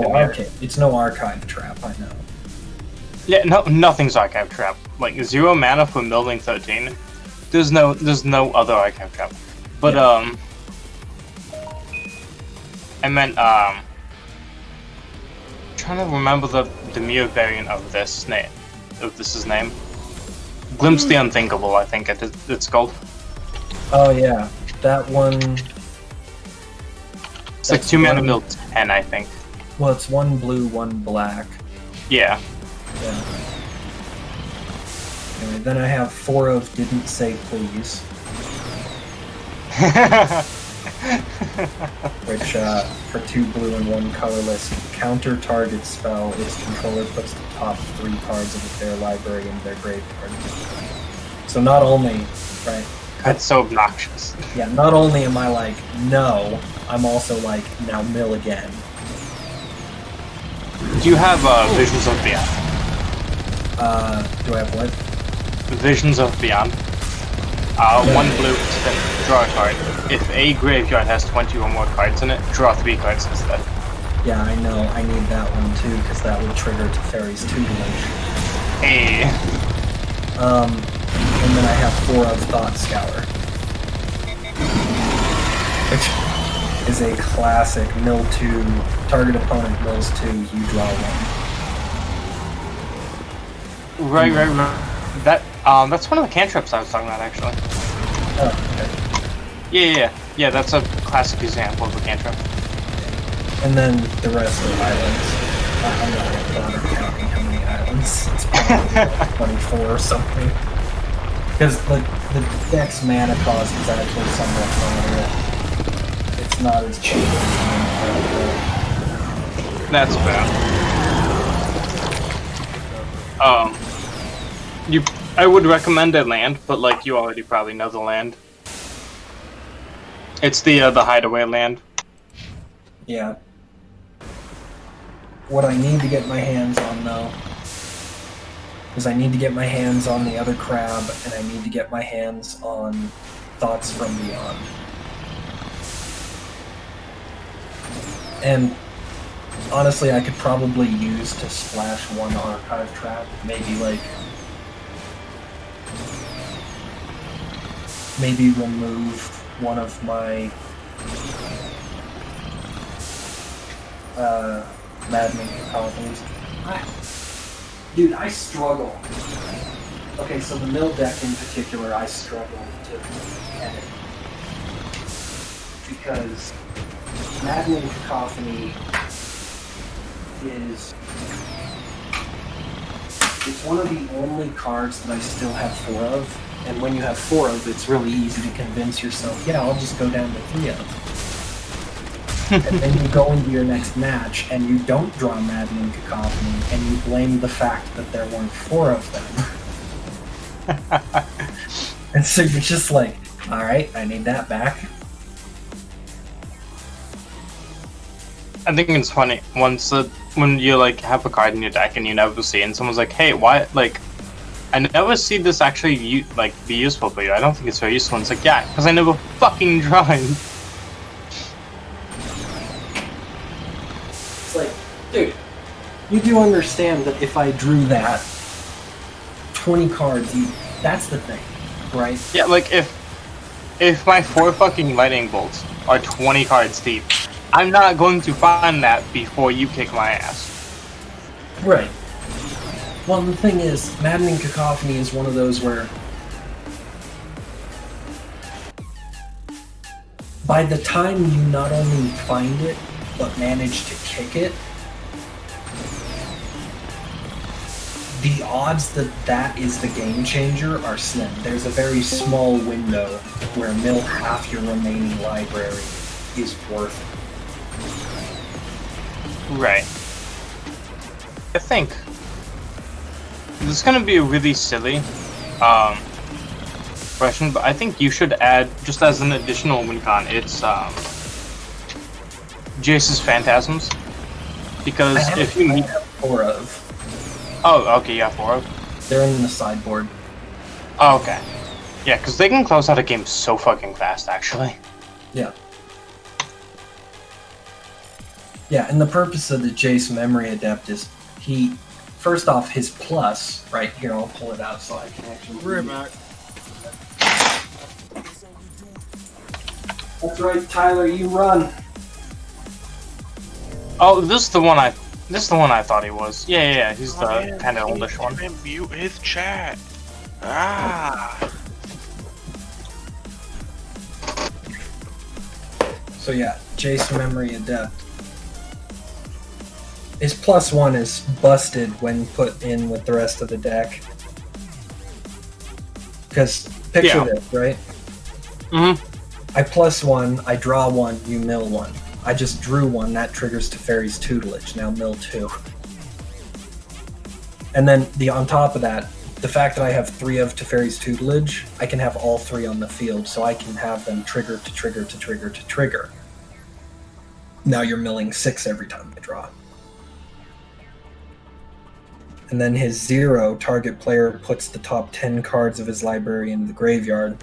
It's no archive trap, I know. Yeah, no, nothing's archive trap. Like, 0 mana for Milling 13. There's no other archive trap. But I meant trying to remember the Demure variant of this name. Of this name. Glimpse the Unthinkable, I think it's called. Oh yeah, that one. It's like 2 mana mill 10, I think. Well, it's 1 blue, 1 black. Yeah. Yeah. Anyway, then I have 4 of Didn't Say Please. Which, for 2 blue and 1 colorless, counter target spell is controller puts the top 3 cards of their library in their graveyard. So not only, right? That's so obnoxious. Yeah, not only am I like, no, I'm also like, now mill again. Do you have Visions of Beyond? Do I have what? Visions of Beyond. 1 blue, then draw a card. If a graveyard has 20 or more cards in it, draw 3 cards instead. Yeah, I know. I need that one too, because that would trigger Teferi's tutelage. Hey. And then I have 4 of Thought Scour. Which is a classic mill 2, target opponent mills 2, you draw 1. Right. That's one of the cantrips I was talking about, actually. Oh, okay. Yeah, that's a classic example of a cantrip. And then the rest are islands. I'm not going to bother counting how many islands. It's probably like 24 or something. Because the deck's mana cost is actually somewhat moderate. It's not as cheap as That's bad. I would recommend a land, but like you already probably know the land. It's the hideaway land. Yeah. What I need to get my hands on though is I need to get my hands on the other crab, and I need to get my hands on Thoughts from Beyond. And honestly, I could probably use to splash 1 archive trap, maybe remove 1 of my Maddening Cacophonies. Dude, I struggle. Okay, so the mill deck in particular, I struggle to edit. Because Maddening Cacophony it's one of the only cards that I still have 4 of, and when you have 4 of, it's really easy to convince yourself, yeah, I'll just go down to 3 of. And then you go into your next match, and you don't draw Maddening Cacophony, and you blame the fact that there weren't 4 of them. And so you're just like, alright, I need that back. I think it's funny when you like have a card in your deck and you never see it, and someone's like, "Hey, why? Like, I never see this actually be useful for you. I don't think it's very useful." And it's like, "Yeah, because I never fucking tried." It's like, dude, you do understand that if I drew that 20 cards, that's the thing, right? Yeah, like if my 4 fucking lightning bolts are 20 cards deep, I'm not going to find that before you kick my ass. Right. Well, the thing is, Maddening Cacophony is one of those where by the time you not only find it, but manage to kick it, the odds that that is the game changer are slim. There's a very small window where mill half your remaining library is worth it. Right. I think this is gonna be a really silly question, but I think you should add, just as an additional win con, it's Jace's Phantasms. Because if you meet 4 of. Oh, okay, you have 4 of? They're in the sideboard. Oh, okay. Yeah, because they can close out a game so fucking fast, actually. Yeah. Yeah, and the purpose of the Jace Memory Adept is first off, his plus, right here, I'll pull it out so I can actually read it. That's right, Tyler. You run. Oh, this is the one I thought he was. Yeah. He's the kind of oldish one. Mute his chat. Ah. So yeah, Jason Memory Adept. His +1 is busted when put in with the rest of the deck. Because picture this, right? Mm-hmm. I +1, I draw 1, you mill 1. I just drew 1, that triggers Teferi's Tutelage, now mill 2. And then on top of that, the fact that I have 3 of Teferi's Tutelage, I can have all 3 on the field, so I can have them trigger to trigger to trigger to trigger. Now you're milling 6 every time I draw. And then his 0, target player puts the top 10 cards of his library into the graveyard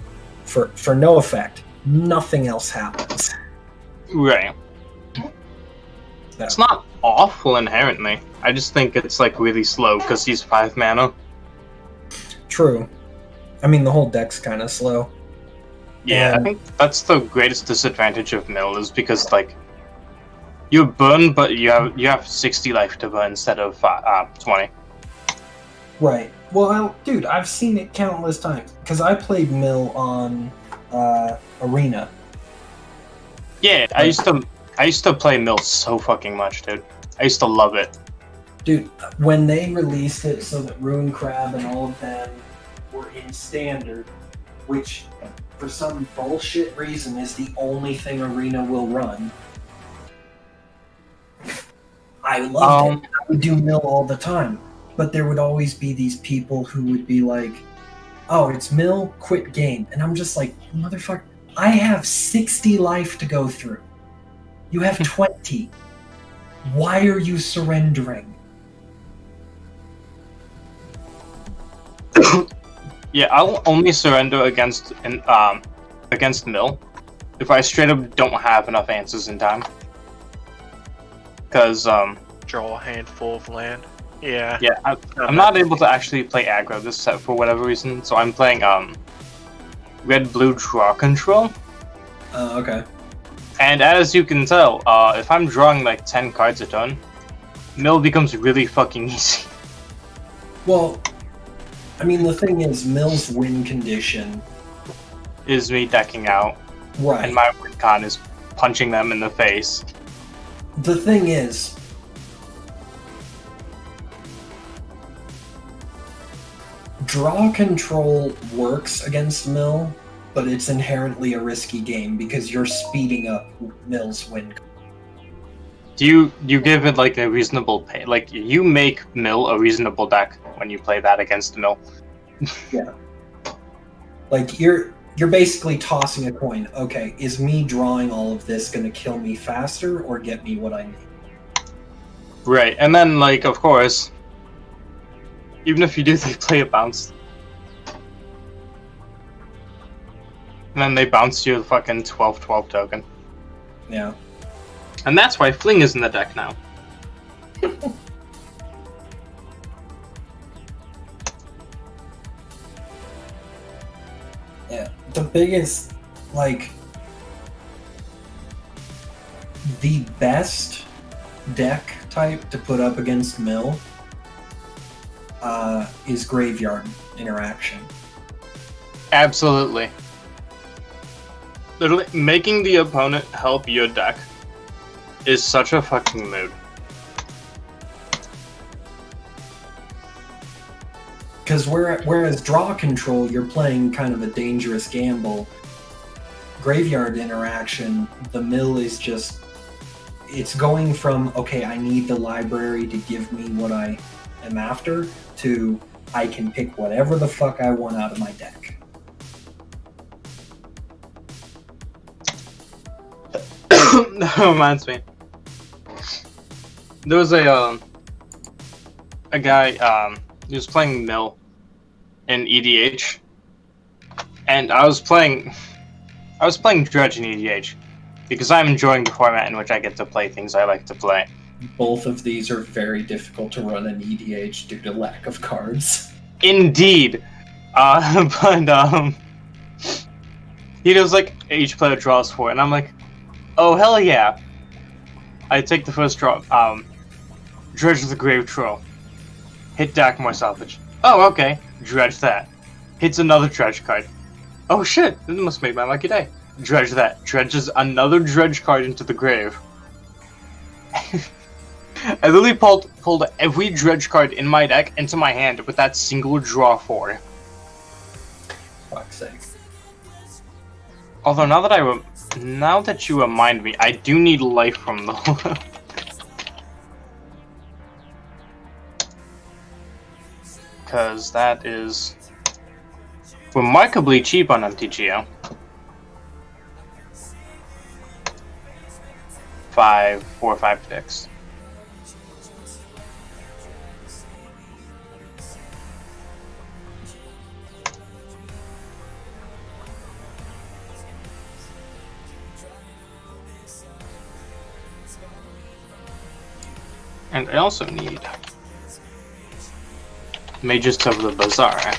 for no effect. Nothing else happens. Right. It's not awful inherently. I just think it's like really slow because he's 5 mana. True. I mean, the whole deck's kind of slow. Yeah, I think that's the greatest disadvantage of mill is because like you burn, but you have 60 life to burn instead of 20. Right. Well, dude, I've seen it countless times because I played mill on Arena. Yeah, I used to play mill so fucking much, dude. I used to love it. Dude, when they released it so that Rune Crab and all of them were in standard, which for some bullshit reason is the only thing Arena will run, I loved it. I would do mill all the time. But there would always be these people who would be like, oh, it's mill, quit game. And I'm just like, motherfucker, I have 60 life to go through. You have 20. Why are you surrendering? Yeah, I'll only surrender against mill if I straight up don't have enough answers in time. Because draw a handful of land. Yeah. Yeah, I'm not able to actually play aggro this set for whatever reason, so I'm playing red-blue draw control. Oh, okay. And as you can tell, if I'm drawing like 10 cards a turn, mill becomes really fucking easy. Well, I mean, the thing is, mill's win condition is me decking out, right? And my win con is punching them in the face. The thing is, draw control works against mill, but it's inherently a risky game because you're speeding up mill's win. Do you give it like a reasonable pay? Like you make mill a reasonable deck when you play that against mill. Yeah. Like you're basically tossing a coin. Okay, is me drawing all of this going to kill me faster or get me what I need? Right, and then like of course, even if you do, they play a bounce. And then they bounce you a fucking 12/12 token. Yeah. And that's why Fling is in the deck now. Yeah. The biggest, like, the best deck type to put up against mill is Graveyard Interaction. Absolutely. Literally, making the opponent help your deck is such a fucking mood. Because whereas draw control, you're playing kind of a dangerous gamble. Graveyard Interaction, the mill is just... It's going from, okay, I need the library to give me what I am after, to I can pick whatever the fuck I want out of my deck. That reminds me. There was a guy, he was playing mill in EDH, and I was playing Dredge in EDH because I'm enjoying the format in which I get to play things I like to play. Both of these are very difficult to run in EDH due to lack of cards. Indeed, but He does like each player draws 4, and I'm like, oh hell yeah! I take the first draw. Dredge the Grave Troll. Hit Dakmor Salvage. Oh okay. Dredge that. Hits another dredge card. Oh shit! This must make my lucky day. Dredge that. Dredges another dredge card into the grave. I literally pulled every dredge card in my deck into my hand with that single draw 4. Fuck's sake. Although now that you remind me, I do need life from the because that is remarkably cheap on MTGO. 4 or 5 picks. And I also need Mages of the Bazaar.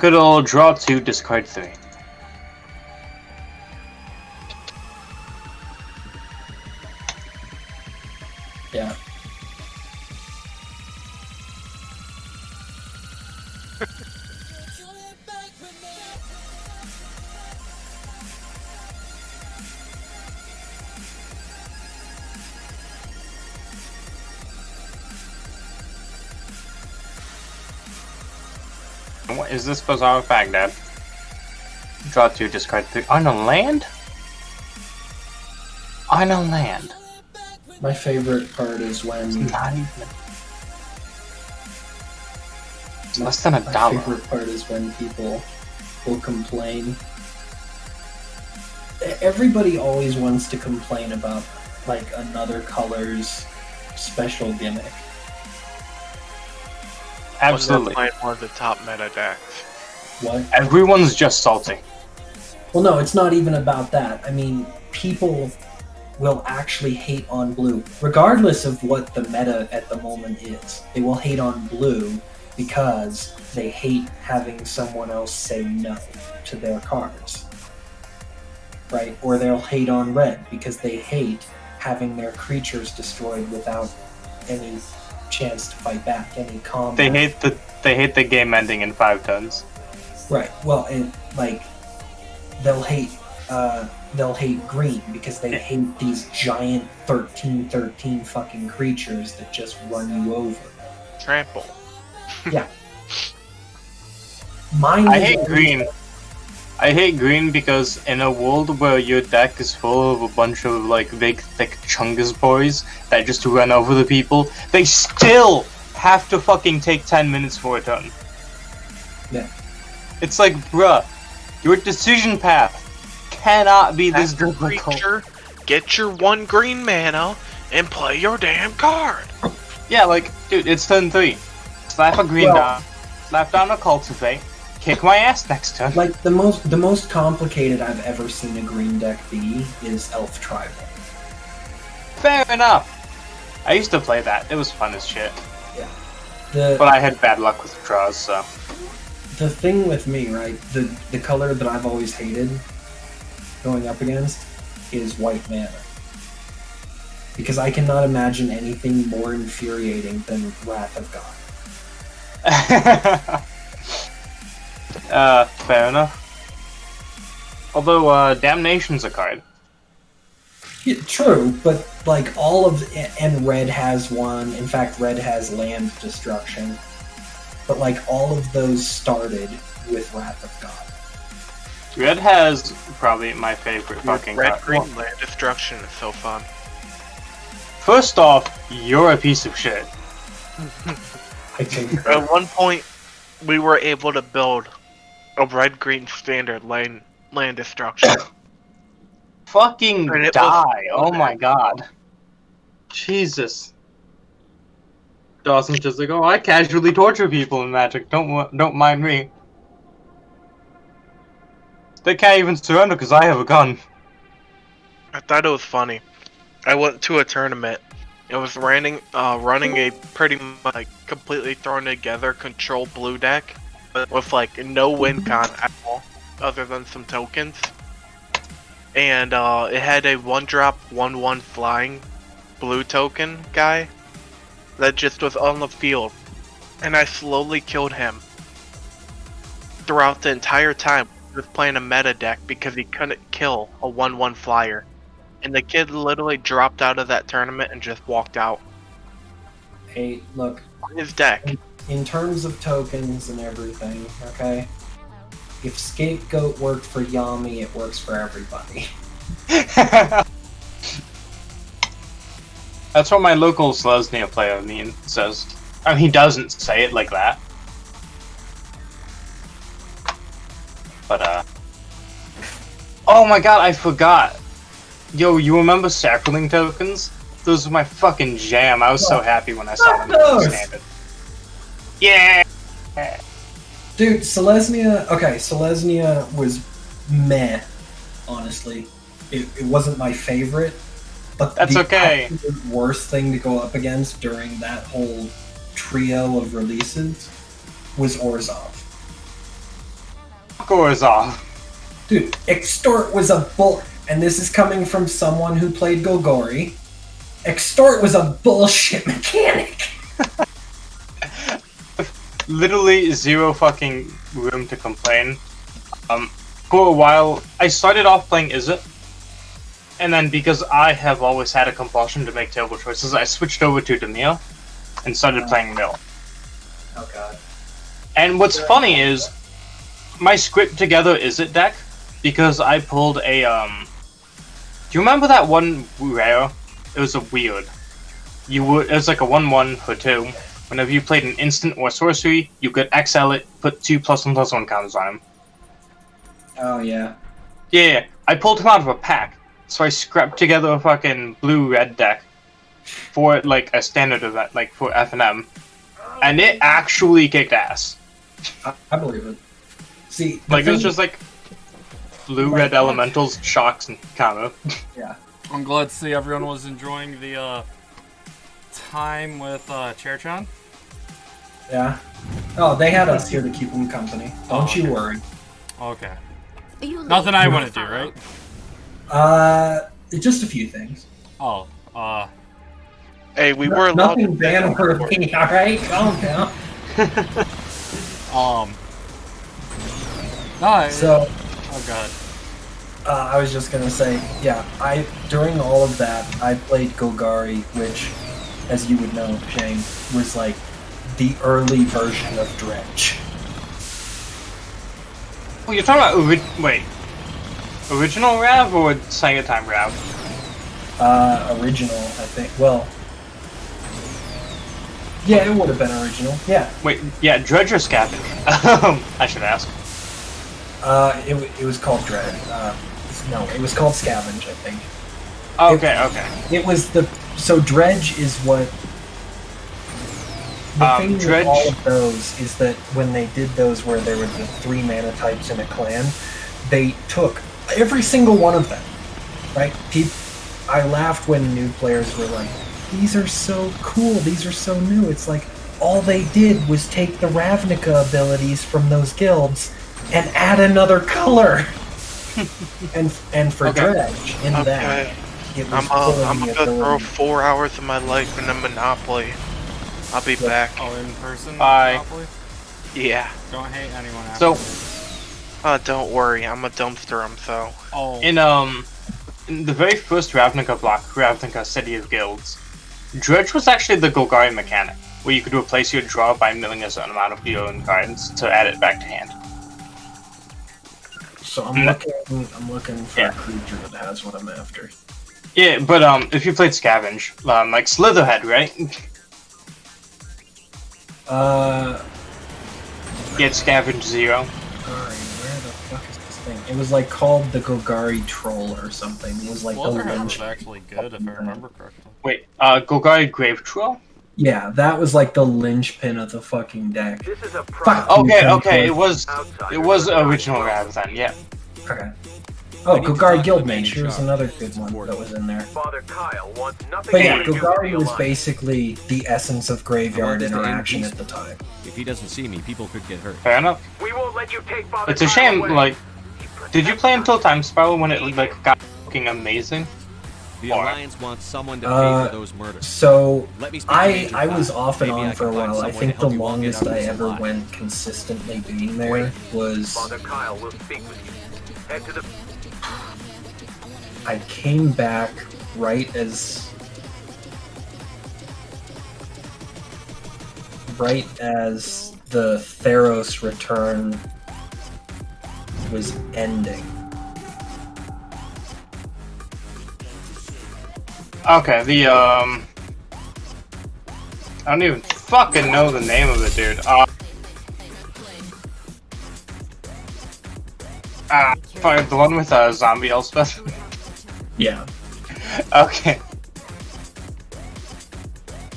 Good old draw 2, discard 3. Yeah. What is this Bazaar of Baghdad? Draw 2, discard 3. On a land? On a land. My favorite part is when... Not even... It's less than $1. My favorite part is when people will complain. Everybody always wants to complain about, like, another color's special gimmick. Absolutely. Playing one of the top meta decks. What? Everyone's just salty. Well, no, it's not even about that. I mean, people will actually hate on blue, regardless of what the meta at the moment is. They will hate on blue because they hate having someone else say no to their cards. Right? Or they'll hate on red because they hate having their creatures destroyed without any chance to fight back, any combat. They hate the game ending in 5 turns. Right. Well, and like they'll hate green because they hate these giant 13/13 fucking creatures that just run you over. Trample. Yeah. Mine. I hate green. I hate green because in a world where your deck is full of a bunch of like big thick chungus boys that just run over the people, they still have to fucking take 10 minutes for a turn. Yeah. It's like, bruh, your decision path cannot be this difficult. Creature, get your 1 green mana and play your damn card. Yeah, like, dude, it's turn 3. Slap a green down, slap down a cultivate, kick my ass next turn. Like the most complicated I've ever seen a green deck be is Elf Tribal. Fair enough. I used to play that. It was fun as shit. Yeah. But I had bad luck with draws, so. The thing with me, right, the color that I've always hated going up against is white mana. Because I cannot imagine anything more infuriating than Wrath of God. Fair enough. Although, Damnation's a card. Yeah, true, but like all of and red has one. In fact, red has land destruction. But like all of those started with Wrath of God. Red has probably my favorite fucking Red card. green land destruction is so fun. First off, you're a piece of shit. I think at one point we were able to build a red green standard land destruction. Fucking die! Oh my god. Jesus. Dawson's just like, oh, I casually torture people in Magic. Don't mind me. They can't even surrender because I have a gun. I thought it was funny. I went to a tournament It was running a pretty much like completely thrown together control blue deck, but with like no win con at all, other than some tokens. And it had a 1-drop 1/1 flying blue token guy that just was on the field, and I slowly killed him throughout the entire time. He was playing a meta deck because he couldn't kill a 1/1 flyer, and the kid literally dropped out of that tournament and just walked out. Hey, look. His deck. In terms of tokens and everything, okay? If Scapegoat worked for Yami, it works for everybody. That's what my local Selesnya player says. I mean, he doesn't say it like that. But, oh my god, I forgot. Yo, you remember Sacroling tokens? Those were my fucking jam. I was so happy when I saw them in standard. Yeah! Dude, Selesnya... Okay, Selesnya was meh, honestly. It wasn't my favorite, but that's okay. The worst thing to go up against during that whole trio of releases was Orzhov. Orzhov. Dude, Extort was a bull... And this is coming from someone who played Golgari. Extort was a bullshit mechanic! Literally zero fucking room to complain. For a while, I started off playing Izzet, and then because I have always had a compulsion to make terrible choices, I switched over to Demir and started playing Mill. Oh god. And what's funny is, my script together Izzet deck, because I pulled a, do you remember that one rare? It was a weird. It was like a 1/1 for 2. Whenever you played an instant or sorcery, you could XL it, put 2 +1/+1 counters on him. Oh, yeah. Yeah, I pulled him out of a pack, so I scrapped together a fucking blue-red deck for, like, a standard event, like, for FNM, and it actually kicked ass. I believe it. See, like, it was just, like, blue-red elementals, shocks, and counter. Yeah. I'm glad to see everyone was enjoying the, time with, Chairchan. Yeah. Oh, they had us here to keep them company. Don't you worry. Okay. Nothing I want to do, right? Just a few things. Oh, Hey, we were allowed nothing ban-worthy, alright? Calm down. No, so... Oh god. I was just gonna say, yeah, during all of that, I played Golgari, which, as you would know, Shane, was like the early version of Dredge. Oh, you're talking about original Rav or Second Time Rav? Original, I think. Well, yeah, it would have been original. Yeah. Wait, yeah, Dredge or Scavenge? I should ask. It was called Dredge. No, it was called Scavenge, I think. Okay. It was so Dredge is what. The thing with all of those is that when they did those where there were the 3 mana types in a clan, they took every single one of them, right? I laughed when new players were like, these are so cool, these are so new. It's like, all they did was take the Ravnica abilities from those guilds and add another color. and for Dredge, in that, it was I'm gonna throw 4 hours of my life in a Monopoly. I'll be back. Oh, in person? Bye. Monopoly? Yeah. Don't hate anyone after So, don't worry, I'm a dumpster him, so. Oh. In the very first Ravnica block, Ravnica City of Guilds, Dredge was actually the Golgari mechanic, where you could replace your draw by milling a certain amount of your own cards to add it back to hand. So I'm looking for a creature that has what I'm after. Yeah, but if you played Scavenge, like Slitherhead, right? Get Scavenge 0. Alright, where the fuck is this thing? It was like called the Golgari Troll or something. It was like Slitherhead was actually good, if I remember correctly. Wait, Golgari Grave Troll? Yeah, that was like the linchpin of the fucking deck. This is a Okay, it was original Rav then, yeah. Okay. Oh, Gogari Guildmage. Here's another good one that was in there. Father Kyle wants nothing But yeah, more than you to Gogari be was alive. basically the essence of graveyard I want this to end interaction at the peacefully. time. If he doesn't see me, people could get hurt. Fair enough. We won't let you take Father It's a Kyle shame, away. like, did you play Until Time Spiral when it like got fucking amazing? The Alliance wants someone to pay for those murders. So Let me speak to Major I was Kyle. off and Maybe on I for a can find while. I someone think to the help you all get longest out of I this ever alive. went consistently being there was Father Kyle will speak with you. Head to the. I came back right as the Theros return was ending. Okay, the I don't even fucking know the name of it, dude. Fire, the one with zombie Elspeth. Yeah. Okay.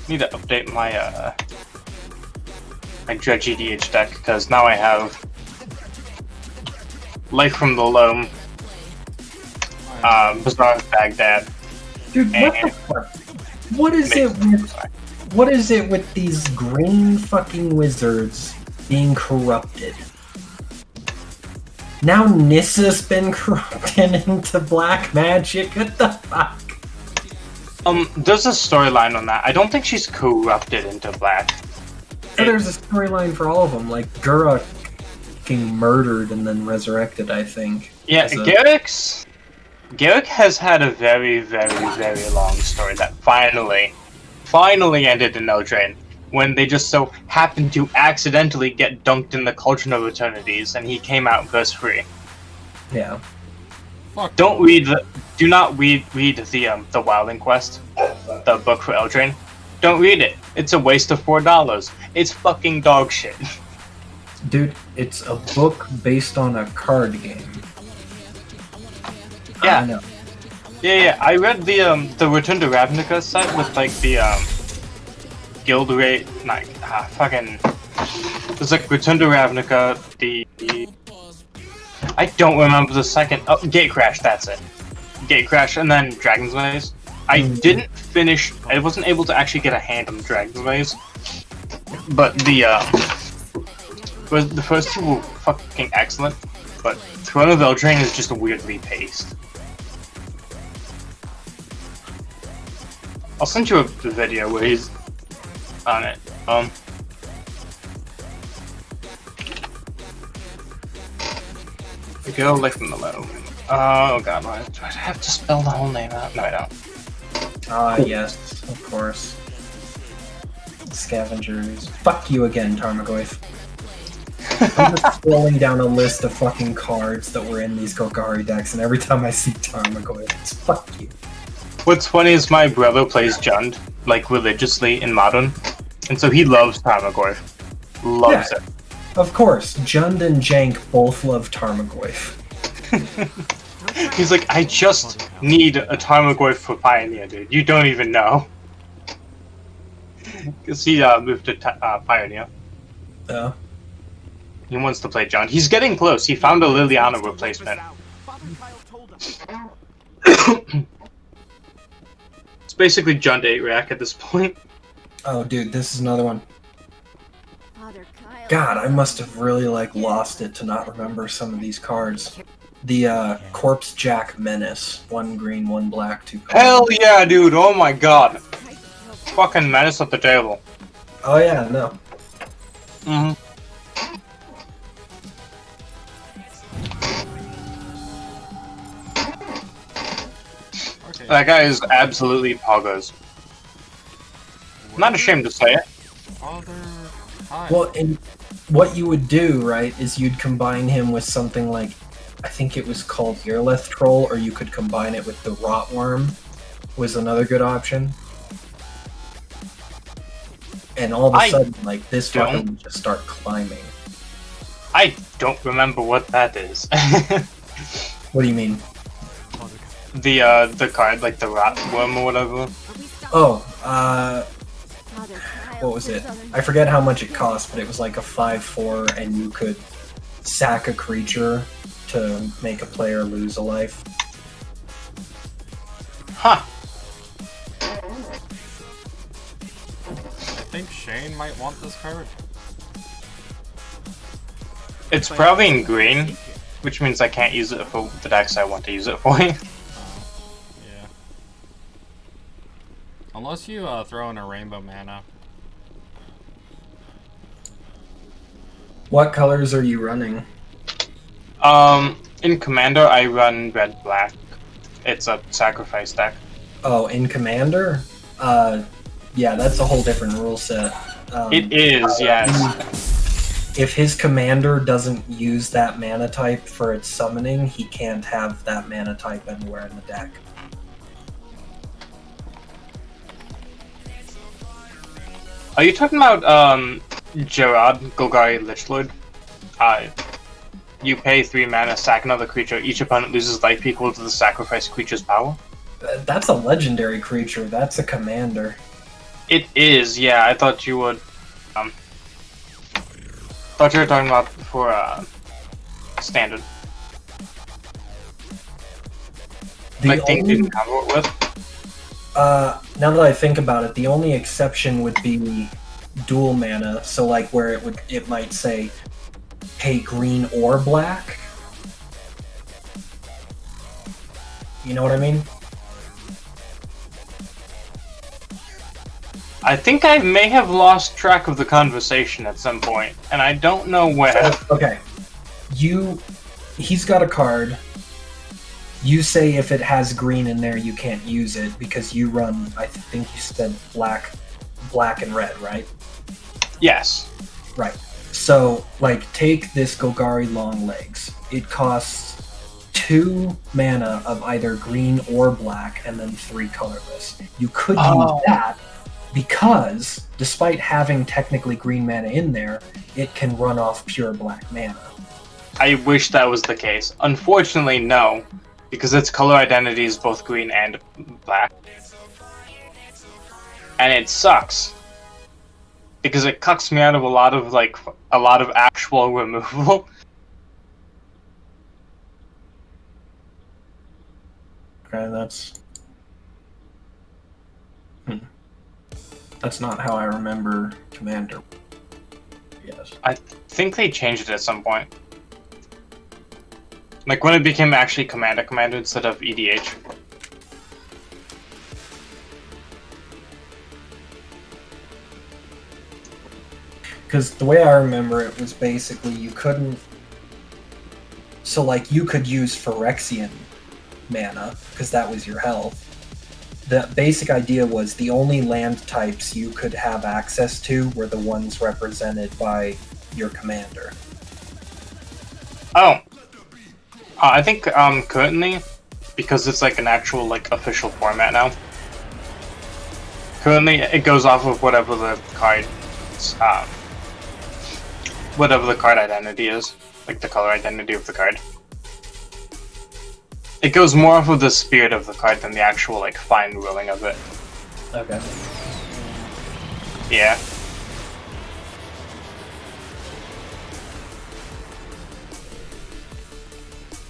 Need to update my my Dredge EDH deck because now I have Life from the Loam, Bazaar of Baghdad. Dude, what the fuck? What is it with these green fucking wizards being corrupted? Now Nissa's been corrupted into black magic. What the fuck? There's a storyline on that. I don't think she's corrupted into black. So there's a storyline for all of them. Like Gura fucking murdered and then resurrected, I think. Yeah, Garrick has had a very, very, very long story that finally ended in Eldraine when they just so happened to accidentally get dunked in the Cauldron of Eternities and he came out verse free. Yeah. Do not read the Wildling Quest, the book for Eldraine. Don't read it. It's a waste of $4. It's fucking dog shit. Dude, it's a book based on a card game. Yeah. I know. Yeah. I read the Return to Ravnica set with like the guild rate, like fucking. There's like Return to Ravnica, the I don't remember the second. Oh, Gatecrash. That's it. Gatecrash, and then Dragon's Maze. I didn't finish. I wasn't able to actually get a hand on Dragon's Maze, but the first two were fucking excellent. But Throne of Eldraine is just weirdly paced. I'll send you a video where he's on it. We go Life from the Loam. Oh god, do I have to spell the whole name out? No, I don't. Yes, of course. Scavengers. Fuck you again, Tarmogoyf. I'm just scrolling down a list of fucking cards that were in these Golgari decks, and every time I see Tarmogoyf, it's fuck you. What's funny is my brother plays Jund, like, religiously in Modern, and so he loves Tarmogoyf. Loves it. Of course, Jund and Jank both love Tarmogoyf. He's like, I just need a Tarmogoyf for Pioneer, dude. You don't even know. Because he moved to Pioneer. Yeah. He wants to play Jund. He's getting close. He found a Liliana replacement. It's basically Jund 8 rack at this point. Oh, dude, this is another one. God, I must have really, lost it to not remember some of these cards. The, Corpse Jack Menace. 1 green, 1 black, 2 colors. Hell yeah, dude! Oh my god! Fucking menace at the table. Oh yeah, no. Mm-hmm. Okay. That guy is absolutely poggers. I'm not ashamed to say it. Well, and what you would do, right, is you'd combine him with something like, I think it was called Earleth Troll, or you could combine it with the Rotworm, was another good option. And all of a sudden, this fucking would just start climbing. I don't remember what that is. What do you mean? The card, like the Rotworm or whatever. Oh, what was it? I forget how much it cost, but it was like a 5/4, and you could sack a creature to to make a player lose a life. Huh. I think Shane might want this card. It's probably in green, which means I can't use it for the decks I want to use it for. Yeah. Unless you throw in a rainbow mana. What colors are you running? In Commander, I run red-black. It's a sacrifice deck. Oh, in Commander? Yeah, that's a whole different rule set. It is, yes. If his commander doesn't use that mana type for its summoning, he can't have that mana type anywhere in the deck. Are you talking about Gerard Golgari Lichlord? You pay 3 mana, sack another creature. Each opponent loses life equal to the sacrificed creature's power. That's a legendary creature. That's a commander. It is, yeah. I thought you would. Thought you were talking about for standard. Like things you can combo it with. Now that I think about it, the only exception would be dual mana. So like where it might say pay green or black. You know what I mean? I think I may have lost track of the conversation at some point, and I don't know where. Okay. He's got a card. You say if it has green in there, you can't use it because you run, I think you said black and red, right? Yes. Right. So, like, take this Golgari Longlegs. It costs 2 mana of either green or black, and then 3 colorless. You could use that because, despite having technically green mana in there, it can run off pure black mana. I wish that was the case. Unfortunately, no, because its color identity is both green and black. And it sucks. Because it cucks me out of a lot of actual removal. Okay, that's not how I remember Commander. Yes. I think they changed it at some point. Like when it became actually Commander instead of EDH. Because the way I remember it was basically you couldn't... So like you could use Phyrexian mana, because that was your health. The basic idea was the only land types you could have access to were the ones represented by your commander. Oh. I think currently, because it's like an actual like official format now, currently it goes off of whatever the card identity is, like the color identity of the card. It goes more off of the spirit of the card than the actual like fine ruling of it. Okay. Yeah.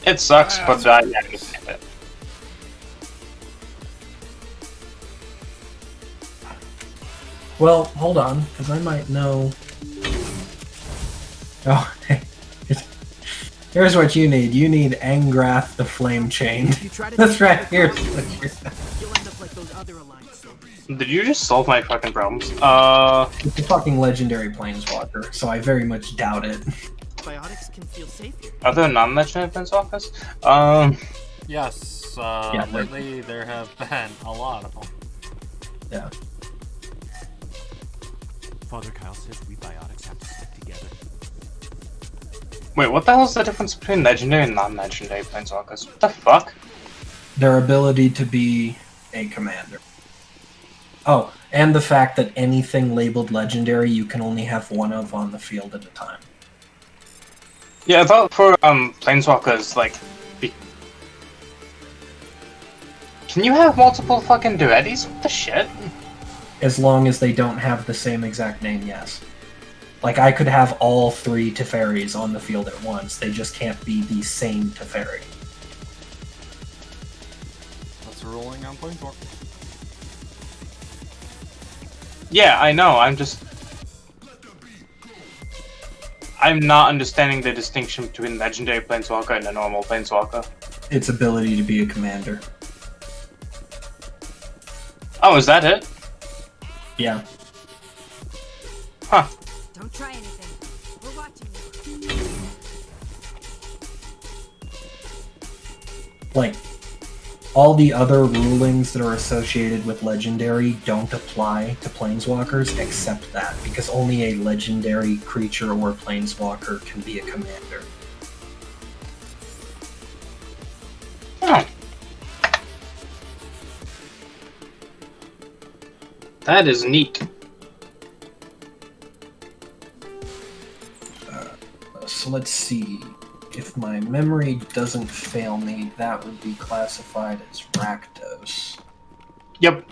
It sucks, but I understand it. Well, hold on, because I might know... Oh, here's what you need. You need Angrath the Flame Chained. That's right, here's what you're saying. Did you just solve my fucking problems? It's a fucking legendary planeswalker, so I very much doubt it. Biotics can feel safe here. Are there non-legendary planeswalkers? Yes, lately there have been a lot of them. Yeah. Father Kyle says we biotics have to stick together. Wait, what the hell is the difference between legendary and non-legendary planeswalkers? What the fuck? Their ability to be a commander. Oh, and the fact that anything labeled legendary you can only have one of on the field at a time. Yeah, I thought for planeswalkers, like, can you have multiple fucking Durettis? What the shit? As long as they don't have the same exact name, yes. Like, I could have all 3 Teferis on the field at once. They just can't be the same Teferi. That's a ruling on Planeswalker. Yeah, I know. I'm not understanding the distinction between legendary planeswalker and a normal planeswalker. Its ability to be a commander. Oh, is that it? Yeah. Huh. Don't try anything. We're watching you. Like, all the other rulings that are associated with Legendary don't apply to Planeswalkers except that, because only a Legendary creature or Planeswalker can be a commander. Oh. That is neat. So let's see. If my memory doesn't fail me, that would be classified as Rakdos. Yep.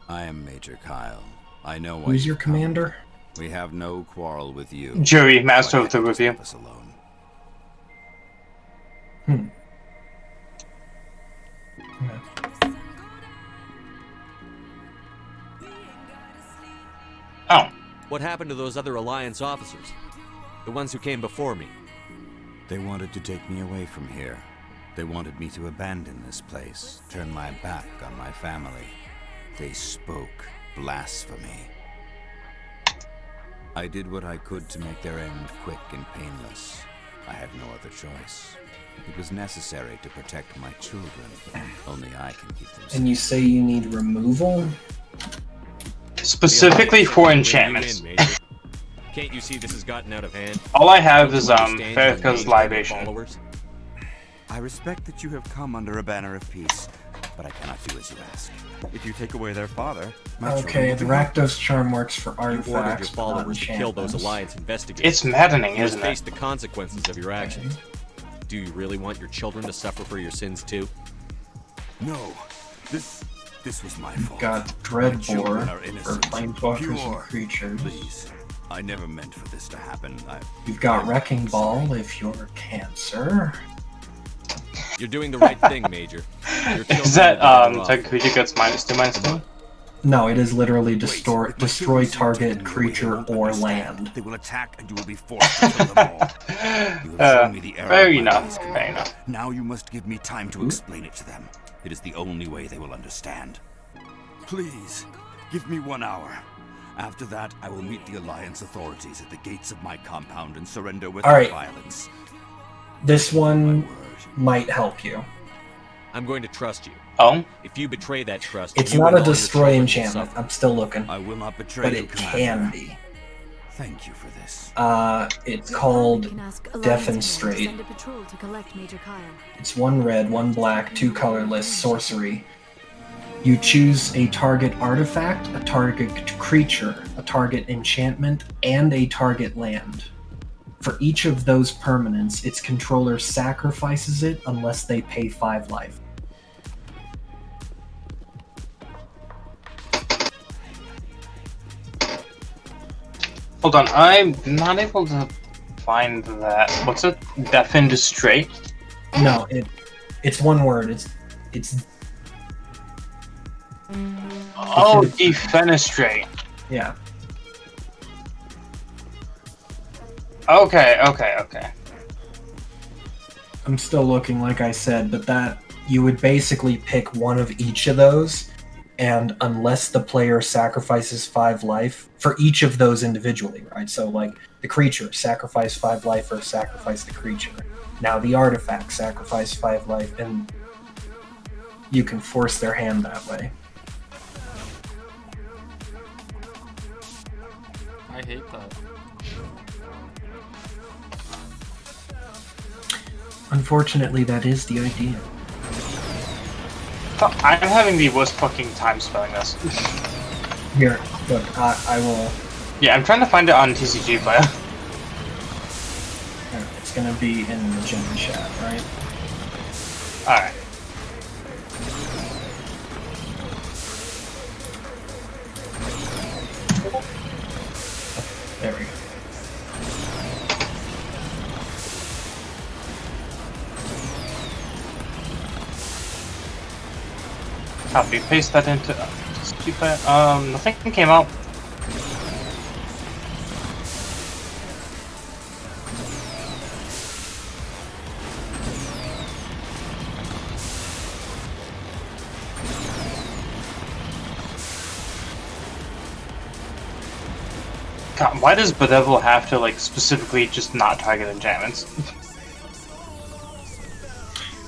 I am Major Kyle. I know why. Who's your commander? We have no quarrel with you. Jury, Master of the Review. Hmm. Oh. What happened to those other Alliance officers? The ones who came before me? They wanted to take me away from here. They wanted me to abandon this place, turn my back on my family. They spoke blasphemy. I did what I could to make their end quick and painless. I had no other choice. It was necessary to protect my children. Only I can keep them safe. And you say you need removal? Specifically for enchantments. Can't you see this has gotten out of hand? All I have is Ferka's libation. I respect that you have come under a banner of peace, but I cannot do as you ask. If you take away their father, Okay, the Rakdos charm works for You ordered your artifacts, but not followers to kill those enchantments. Alliance investigators. It's maddening, You must isn't face it? the consequences of your actions. Do you really want your children to suffer for your sins too? No, this was my fault. Got My children Dreadbore are for innocent, planeswalkers and pure. creatures. Please, I never meant for this to happen. You've got Wrecking Ball if you're Cancer. You're doing the right thing, Major. Your children Is that will be better that off. creature gets -2/-2? No, it is literally destroy target creature or land. They will attack and you will be forced to kill them all. You have shown me the error fair of my enough, ways, fair Commander. enough. Now you must give me time to explain it to them. It is the only way they will understand. Please, give me 1 hour. After that, I will meet the Alliance authorities at the gates of my compound and surrender without Alright. violence. This one might help you. I'm going to trust you. Oh? If you betray that trust, It's you not and a all your destroy children will enchantment. suffer. I'm still looking. I will not betray But you, it Commander. can be. Thank you for this. It's called Can ask Alliance Defenstrate. to send a patrol to collect Major Kyle. It's 1 red, 1 black, 2 colorless, sorcery. You choose a target artifact, a target creature, a target enchantment, and a target land. For each of those permanents, its controller sacrifices it unless they pay 5 life. Hold on, I'm not able to find that. What's it? Defenestrate? No, it's 1 word. It's Oh, defenestrate. yeah. Okay. I'm still looking, like I said, but that you would basically pick one of each of those, and unless the player sacrifices 5 life for each of those individually, right? So, like the creature, sacrifice 5 life or sacrifice the creature. Now the artifact, sacrifice 5 life, and you can force their hand that way. I hate that. Unfortunately, that is the idea. I'm having the worst fucking time spelling this. Here, look, I will... Yeah, I'm trying to find it on TCG Player. It's gonna be in the gen chat, right? Alright. There we go. Copy, paste that into stupid. Nothing came out. God, why does Bedevil have to like specifically just not target enchantments?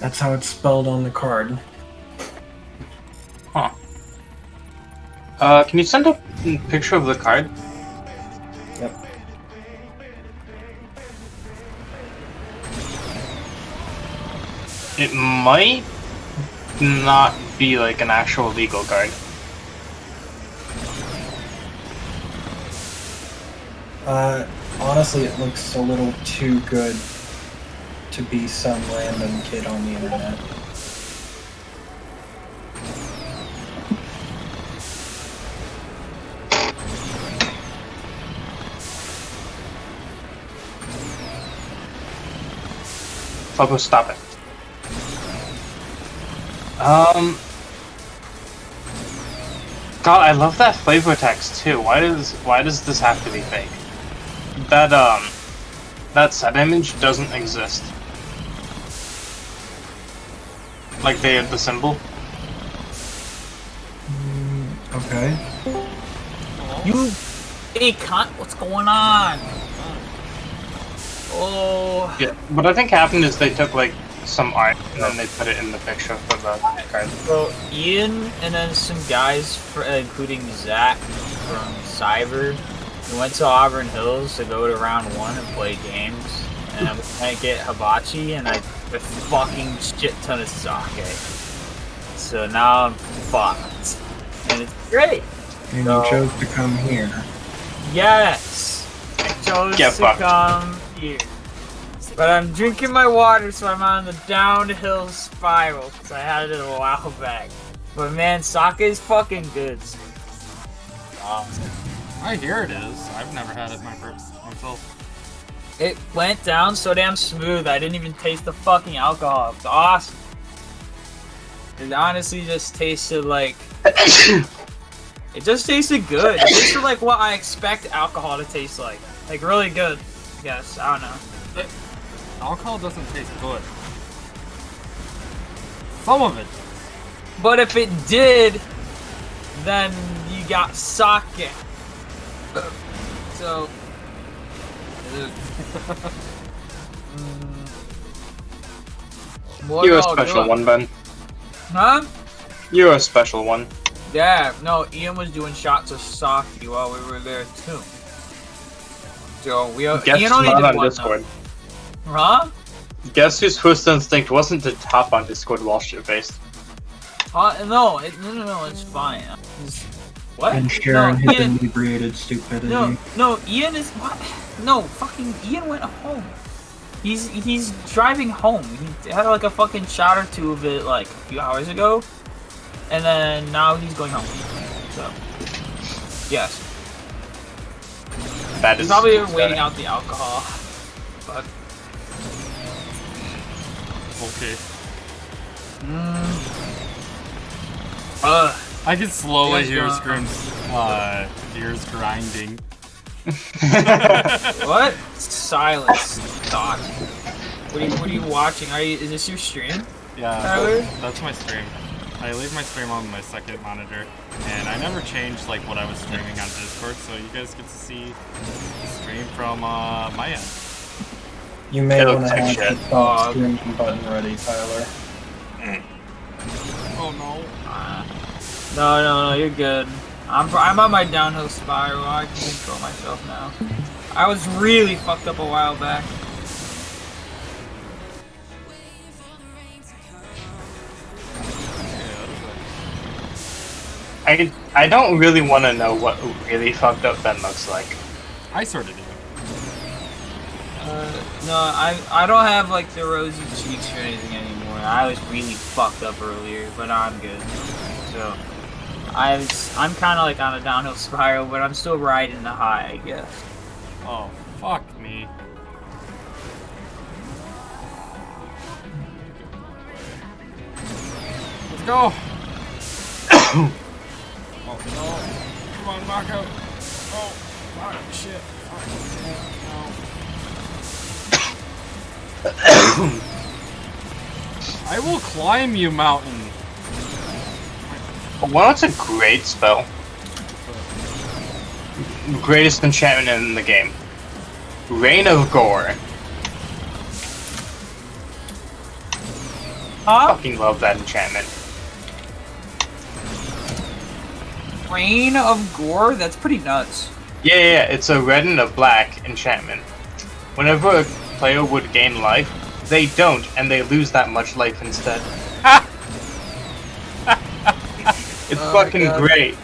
That's how it's spelled on the card. Huh. Can you send a picture of the card? Yep. It might not be like an actual legal card. Honestly, it looks a little too good to be some random kid on the internet. Fabo, stop it. God, I love that flavor text too. Why does this have to be fake? That set image doesn't exist. Like the symbol. Okay. You hey cunt, what's going on? Oh. Yeah, what I think happened is they took like some art and then they put it in the picture for the card. So Ian and then some guys, including Zach from Cyber, we went to Auburn Hills to go to round 1 and play games. And I'm gonna get hibachi and I a fucking shit ton of sake. So now I'm fucked. And it's great. And so, you chose to come here. Yes! I chose to come here. But I'm drinking my water, so I'm on the downhill spiral, because I had it a while back. But man, sake is fucking good. I hear it is. I've never had it myself. It went down so damn smooth, I didn't even taste the fucking alcohol. It's awesome. It honestly just tasted like... it just tasted good. It tasted like what I expect alcohol to taste like. Like, really good. Yes, I don't know. Alcohol doesn't taste good. Some of it. But if it did, then you got sake. So... You're a special one, Ben. Huh? You're a special one. Yeah, no, Ian was doing shots of sake while we were there too. So we Guess Ian only not did on one Discord. though. Huh? Guess whose first instinct wasn't to hop on Discord while shit-faced? No, it's fine. What? And sharing no, his Ian, inebriated stupidity. No, Ian is what? No, fucking Ian went home. He's driving home. He had like a fucking shot or two of it like a few hours ago, and then now he's going home. So, yes. That He's is probably upsetting. waiting out the alcohol. But Okay. I can slowly Yes, hear Scrim's gears grinding. What? Silence. Doc. What are you watching? Is this your stream? Yeah, Tyler? that's my stream. I leave my stream on my second monitor, and I never changed like what I was streaming on Discord, so you guys get to see the stream from my end. You may It want looks to like have shit. the stop streaming button ready, Tyler. Oh no. No, you're good. I'm on my downhill spiral. I can control myself now. I was really fucked up a while back. I don't really want to know what really fucked up Ben looks like. I sort of do. No, I don't have like the rosy cheeks or anything anymore. I was really fucked up earlier, but I'm good. So I'm kind of like on a downhill spiral, but I'm still riding the high, I guess. Oh, fuck me. Let's go! Oh no. Come on, knockout. Oh, fuck, shit. Oh, no. I will climb you, mountain. Well, that's a great spell. Greatest enchantment in the game. Reign of Gore. I fucking love that enchantment. Reign of Gore? That's pretty nuts. Yeah, it's a red and a black enchantment. Whenever a player would gain life, they don't, and they lose that much life instead. It's fucking great.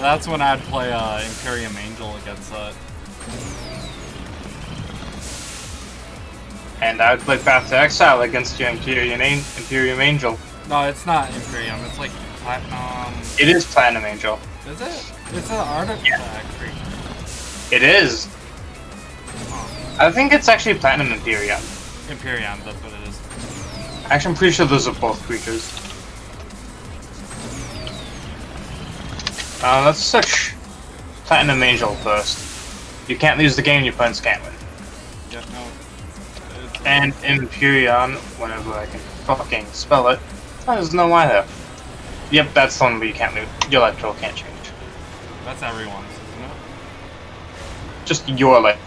That's when I'd play Imperium Angel against that. And I'd play Path to Exile against your Imperium Angel. No, it's not Imperium, it's like Platinum... It is Platinum Angel. Is it? It's an artifact creature. It is. I think it's actually Platinum Imperium. Imperium, that's what it is. Actually, I'm pretty sure those are both creatures. Let's search Platinum Angel first. You can't lose the game, your opponents can't win. Yeah, no. And Imperium, whenever I can fucking spell it. There's no why there. Yep, that's the one where you can't lose. Your life total can't change. That's everyone's, isn't it? Just your life.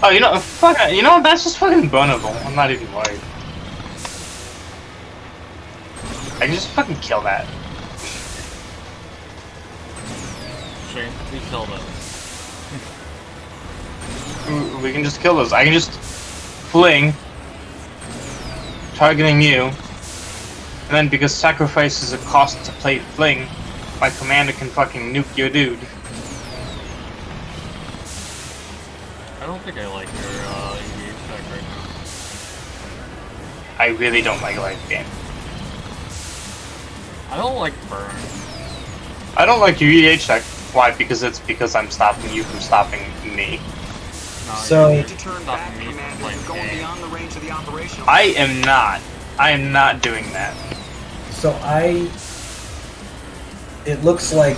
Oh, you know, fuck, you know, that's just fucking burnable. I'm not even worried. I can just fucking kill that. Shane, we killed it. We can just kill those. I can just fling, targeting you, and then because sacrifice is a cost to play fling, my commander can fucking nuke your dude. I don't think I like your EDH deck right now. I really don't like life game. I don't like burn. I don't like your EDH deck. Why? Because I'm stopping you from stopping me. No, So- you need to turn back, Commander. You're going beyond the range of the operational. I am not. I am not doing that. So it looks like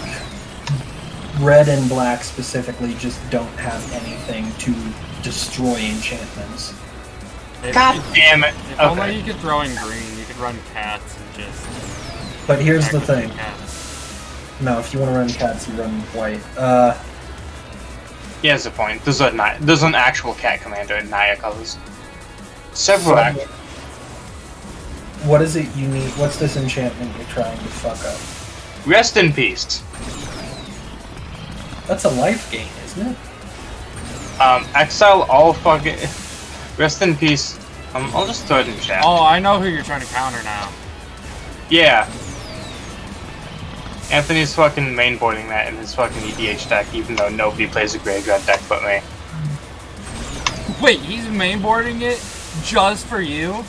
red and black specifically just don't have anything to destroy enchantments. God damn it. If only you could throw in green, you could run cats and just... But here's the attack with thing. cats. No, if you want to run cats, you run white. Yeah, that's the point. There's an actual cat commander in Naya colors. Several actual. What is it you need? What's this enchantment you're trying to fuck up? Rest in peace. That's a life gain, isn't it? Exile all fucking... Rest in peace. I'll just throw it in chat. Oh, I know who you're trying to counter now. Yeah. Anthony's fucking mainboarding that in his fucking EDH deck, even though nobody plays a graveyard deck but me. Wait, he's mainboarding it just for you?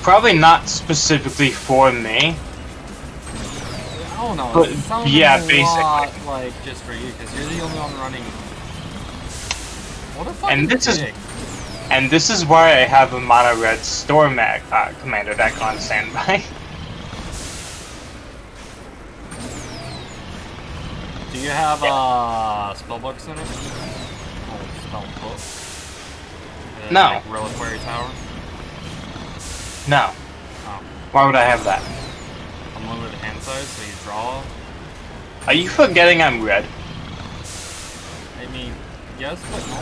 Probably not specifically for me. I don't know. But, It sounds yeah, a basically. lot like just for you, because you're the only one running. What a fucking dick. And this is why I have a mono red Storm commander deck on standby. Do you have spellbooks in it? Oh, spellbook. No. Like Reliquary Tower? No. Oh. Why would I have that? Unlimited hand size, so you draw? Are you forgetting I'm red? I mean, yes, but no.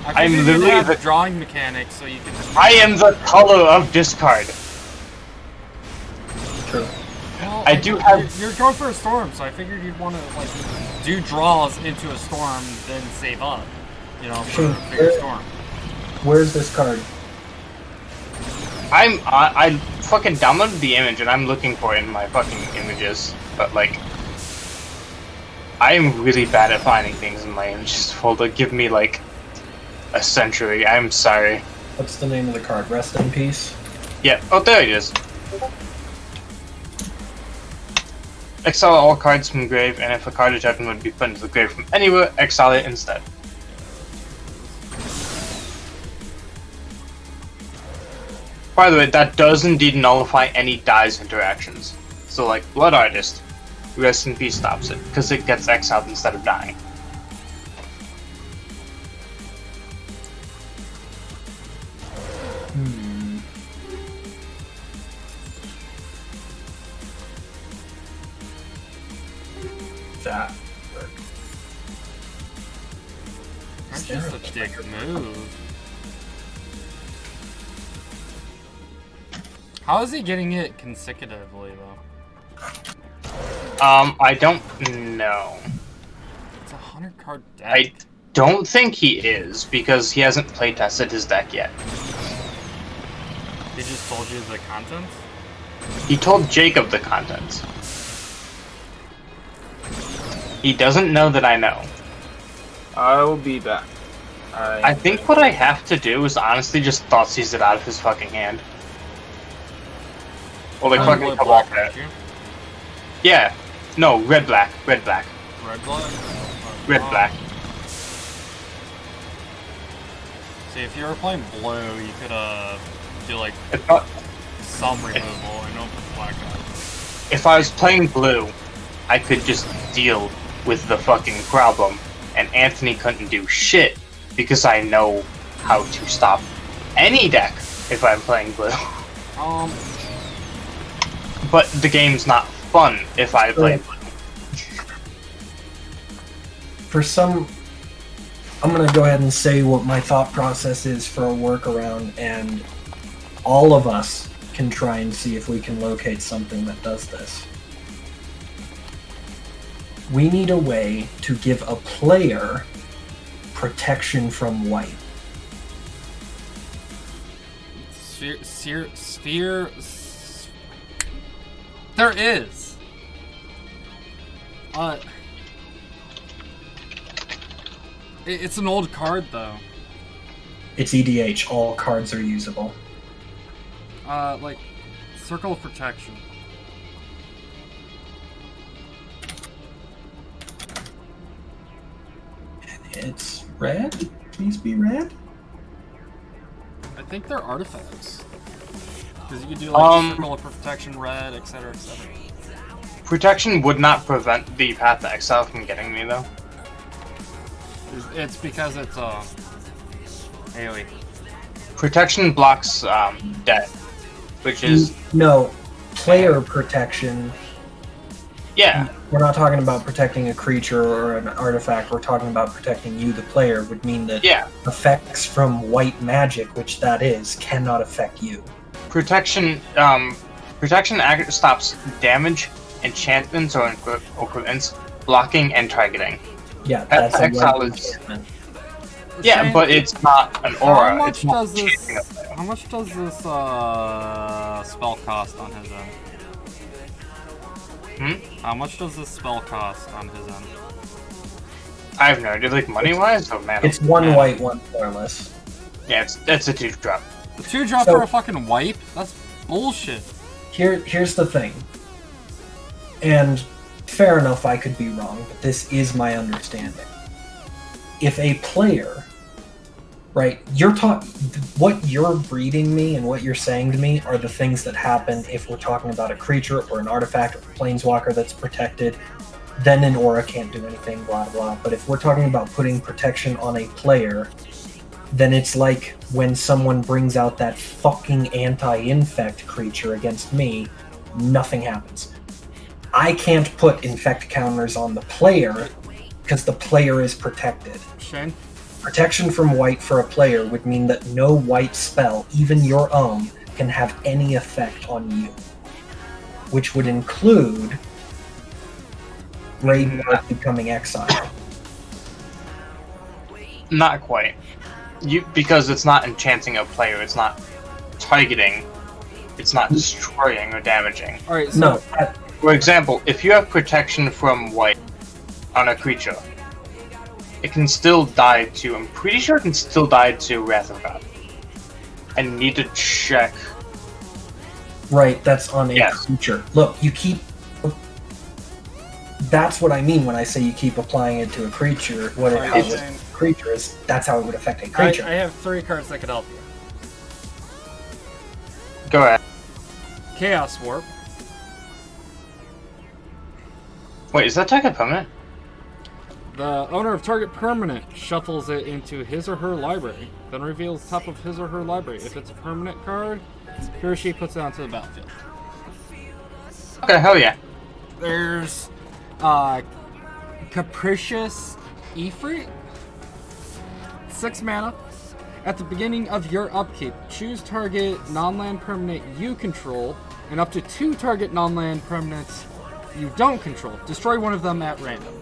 I'm figured you'd literally have the- drawing mechanics, so you can. I am the color of discard. True. Well, I do have- You're going for a storm, so I figured you'd want to like do draws into a storm, then save up. You know, for a bigger storm. Where's this card? I fucking downloaded the image and I'm looking for it in my fucking images, but like, I am really bad at finding things in my images folder. Give me like a century. I'm sorry. What's the name of the card? Rest in peace? Yeah. Oh, there it is. exile all cards from grave, and if a card of judgment would be put into the grave from anywhere, exile it instead. By the way, that does indeed nullify any dies interactions. So like Blood Artist, Rest in Peace stops it, because it gets exiled instead of dying. That That's just a dick move. How is he getting it consecutively, though? I don't know. It's a 100-card deck. I don't think he is, because he hasn't playtested his deck yet. He just told you the contents? He told Jacob the contents. He doesn't know that I know. I will be back. I think what I have to do is honestly just Thoughtseize it out of his fucking hand. Or like fucking block that. Yeah. No, red black. Red black. Red black? Red black. See, if you were playing blue, you could do like some removal and don't put black out. If I was playing blue, I could just deal with the fucking problem, and Anthony couldn't do shit because I know how to stop any deck if I'm playing blue. But the game's not fun if I play blue. For some, I'm gonna go ahead and say what my thought process is for a workaround, and all of us can try and see if we can locate something that does this. We need a way to give a player protection from white. Sphere. There is. It's an old card though. It's EDH. All cards are usable. Like Circle of Protection. It's red? Please be red? I think they're artifacts. Because you could do like Circle of Protection red, etc., etc. Protection would not prevent the Path to Exile from getting me, though. It's because it's AoE. Protection blocks death, which is... No, player protection. Yeah. We're not talking about protecting a creature or an artifact, we're talking about protecting you, the player, would mean that effects from white magic, which that is, cannot affect you. Protection stops damage, enchantments, or equivalents, blocking, and targeting. Yeah, that's a Exile is... Yeah, but it's not an aura. How much it's not does this? How much does this spell cost on his end? How much does this spell cost on his end? I have no idea. Like money wise, or mana? It's one white, one colorless. Yeah, it's a 2-drop. A 2-drop for a fucking wipe? That's bullshit. Here's the thing. And fair enough, I could be wrong, but this is my understanding. If a player, right, what you're reading me and what you're saying to me are the things that happen if we're talking about a creature or an artifact or a planeswalker that's protected, then an aura can't do anything, blah, blah. But if we're talking about putting protection on a player, then it's like when someone brings out that fucking anti-infect creature against me, nothing happens. I can't put infect counters on the player because the player is protected. Shane? Protection from white for a player would mean that no white spell, even your own, can have any effect on you. Which would include Raidmark becoming exiled. Not quite. Because it's not enchanting a player, it's not targeting, it's not destroying or damaging. Alright, so... No. For example, if you have protection from white on a creature, it can still die to... I'm pretty sure it can still die to Wrath of God. I need to check. Right, that's on a creature. Look, you keep... That's what I mean when I say you keep applying it to a creature. What it, how a creature is, that's how it would affect a creature. I have 3 cards that could help you. Go ahead. Chaos Warp. Wait, is that target permanent? The owner of target permanent shuffles it into his or her library, then reveals top of his or her library. If it's a permanent card, he or she puts it onto the battlefield. Okay, hell yeah. There's Capricious Ifrit. 6 mana. At the beginning of your upkeep, choose target non-land permanent you control, and up to 2 target non-land permanents you don't control. Destroy one of them at random.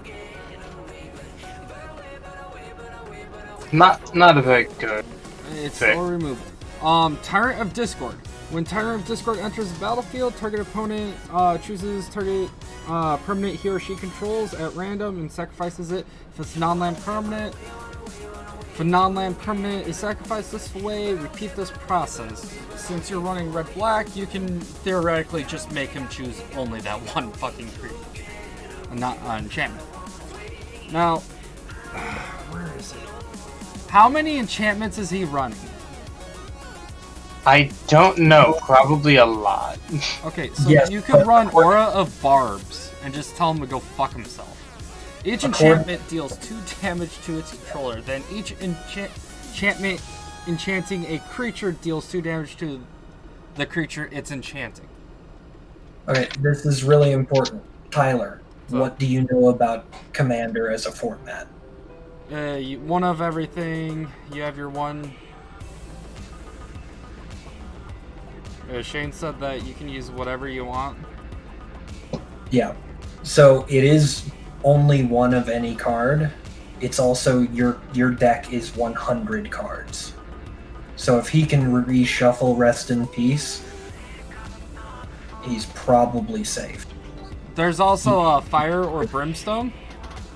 Not a very good. It's full removal. Tyrant of Discord. When Tyrant of Discord enters the battlefield, target opponent chooses target permanent he or she controls at random and sacrifices it. If it's non-land permanent, if a non-land permanent is sacrificed this way, repeat this process. Since you're running red-black, you can theoretically just make him choose only that one fucking creature, not enchantment. Now, where is it? How many enchantments is he running? I don't know. Probably a lot. Okay, so you could run Aura of Barbs and just tell him to go fuck himself. Each enchantment deals 2 damage to its controller. Then each enchantment enchanting a creature deals 2 damage to the creature it's enchanting. Okay, this is really important. Tyler, what do you know about Commander as a format? One of everything. You have your one. Shane said that you can use whatever you want. Yeah. So it is only one of any card. It's also your deck is 100 cards. So if he can reshuffle Rest in Peace, he's probably safe. There's also Fire or Brimstone.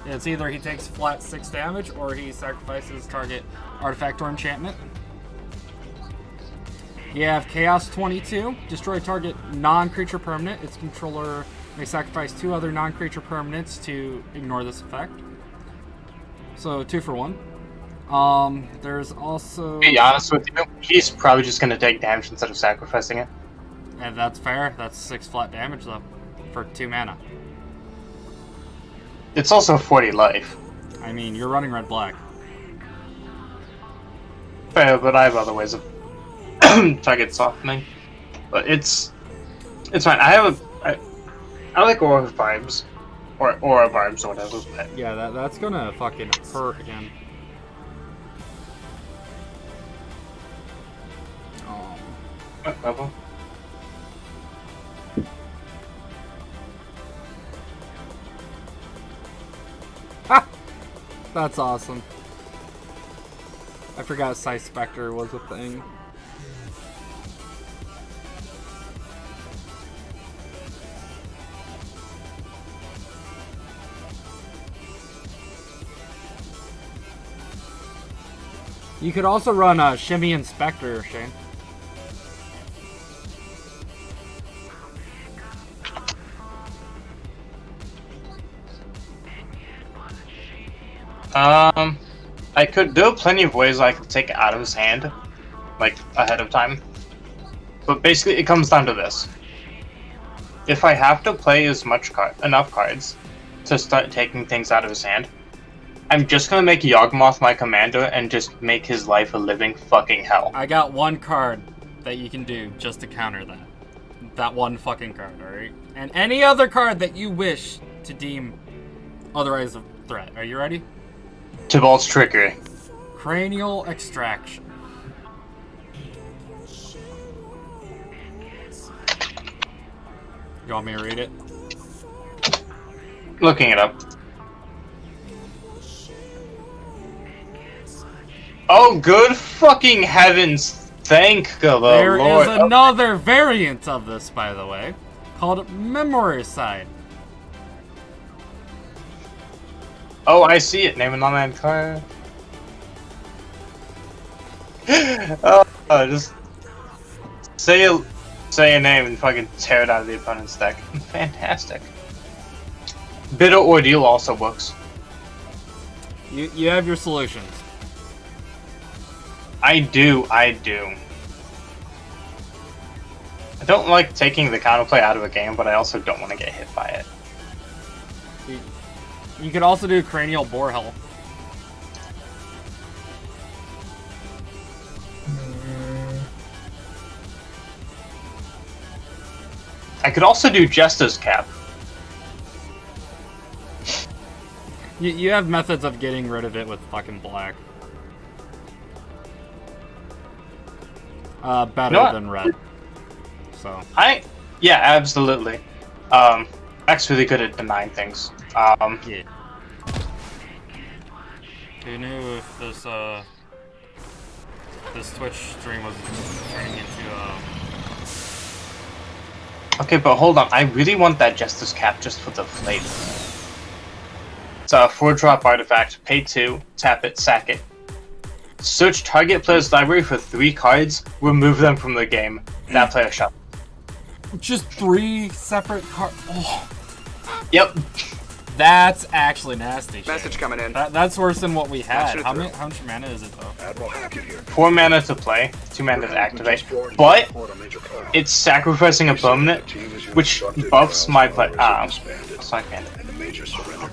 It's either he takes flat 6 damage or he sacrifices target artifact or enchantment. You have Chaos 22. Destroy target non-creature permanent. Its controller may sacrifice 2 other non-creature permanents to ignore this effect. So 2 for 1. There's also... To be honest with you, he's probably just going to take damage instead of sacrificing it. And that's fair. That's 6 flat damage though, for 2 mana. It's also 40 life. I mean, you're running red-black. Fair, but I have other ways of target softening. But it's fine. I like Aura Vibes. Or Aura Vibes or whatever. Yeah, that's gonna fucking hurt again. What level? Ha! That's awesome. I forgot Scythe Spectre was a thing. You could also run Shimmy Inspector, Shane. I could. There are plenty of ways I could take it out of his hand, like ahead of time. But basically, it comes down to this: if I have to play enough cards to start taking things out of his hand, I'm just gonna make Yawgmoth my commander and just make his life a living fucking hell. I got 1 card that you can do just to counter that. That 1 fucking card, alright? And any other card that you wish to deem otherwise a threat. Are you ready? Tybalt's Trickery. Cranial Extraction. You want me to read it? Looking it up. Oh, good fucking heavens! Thank the Lord. There is another variant of this, by the way, called Memoricide. Oh, I see it. Name an online card. Just say a name and fucking tear it out of the opponent's deck. Fantastic. Bitter ordeal also works. You have your solutions. I do. I don't like taking the counterplay out of a game, but I also don't want to get hit by it. You could also do cranial bore health. I could also do Jester's Cap. You have methods of getting rid of it with fucking black. Better than red. So. Yeah, absolutely. X really good at denying things. Yeah. Who knew if this Twitch stream was turning into Okay, but hold on. I really want that Jester's Cap just for the flavor. It's a 4-drop artifact. Pay 2, tap it, sack it. Search target player's library for 3 cards, remove them from the game. That player shot. Just 3 separate cards. Oh. Yep. That's actually nasty. Message coming in. That's worse than what we had. How much mana is it though? 4 mana to play, 2 mana to activate. But it's sacrificing a permanent, which buffs my play.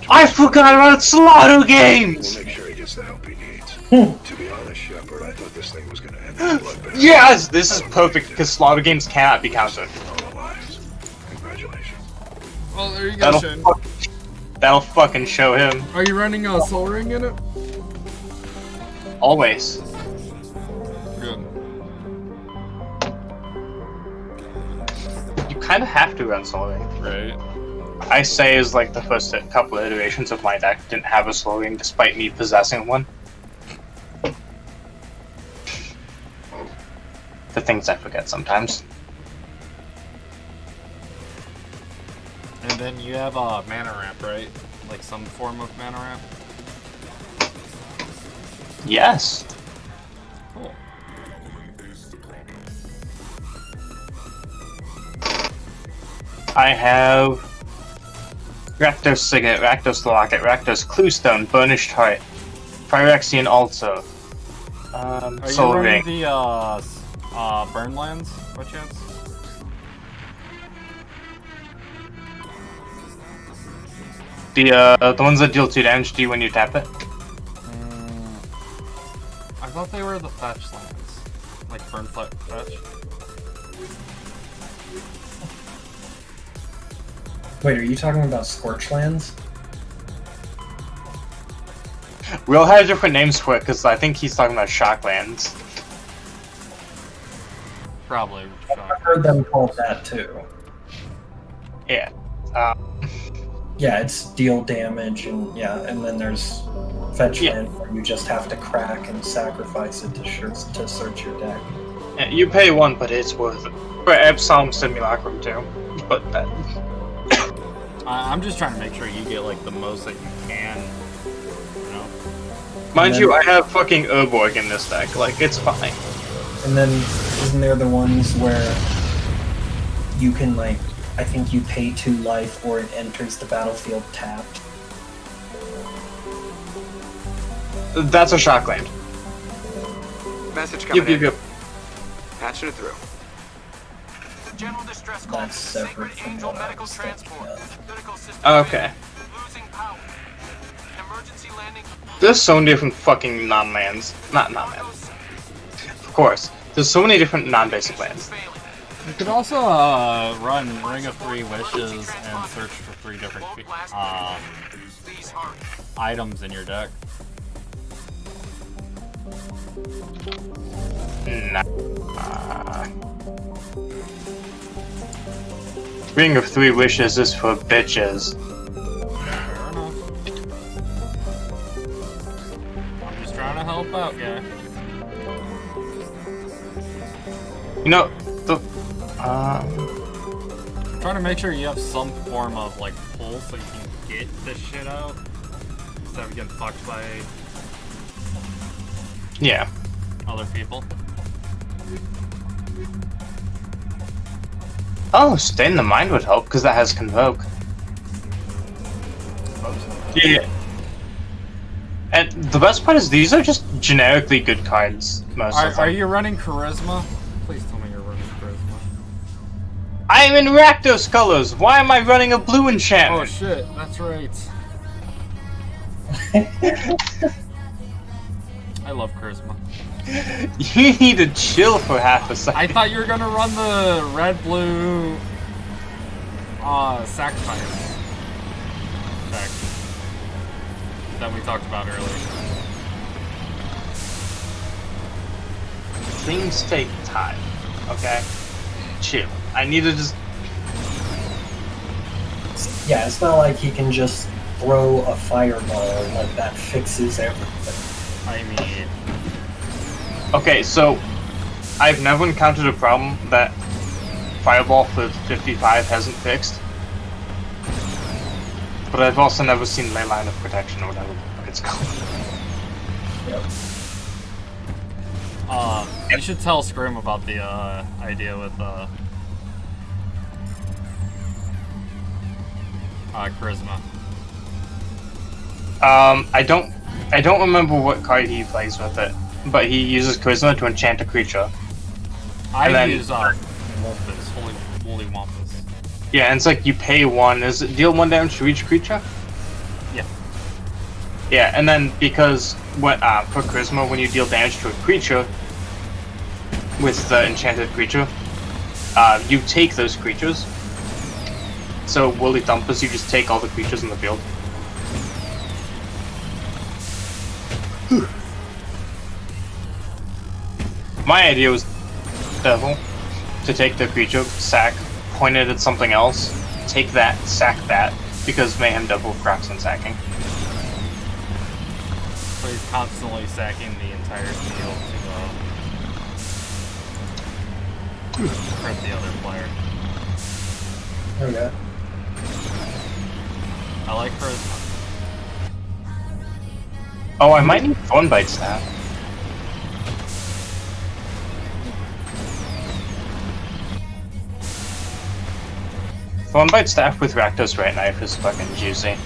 I forgot about Slaughter Games. We'll make sure he gets the help he needs. To be honest, Shepard, I thought this thing was gonna end in bloodbath. Yes, this is perfect because Slaughter Games cannot be countered. Congratulations. Well, there you go, Shane. That'll fucking show him. Are you running a Soul Ring in it? Always. Good. You kind of have to run Soul Ring. Right. I say is like the first couple of iterations of my deck didn't have a Soul Ring despite me possessing one. The things I forget sometimes. And then you have a mana ramp, right? Like some form of mana ramp? Yes. Cool. I have Rakdos Signet, Rakdos Locket, Rakdos Cluestone, Burnished Heart, Phyrexian Altar, Soul Are you Ring. running the Burnlands by chance? The ones that deal 2 damage to you when you tap it. I thought they were the fetch lands, like burn fetch. Wait, are you talking about Scorchlands? We all have different names for it because I think he's talking about Shocklands. Probably. I've heard them called that too. Yeah. Yeah, it's deal damage and and then there's fetch land where you just have to crack and sacrifice it to search your deck. Yeah, you pay 1, but it's worth it. For Epsilon Simulacrum too. But that. I'm just trying to make sure you get like the most that you can. You know. Mind you, I have fucking Urborg in this deck. Like it's fine. And then isn't there the ones where you can like? I think you pay 2 life or it enters the battlefield tapped. That's a Shockland. Message coming in. Yep. Patching it through. General distress call. That's separate from Angel what I medical was transport. Critical system Okay. losing power. Emergency landing. There's so many different fucking non-lands. Not non-lands. Of course. There's so many different non-basic lands. You could also run Ring of 3 Wishes and search for 3 different items in your deck. Nah. Ring of 3 Wishes is for bitches. Fair enough. I'm just trying to help out, guy. You know, I'm trying to make sure you have some form of like pull so you can get this shit out instead of getting fucked by other people. Oh, Stay in the Mind would help because that has Convoke. Yeah. And the best part is these are just generically good cards, most of them. Are you running Charisma? Please tell me you're running Charisma. I am in Rakdos colors! Why am I running a blue enchantment? Oh shit, that's right. I love Charisma. You need to chill for half a second. I thought you were gonna run the red-blue sacrifice deck that we talked about earlier. Things take time, okay? Chill. I need to just... Yeah, it's not like he can just throw a fireball like that fixes everything. I mean... Okay, so I've never encountered a problem that Fireball for 55 hasn't fixed. But I've also never seen Leyline of Protection or whatever the fuck it's called. Yep. You should tell Scrim about the idea with Charisma. I don't remember what card he plays with it, but he uses Charisma to enchant a creature. I use Wampus, Holy Wampus. Yeah, and it's like you pay 1. Is it deal 1 damage to each creature? Yeah. Yeah, and then because when for Charisma, when you deal damage to a creature with the enchanted creature, you take those creatures. So Woolly Thumpus, you just take all the creatures in the field. My idea was Devil to take the creature, sack, point it at something else, take that, sack that, because Mayhem Devil cracks on sacking. So he's constantly sacking the entire field to hurt the other player. Okay. I like Charisma. Oh, I might need Thornbite Staff. Thornbite Staff with Rakdos Right Knife is fucking juicy.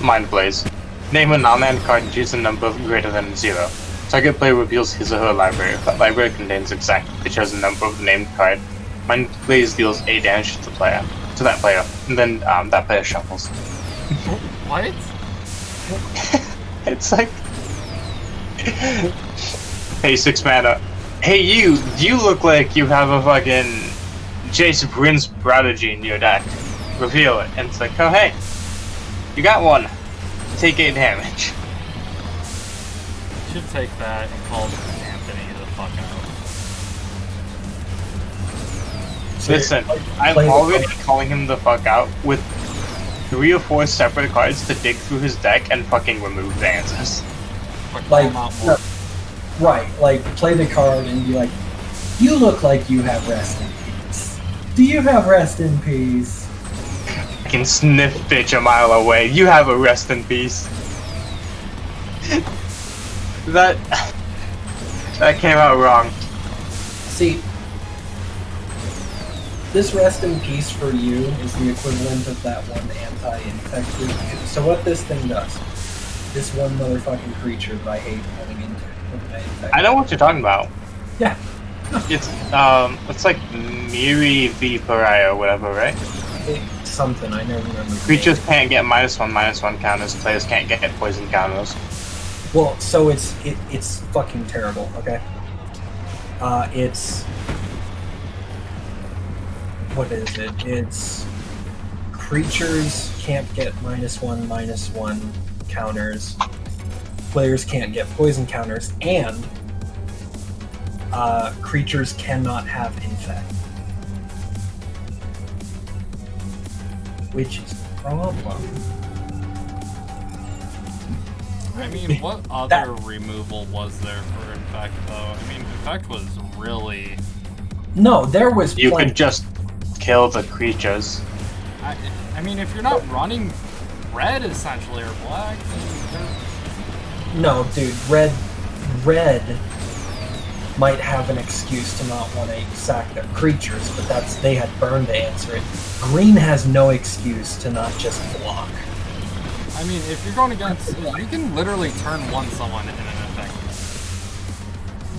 Mind Blaze. Name a non-land card and choose a number greater than 0. Target player reveals his or her library. If that library contains exactly the chosen number of the named card, Mind Blaze deals 8 damage to the player, that player, and then that player shuffles. What? It's like, hey 6 mana, hey you look like you have a fucking Jace Prince Prodigy in your deck. Reveal it, and it's like, oh hey, you got one. Take 8 damage. Should take that and call Anthony the fuck out. Listen, I'm already calling him the fuck out with 3 or 4 separate cards to dig through his deck and fucking remove the answers. Like, right, like, play the card and be like, you look like you have rest in peace. Do you have rest in peace? I can sniff bitch a mile away. You have a rest in peace. That came out wrong. See, this rest in peace for you is the equivalent of that one anti-infected. So what this thing does, this one motherfucking creature that I hate running into. I know what you're talking about. Yeah. It's like Miri v Pariah or whatever, right? Something, I never remember. Creatures can't get -1/-1 counters, players can't get poison counters. Well, so it's fucking terrible, okay? It's... What is it? It's... Creatures can't get -1/-1 counters. Players can't get poison counters, and... creatures cannot have infect. Which is the problem. I mean, what other removal was there for Infect, though? I mean, Infect was really... No, there was... You could just kill the creatures. I mean, if you're not running red essentially or black, No, dude, red might have an excuse to not want to sack their creatures, but they had burn to answer it. Green has no excuse to not just block. I mean, if you're going against, you can literally turn one someone in an effect.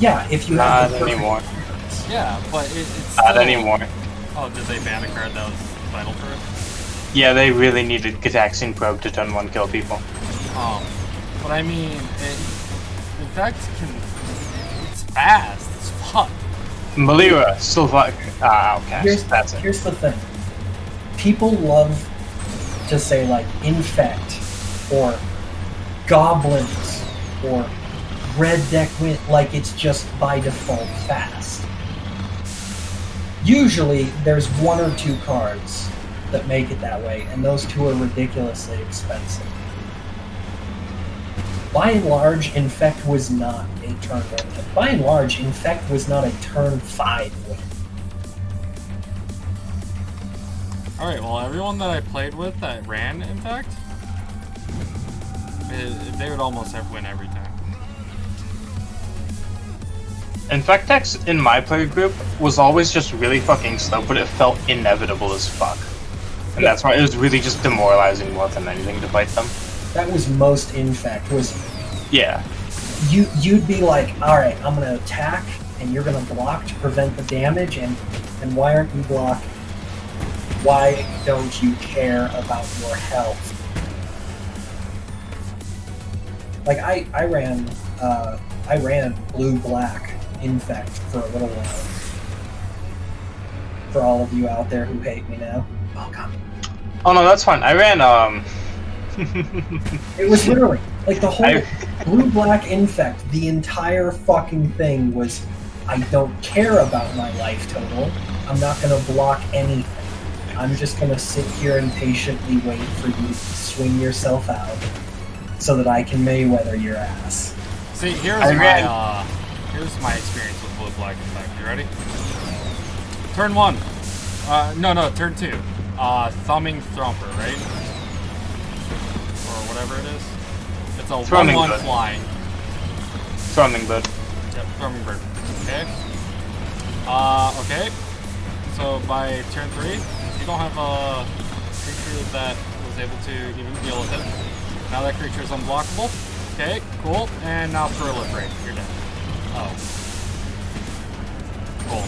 Yeah, if you have Not anymore. Yeah, but it's Not still... anymore. Oh, did they ban a card that was vital for it? Yeah, they really needed Gataxian Probe to turn 1 kill people. But I mean, infect it's fast as fuck. Malira, still fuck. Okay. Here's the thing. People love to say, like, infect, or goblins, or red deck win, like it's just by default fast. Usually, there's 1 or 2 cards that make it that way, and those 2 are ridiculously expensive. By and large, Infect was not a turn 1 win. By and large, Infect was not a turn 5 win. Alright, well, everyone that I played with that ran Infect, they would almost win every time. Infectex in my player group was always just really fucking slow, but it felt inevitable as fuck. And that's why it was really just demoralizing more than anything to fight them. That was most Infect, was... Yeah. You'd be like, alright, I'm gonna attack, and you're gonna block to prevent the damage, and why aren't you blocking? Why don't you care about your health? Like, I ran blue-black Infect for a little while. For all of you out there who hate me now. Oh, God. Oh, no, that's fine. I ran, It was literally, like, the whole blue-black Infect, the entire fucking thing was, I don't care about my life total. I'm not gonna block anything. I'm just gonna sit here and patiently wait for you to swing yourself out so that I can Mayweather your ass. See, here's my experience with blue black Infect. You ready? Turn 1. No, turn 2. Thumbing Thrumper, right? Or whatever it is. It's a 1/1 flying. Thrumming Bird. Yep, Thrumming Bird. Okay. Okay. So by turn 3, you don't have a creature that was able to even deal with it. Now that creature is unblockable. Okay, cool. And now proliferate. You're dead. Oh. Cool.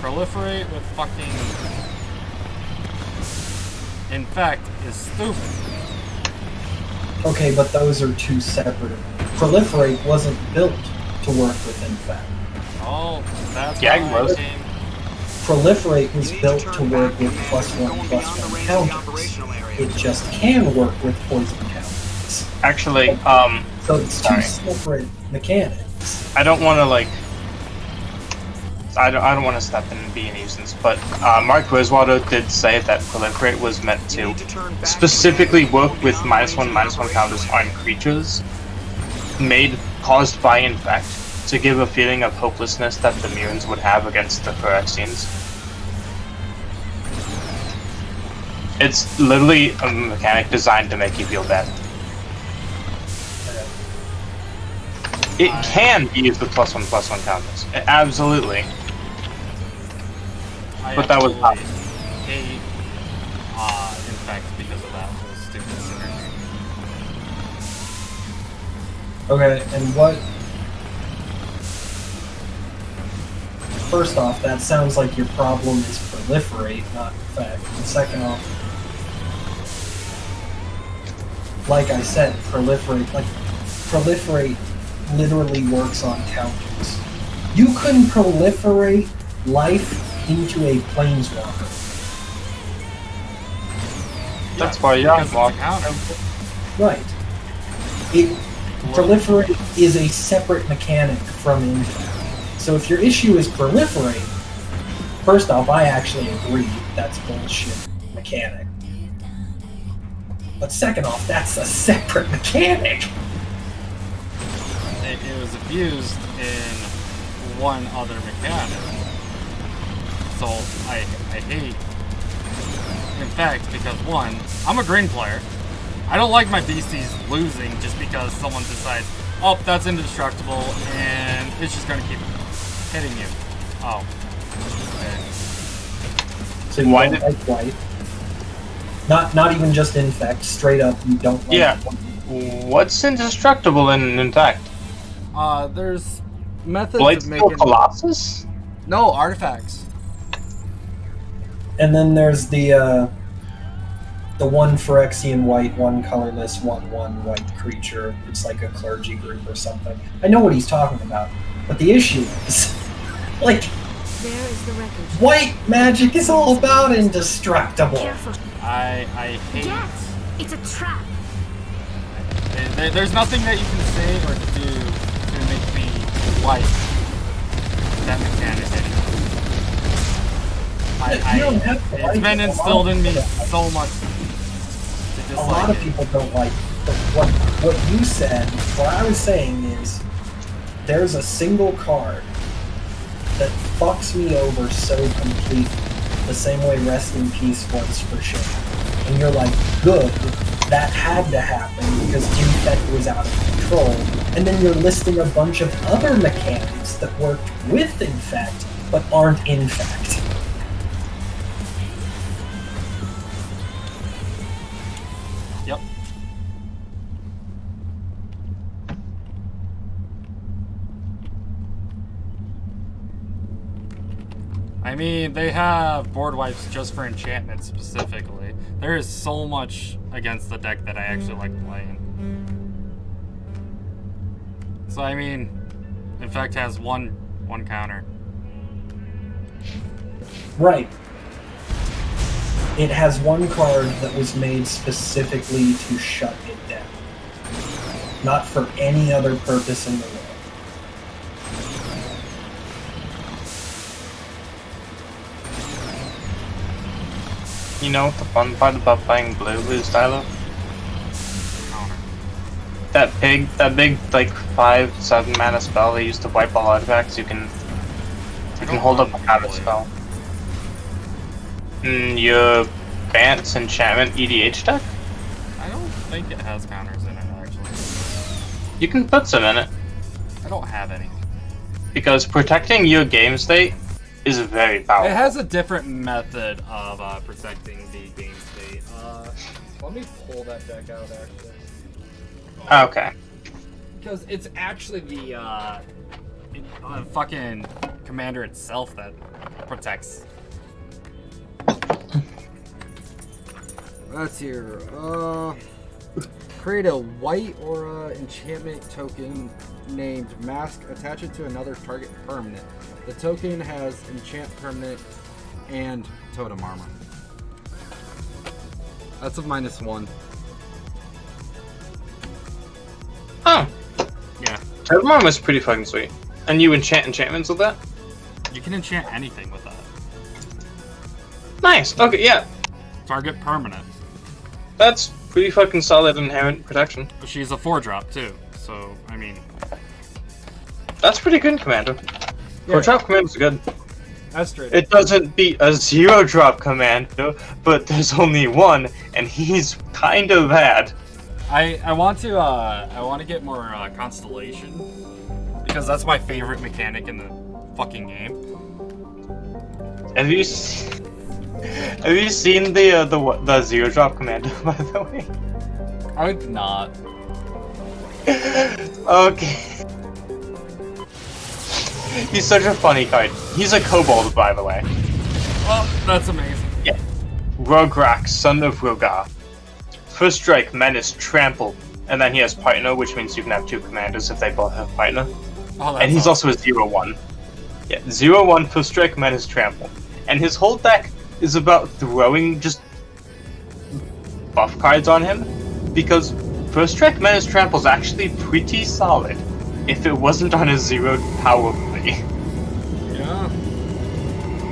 Proliferate with fucking Infect is stupid. Okay, but those are 2 separate. Proliferate wasn't built to work with Infect. Oh, that's Proliferate was built to work with +1/+1 counters. It just can work with poison counters. Actually, so it's 2 separate mechanics. I don't want to, like... I don't want to step in and be a nuisance, but Mark Rosewater did say that Proliferate was meant to specifically work with -1/-1 counters on creatures caused by Infect to give a feeling of hopelessness that the Murans would have against the Phyrexians. It's literally a mechanic designed to make you feel bad. It can be used with +1/+1 counters. Absolutely. But that was not. Hate Infect because of that whole stupid synergy. Okay, and what... First off, that sounds like your problem is Proliferate, not Infect. And second off, like I said, Proliferate literally works on counters. You couldn't proliferate life into a planeswalker. That's why you can block. Right. Proliferate is a separate mechanic from Infect. So if your issue is Proliferate, first off, I actually agree that's bullshit mechanic. But second off, that's a separate mechanic. it was abused in one other mechanic. So I hate. In fact, because one, I'm a green player. I don't like my beasties losing just because someone decides, oh, that's indestructible, and it's just gonna keep hitting you. Oh. Okay. So you don't like white. Not even just infect, straight up you don't like white. What's indestructible in Infect? There's methods Blades of making Colossus? No, artifacts. And then there's the one Phyrexian white, one colorless, one white creature. It's like a clergy group or something. I know what he's talking about, but the issue is, like, There is the wreckage. white magic is all about indestructible. Careful. I hate. Yes, it's a trap. There's nothing that you can say or do to make me like that mechanic anymore. You don't have to It's like been it. instilled in me so much to A lot dislike of people don't like it, but what you said, what I was saying is, there's a single card that fucks me over so completely, the same way Rest in Peace was for sure. And you're like, good, that had to happen because Infect was out of control. And then you're listing a bunch of other mechanics that worked with Infect, but aren't Infect. Yep. I mean, they have board wipes just for enchantment specifically. There is so much against the deck that I actually like playing. So I mean, Infect has one counter. Right. It has one card that was made specifically to shut it down. Not for any other purpose in the world. You know what the fun part about playing blue is, Tyler? That big, like 5/7 mana spell they used to wipe all artifacts. You can hold up a counter spell. Your Vance Enchantment EDH deck? I don't think it has counters in it actually. You can put some in it. I don't have any. Because protecting your game state is very powerful. It has a different method of protecting the game state. Let me pull that deck out actually. Okay. Because it's actually the fucking commander itself that protects. That's here. Create a white aura enchantment token named Mask. Attach it to another target permanent. The token has enchant permanent and totem armor. That's a -1. Oh. Yeah. Totem Armor is pretty fucking sweet. And you enchant enchantments with that? You can enchant anything with that. Nice. Okay, yeah. Target permanent. That's pretty fucking solid inherent protection. She's a 4-drop too, so I mean. That's pretty good, Commander. Yeah. 4-drop Commander's good. That's straight. It doesn't beat a 0-drop Commander, but there's only one, and he's kind of bad. I want to get more Constellation because that's my favorite mechanic in the fucking game. Have you seen the 0-drop Commander, by the way? I would not. Okay. He's such a funny card. He's a kobold, by the way. Well, that's amazing. Yeah. Rograk, son of Rogar. First strike, Menace, Trample, and then he has Partner, which means you can have 2 commanders if they both have Partner. Oh, that's and he's awesome. also a 0/1. Yeah, 0/1, First strike, Menace, Trample. And his whole deck is about throwing just buff cards on him, because First strike, Menace, Trample is actually pretty solid if it wasn't on a 0 power play. Yeah.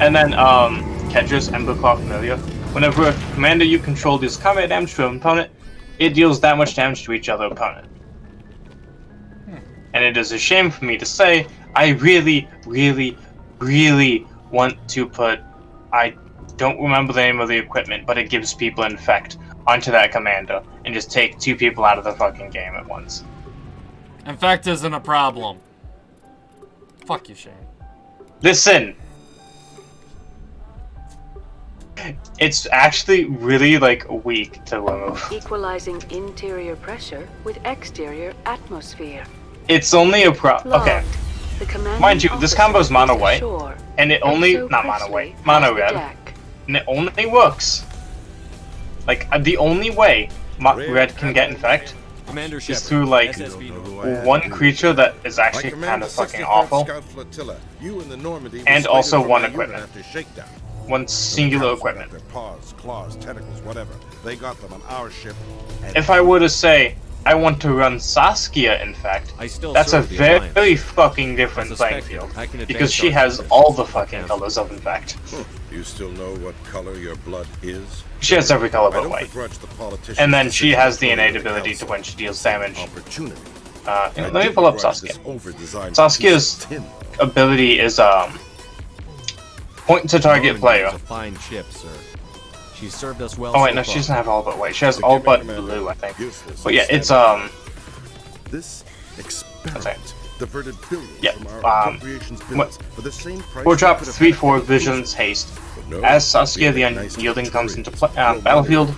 And then, Kedris, Emberclaw, Familiar. Whenever a commander you control deals combat damage to an opponent, it deals that much damage to each other opponent. And it is a shame for me to say, I really, really, really want to put, I don't remember the name of the equipment, but it gives people infect onto that commander and just take 2 people out of the fucking game at once. Infect isn't a problem. Fuck you, Shane. Listen! It's actually really, like, weak to remove. Equalizing interior pressure with exterior atmosphere. It's only a okay. Mind you, this combo's mono white, and it only, not mono white, mono red, and it only works. Like, the only way red can get infect is through, like, one creature that is actually kind of fucking awful, and also one equipment. One singular equipment. Paws, claws, tentacles, whatever. They got them on our ship. If I were to say, I want to run Saskia, in fact, that's a very fucking different playing field. Because she has all the fucking colors of infect. You still know what color your blood is? She has every color but white. And then she has the innate ability to when she deals damage. Let me pull up Saskia. Saskia's ability is, point to target player. Fine ship, sir. She's served us well. Oh wait, no, she doesn't have all but white. She has all but blue, I think. But yeah, it's this experiment diverted billions from our appropriations bills for the same price. We'll drop 3/4 Vision's haste. As Saskia the Unyielding comes into battlefield,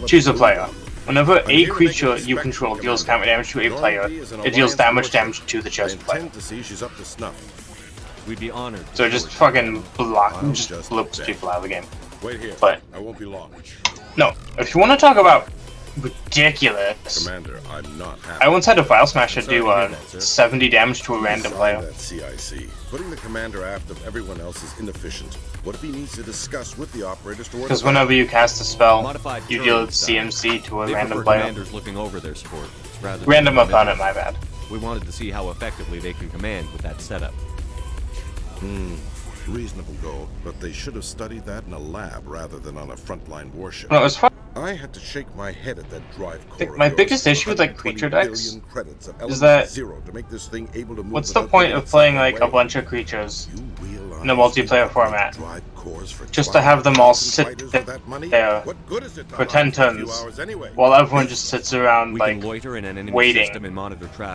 choose a player. Whenever a creature you control deals counter damage to a player, it deals damage to the chosen player. We'd be honored. So just fucking just loops people out of the game. Wait here. But I won't be long. No, if you want to talk about ridiculous, Commander, I'm not happy. I once had a File Smasher do 70 damage to a random player. That CIC. Putting the commander aft of everyone else is inefficient. What if he needs to discuss with the operators to Because whenever you cast a spell, you deal CMC to a random player. Commanders looking over their support, rather random opponent, my bad. We wanted to see how effectively they can command with that setup. Reasonable goal, but they should have studied that in a lab rather than on a frontline warship. No, it's fun. I had to shake my head at that drive core. My biggest issue with like creature decks is that what's the point of playing like a bunch of creatures in a multiplayer format just to have them all sit there for 10 turns while everyone just sits around like waiting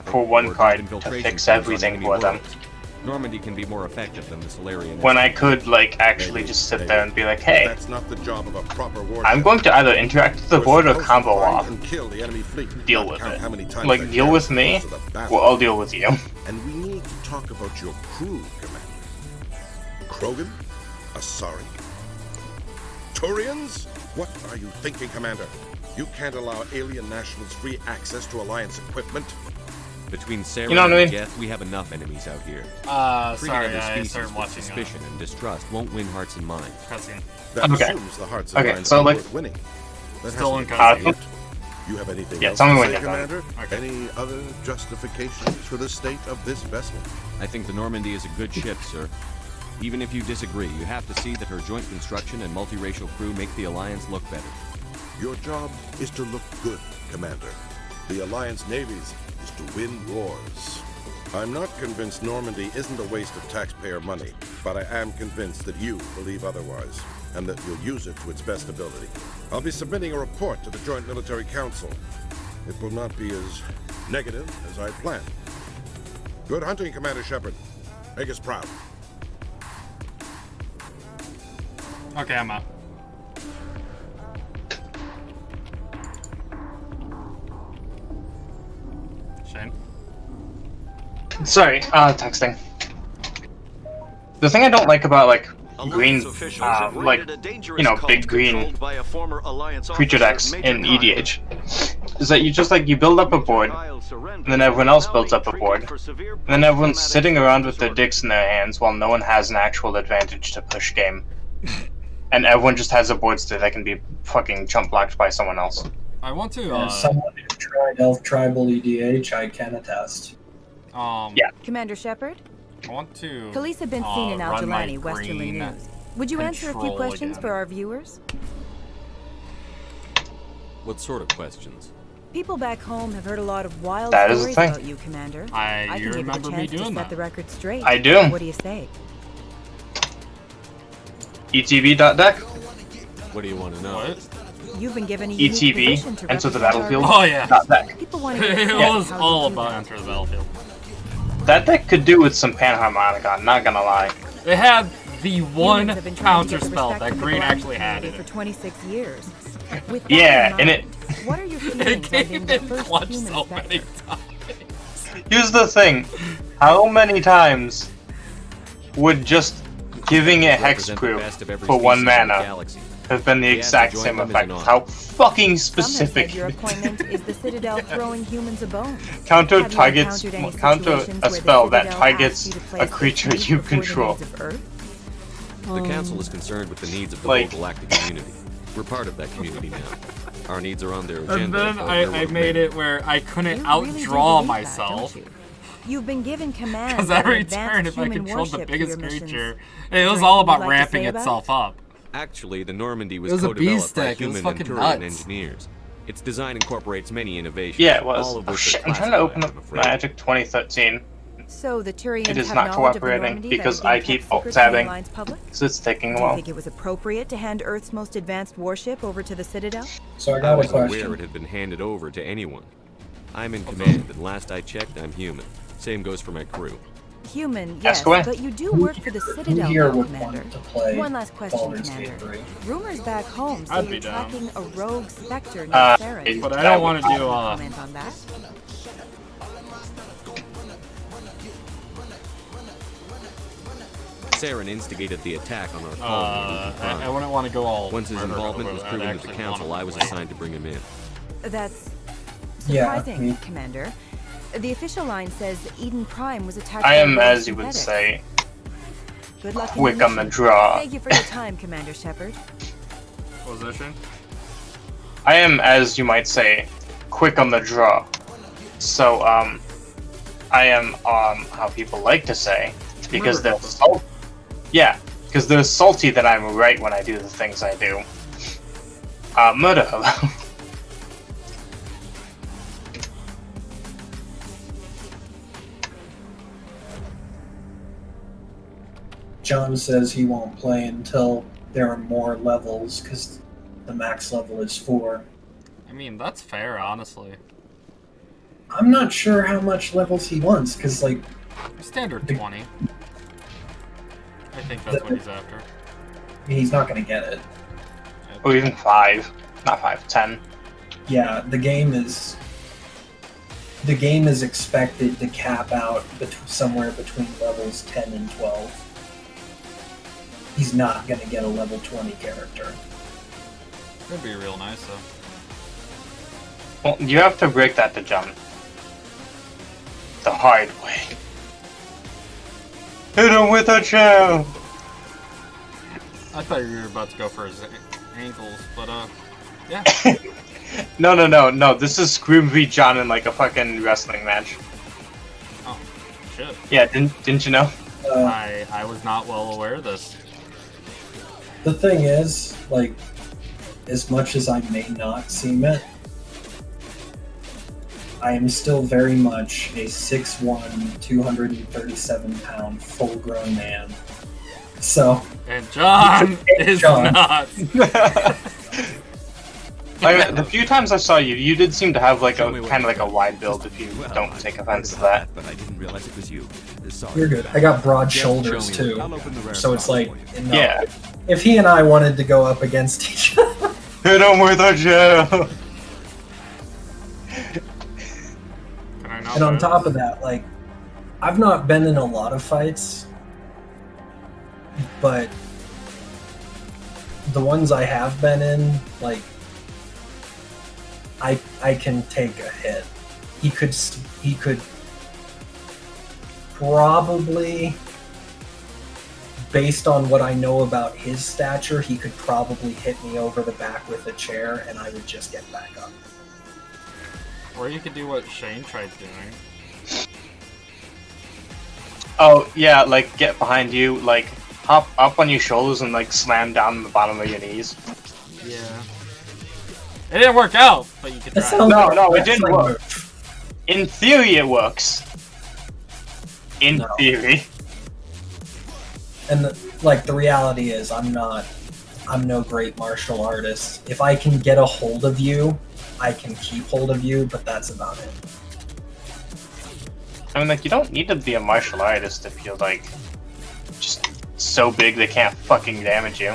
for one card to fix everything for them. Normandy can be more effective than the Solarian. When I could, like, actually just sit there and be like, hey, that's not the job of a proper warship. I'm going to either interact with the board or combo off. Deal with it. Like, deal with me, or I'll deal with you. And we need to talk about your crew, Commander. Krogan? Asari? Turians? What are you thinking, Commander? You can't allow alien nationals free access to Alliance equipment. Between Sarah what I mean? and Geth, we have enough enemies out here. Sorry, I started watching suspicion and distrust won't win hearts and minds. Cutscene. That assumes the hearts and minds so are like worth winning. That still in cutscene. You have anything else tell me to when say, you're done. Commander? Any other justifications for the state of this vessel? I think the Normandy is a good ship, sir. Even if you disagree, you have to see that her joint construction and multiracial crew make the Alliance look better. Your job is to look good, Commander. The Alliance navies is to win wars. I'm not convinced Normandy isn't a waste of taxpayer money, but I am convinced that you believe otherwise, and that you'll use it to its best ability. I'll be submitting a report to the Joint Military Council. It will not be as negative as I planned. Good hunting, Commander Shepard. Make us proud. Okay, I'm out. Shane? Sorry, texting. The thing I don't like about, like, green, like, you know, big green creature decks in EDH is that you just, like, you build up a board, and then everyone else builds up a board, and then everyone's sitting around with their dicks in their hands while no one has an actual advantage to push game. And everyone just has a board state that can be fucking chump blocked by someone else. I want to, As someone who tried Elf Tribal EDH, I can attest. Yeah. Commander Shepard? I want to Police have been seen in Al run my Jelani, Westerly green News. Would you answer a few control questions again. for our viewers? What sort of questions? People back home have heard a lot of wild That is the stories thing. about you, Commander. You can give you the remember me chance to doing set that. the record straight. I do. What do you say? ETB.deck? What do you want to know? What? You've been given a unique ETB, position to Enter the represent our Battlefield. Oh yeah. Deck. People want to It know was how all you do about that. Enter the Battlefield. That deck could do with some Panharmonica, I'm not gonna lie. They had the one Humans have been trying to counter get the spell respect that of the Green Galactic actually had in community it. for 26 years. With that Yeah, in and mind, what are your feelings on being the first clutch human so many Spectre? times. Here's the thing. How many times would just giving it Hex Represent the Crew best of every for 1 species in the mana galaxy. have been the We asked to exact join same them as effect? an honor. How fucking Some have said specific. your appointment is the Citadel throwing humans a bone. Counter Have you targets, encountered any counter situations a where the spell that Citadel targets asks you to a place creature its you needs before the control. needs of Earth? The Council is concerned with the needs of the Like- whole galactic community. We're part of that community now. Our needs are on their agenda. And then but I they're made remain. it where I couldn't You really do outdraw believe that, myself. don't you? You've been given command Because of an every advanced turn, if I human controlled the warship for biggest your missions. creature, Is it there was all anything about you'd like to ramping say about itself it? up. Actually, the Normandy was It was a co-developed beast by deck, it was human and fucking Turian nuts. engineers. Its design incorporates many innovations. Yeah, it was. All of Oh which shit, are I'm trying to open classified, up I'm afraid. Magic 2013. So the Turians It is have not knowledge of the cooperating Normandy that because is being I kept keep secret from the alt-tabbing. Alliance public? So it's taking a Do you while. think it was appropriate to hand Earth's most advanced warship over to the Citadel? So I I got a was aware question. it had been handed over to anyone. I'm in command, and last I checked, I'm human. Same goes for my crew. Human, yes, Ask away. but you do work for the Who Citadel, here now, would Commander. want to play One last question, Baldur's Gate Commander. 3? Rumors back home say I'd you're be down. tracking a rogue Spectre named Uh, Saren. But I don't want to do Comment on that? Saren instigated the attack on our colony. I wouldn't want to go all. Once his murder involvement over was it. proven I'd to the actually council, wanna I was play. assigned to bring him in. That's Yeah, surprising, me- Commander. The official line says Eden Prime was attacked I by am, rogue as you would synthetics. say, Good luck in quick your on the mission. draw. Thank you for your time, Commander Shepard. Position. I am, as you might say, quick on the draw. So, I am, how people like to say, because they're salty. Yeah, because they're salty that I'm right when I do the things I do. Murder hello. John says he won't play until there are more levels because the max level is 4. I mean, that's fair, honestly. I'm not sure how much levels he wants because, like, Standard 20. I think that's what he's after. he's not going to get it. Or even 5. Not 5, 10. Yeah, the game is expected to cap out somewhere between levels 10 and 12. He's not going to get a level 20 character. That'd be real nice, though. Well, you have to break that to jump. The hard way. Hit him with a chair! I thought you were about to go for his ankles, but yeah. No, this is Scream v. John in like a fucking wrestling match. Oh, shit. Yeah, didn't you know? I was not well aware of this. The thing is, like, as much as I may not seem it, I am still very much a 6'1", 237-pound, full-grown man. So... And John is not. Like, the few times I saw you, you did seem to have like a kind of like a wide build. If you don't take offense to that. But I didn't realize it was you. Sorry. You're good. I got broad Just shoulders show me too, what- I'll open the so it's like, no. Yeah. If he and I wanted to go up against each other, Hit him with a chair. and on top of that, like, I've not been in a lot of fights, but the ones I have been in, like, I can take a hit. He could probably, based on what I know about his stature, he could probably hit me over the back with a chair and I would just get back up. Or you could do what Shane tried doing. Oh yeah, like get behind you, like hop up on your shoulders and like slam down the bottom of your knees. Yeah. It didn't work out, but you could try. No, it didn't work. In theory, it works. In theory. And the reality is, I'm no great martial artist. If I can get a hold of you, I can keep hold of you, but that's about it. I mean, like, you don't need to be a martial artist if you're, like, just so big they can't fucking damage you.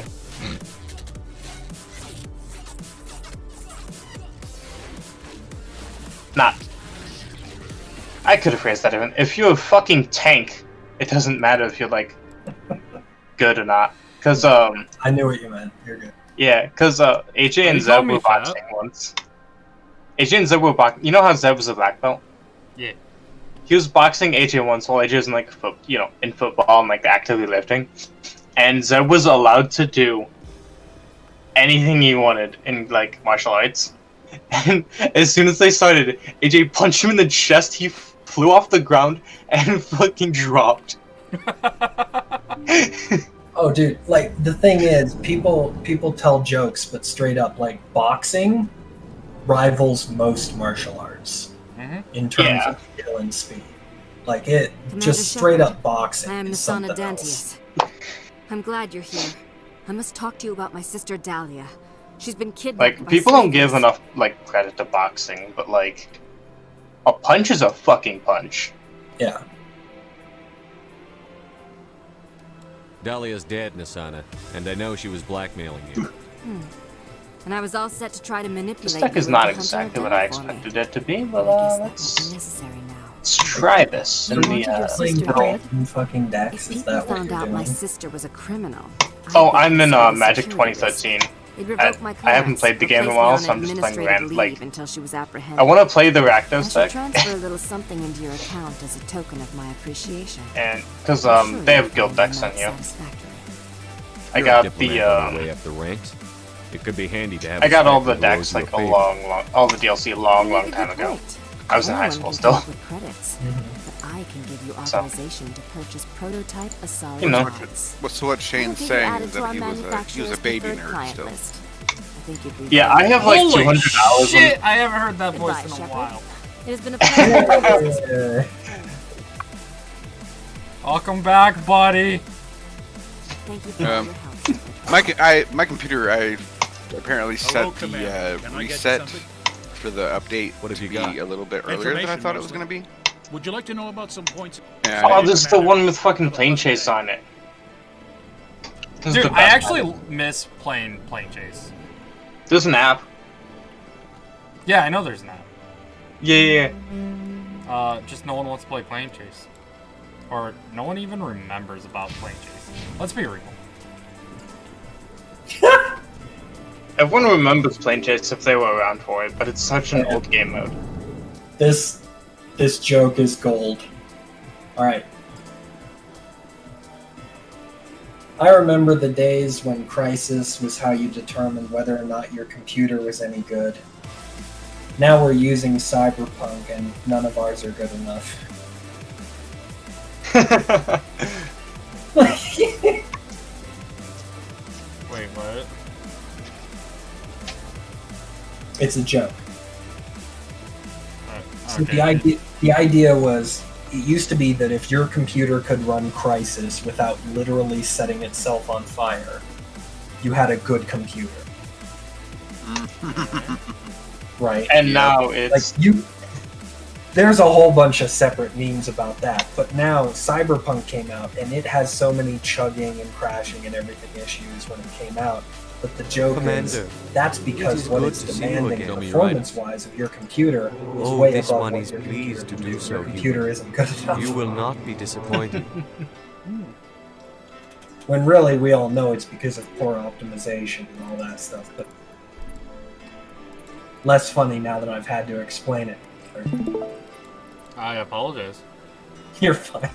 Not. I could have phrased that even. If you're a fucking tank, it doesn't matter if you're, like, good or not. Cause, I knew what you meant. You're good. Yeah, cause, AJ and Zeb were boxing once. AJ and Zeb were boxing. You know how Zeb was a black belt? Yeah. He was boxing AJ once while AJ was in, like, in football and, like, actively lifting. And Zeb was allowed to do anything he wanted in, like, martial arts. And as soon as they started, AJ punched him in the chest, he flew off the ground and fucking dropped. Oh, dude, like, the thing is, people tell jokes, but straight up, like, boxing rivals most martial arts in terms of skill and speed. Like, it, Commander just straight Shepard, up boxing I am is Nasana something else. Dantius. I'm glad you're here. I must talk to you about my sister Dahlia. She's been kidnapped Like, by people don't give slavers. enough, like, credit to boxing, but, like, a punch is a fucking punch. Yeah. Dahlia's dead, Nasana, and I know she was blackmailing you. And I was all set to try to manipulate This deck you is not into hunting exactly her what I down for me. expected it to be, but, I guess that let's won't be necessary now. try this. In wanted your the, sister dead? Fucking decks, is People that what found you're out doing? my sister was a criminal. Oh, I'd I'm be in considered a Magic security 2013. risk. They'd revoke my I haven't clearance, played the game in a replace while, me on so I'm just playing administrative random. Like, leave until she was apprehended. I want to play the Rakdos I should deck, transfer a little something into your account as a token of my appreciation. and because I'm sure they you'll have guild find decks them on you. satisfactory. I You're a got diplomat on your way up the ranks. It could be handy to have. I got a all sniper the who owes decks you like a favor. long, all the DLC long time ago. I was in high school still. With credits, but I can give you So. authorization to purchase prototype Asari You know. pods. So what Shane's We'll get you saying added is to that our he was a manufacturer's baby preferred nerd client still. list. I think you'd be Yeah, I have like Holy $200. shit! I haven't heard that voice Goodbye, in a Shepard. while. It has been a pleasure. Welcome back, buddy. Thank you for all Um, your help. my computer, I apparently Hello, set the Commander. Can I get you reset something? for the update to be a little bit earlier than I thought it was going to be. Would you like to know about some points? Yeah, Oh, this is the one with fucking plane chase on it. This is Dude, the I best actually one. miss playing Plane Chase. There's an app. Yeah, I know there's an app. Yeah. Just no one wants to play Plane Chase. Or no one even remembers about Plane Chase. Let's be real. Everyone remembers plane chase if they were around for it, but it's such an old game mode. This joke is gold. Alright. I remember the days when Crisis was how you determined whether or not your computer was any good. Now we're using Cyberpunk and none of ours are good enough. Wait, what? It's a joke. So Okay. the idea was, it used to be that if your computer could run Crisis without literally setting itself on fire, you had a good computer. Right. And now it's like there's a whole bunch of separate memes about that, but now Cyberpunk came out and it has so many chugging and crashing and everything issues when it came out. But the joke is Commander, that's it because is what good it's to see you demanding again. performance-wise of your computer is Oh, way this above one what is your pleased to computer do can so. Your computer isn't good enough. You will not be disappointed. When really we all know it's because of poor optimization and all that stuff, but less funny now that I've had to explain it. I apologize. You're fine.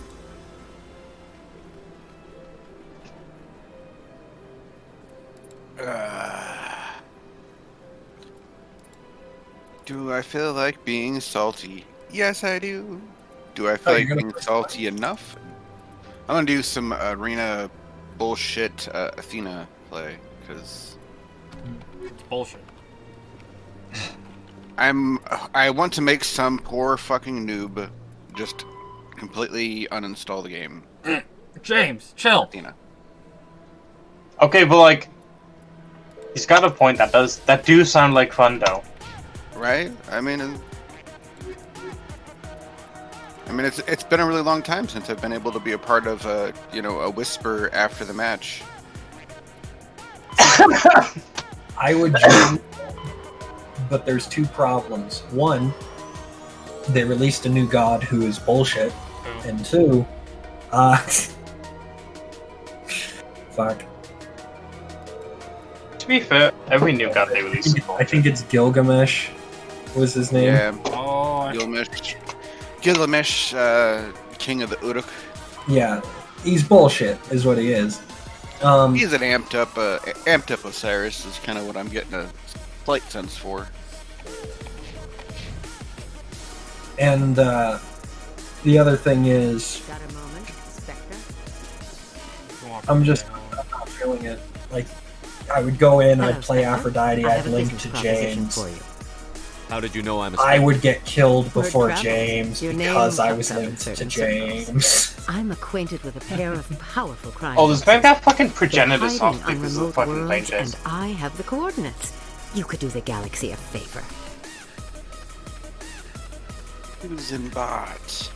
Do I feel like being salty? Yes, I do. Do I feel you're like gonna being salty enough? I'm gonna do some arena bullshit Athena play, because It's bullshit. I want to make some poor fucking noob just completely uninstall the game. James, chill. Okay, but like, he's got a point. That do sound like fun though. Right? I mean, it's been a really long time since I've been able to be a part of a whisper after the match. I would join, but there's two problems. One, they released a new god who is bullshit, and two, fuck. To be fair, every new god they release. I think it's Gilgamesh. Was his name? Yeah. Gilgamesh, king of the Uruk. Yeah, he's bullshit, is what he is. He's an amped up Osiris. Is kind of what I'm getting a slight sense for. And the other thing is, I'm just not feeling it. Like, I would go in, I'd play Aphrodite, I'd link to James. How did you know I'm a I would get killed before James because I was linked to James. I'm acquainted with a pair of powerful crimes. Oh, this guy got fucking progenitor soft on because remote of fucking worlds, James. and I have the coordinates. You could do the galaxy a favor. Who's in bots?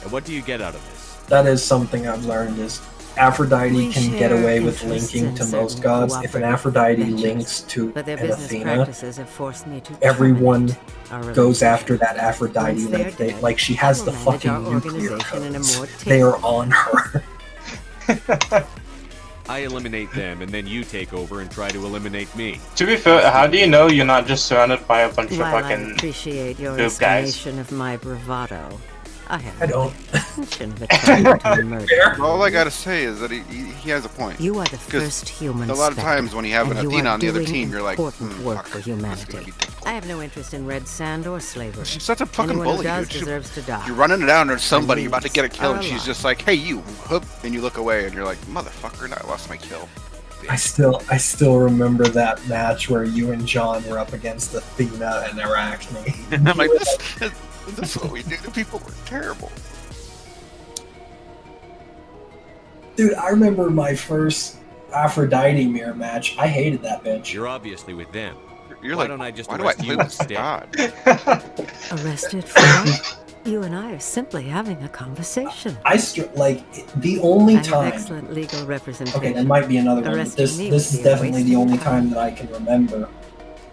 And what do you get out of this? That is something I've learned is Aphrodite We can get share away with interests linking in to certain most gods. If an cooperative Aphrodite ventures, links to but their an business Athena, practices have forced me to everyone terminate our goes relationship. after that Aphrodite. Once they're Like, dead, like she has I the will manage fucking our nuclear organization in a codes. more They are on her. I eliminate them, and then you take over and try to eliminate me. To be fair, how do you know you're not just surrounded by a bunch of While I fucking appreciate your good guys? estimation of my bravado, I don't. intention of attempting to murder. All I gotta say is that he has a point. You are the 'Cause first human a lot of Spectre, times when you have an and you Athena are on the other doing team, you're like, important work fuck, for this is gonna humanity. be difficult. I have no interest in red sand or slavery. She's such a fucking Anyone bully, who does dude. deserves to die. You're running down to somebody, Her you're about to needs get a kill, are and she's alive. just like, hey, you, whoop, and you look away, and you're like, motherfucker, I lost my kill. I still remember that match where you and John were up against Athena and Arachne. And I'm like, this is what we do to people. We're terrible. Dude, I remember my first Aphrodite mirror match. I hated that bitch. You're obviously with them. You're Why like, don't I just why do I arrest play you this instead? god? Arrested for what? You and I are simply having a conversation. The only I have time. excellent legal representation. Okay, there might be another one, but Arresting this me is would be a definitely waste the of only time. time that I can remember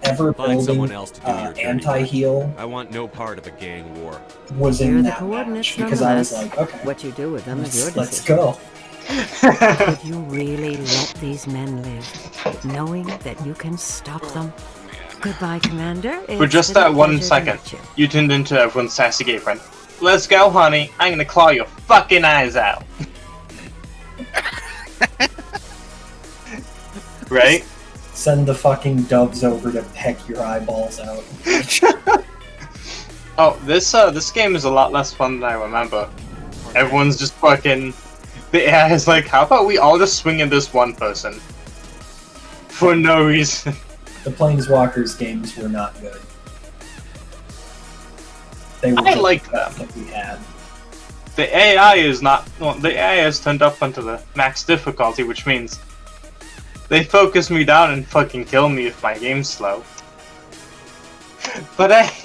ever Find someone building else to do your dirty anti-heal I want no part of a gang war. was Here are in the that coordinates match because I was nonetheless. like, okay, What you do with them is your let's decision. go. Could you really let these men live, knowing that you can stop them? Goodbye, Commander. For It's just been a that one pleasure to second, meet you. you turned into everyone's sassy gay friend. Let's go, honey. I'm gonna claw your fucking eyes out. Right? Send the fucking doves over to peck your eyeballs out. Oh, this game is a lot less fun than I remember. Everyone's just fucking. The AI is like, how about we all just swing at this one person? For no reason. The Planeswalkers games were not good. They were I just like the them. best that we had. The AI is not. Well, the AI is turned up onto the max difficulty, which means they focus me down and fucking kill me if my game's slow. But hey.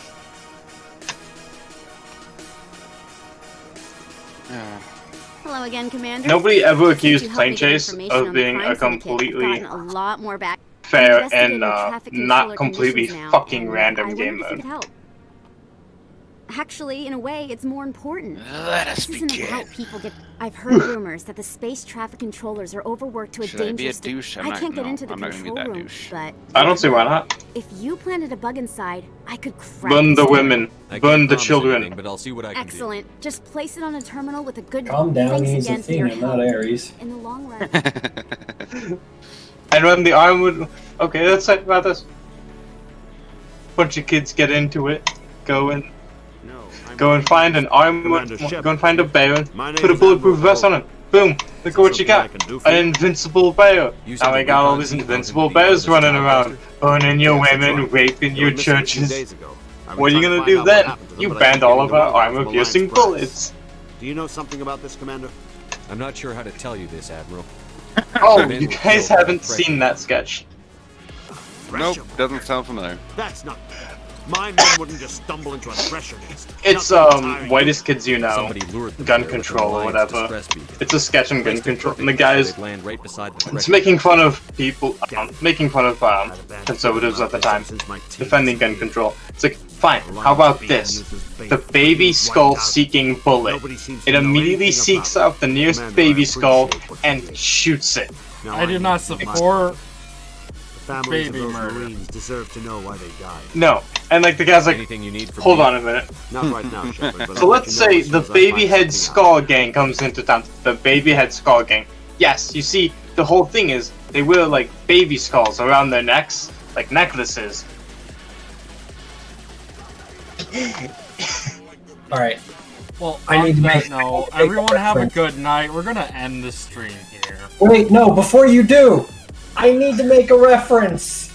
Hello again, Commander. Nobody ever Since accused you helped Plane me get Chase information of on the being crime a syndicate, I've completely gotten a lot more back. fair I'm investigating and traffic not controller completely conditions now, fucking and random I wonder game if you mode. could help. Actually, in a way, it's more important. Let us This isn't begin. how people get. I've heard rumors that the space traffic controllers are overworked to a Should I be a dangerous. douche? I'm I not- can't get no, into the I'm not gonna be control that room, douche. but I don't see why not. if you planted a bug inside, I could crack Burn it. the women, I burn can't the promise children. anything, but I'll see what I can do. Excellent. Just place it on a terminal with a good. Calm down, Thanks he's again for your Athena, not help. Ares. In the long run. And when the arm would. Okay, let's talk about this. Bunch of kids get into it. Go and. Go and find an arm. Commander Go Shepard. and find a baron. My Put a name's bulletproof Admiral vest on him. boom, look at what you got. An invincible bear. Now I got all these invincible bears running around, burning your women, raping your churches. What are you gonna do then? You banned all of our armor-piercing bullets. Do you know something about this, Commander? I'm not sure how to tell you this, Admiral. Oh, you guys haven't seen that sketch. Nope, doesn't sound familiar. That's not. My men wouldn't just stumble into a thresher nest. It's Whitest Kids You Know, gun control or whatever. It's a sketch on gun control, and the guy's it's making fun of people, making fun of conservatives at the time, defending gun control. It's like, fine, how about this? The baby skull seeking bullet. It immediately seeks out the nearest baby skull and shoots it. I do not support Families baby of those murder. Marines deserve to know why they died. No, and like the guy's like, hold on a minute. Not right now, Shepard, but So I'll let's let you know say as soon the as I baby find head something skull gang comes into town. The baby head skull gang. Yes, you see, the whole thing is they wear like baby skulls around their necks, like necklaces. Alright. Well, I need to make. No, everyone have a good night. We're gonna end the stream here. Wait, no, before you do, I need to make a reference.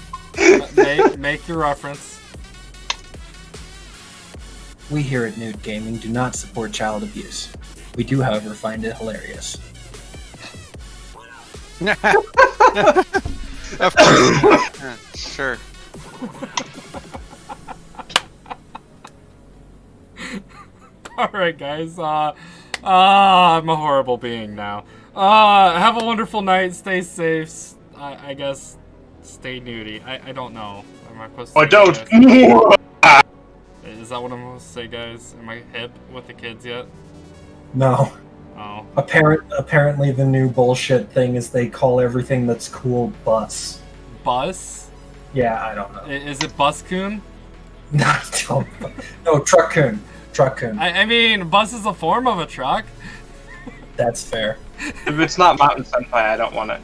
Make your reference. We here at Nude Gaming do not support child abuse. We do, however, find it hilarious. Of course. Sure. Alright, guys. I'm a horrible being now. Have a wonderful night. Stay safe. I guess stay nudie. I don't know. Am I supposed to Or don't. Is that what I'm supposed to say, guys? Am I hip with the kids yet? No. Oh. Apparently the new bullshit thing is they call everything that's cool bus. Bus? Yeah, I don't know. Is it Buscoon? No, Truckcoon. Truckcoon. I mean, bus is a form of a truck. That's fair. If it's not Mountain Senpai, I don't want it.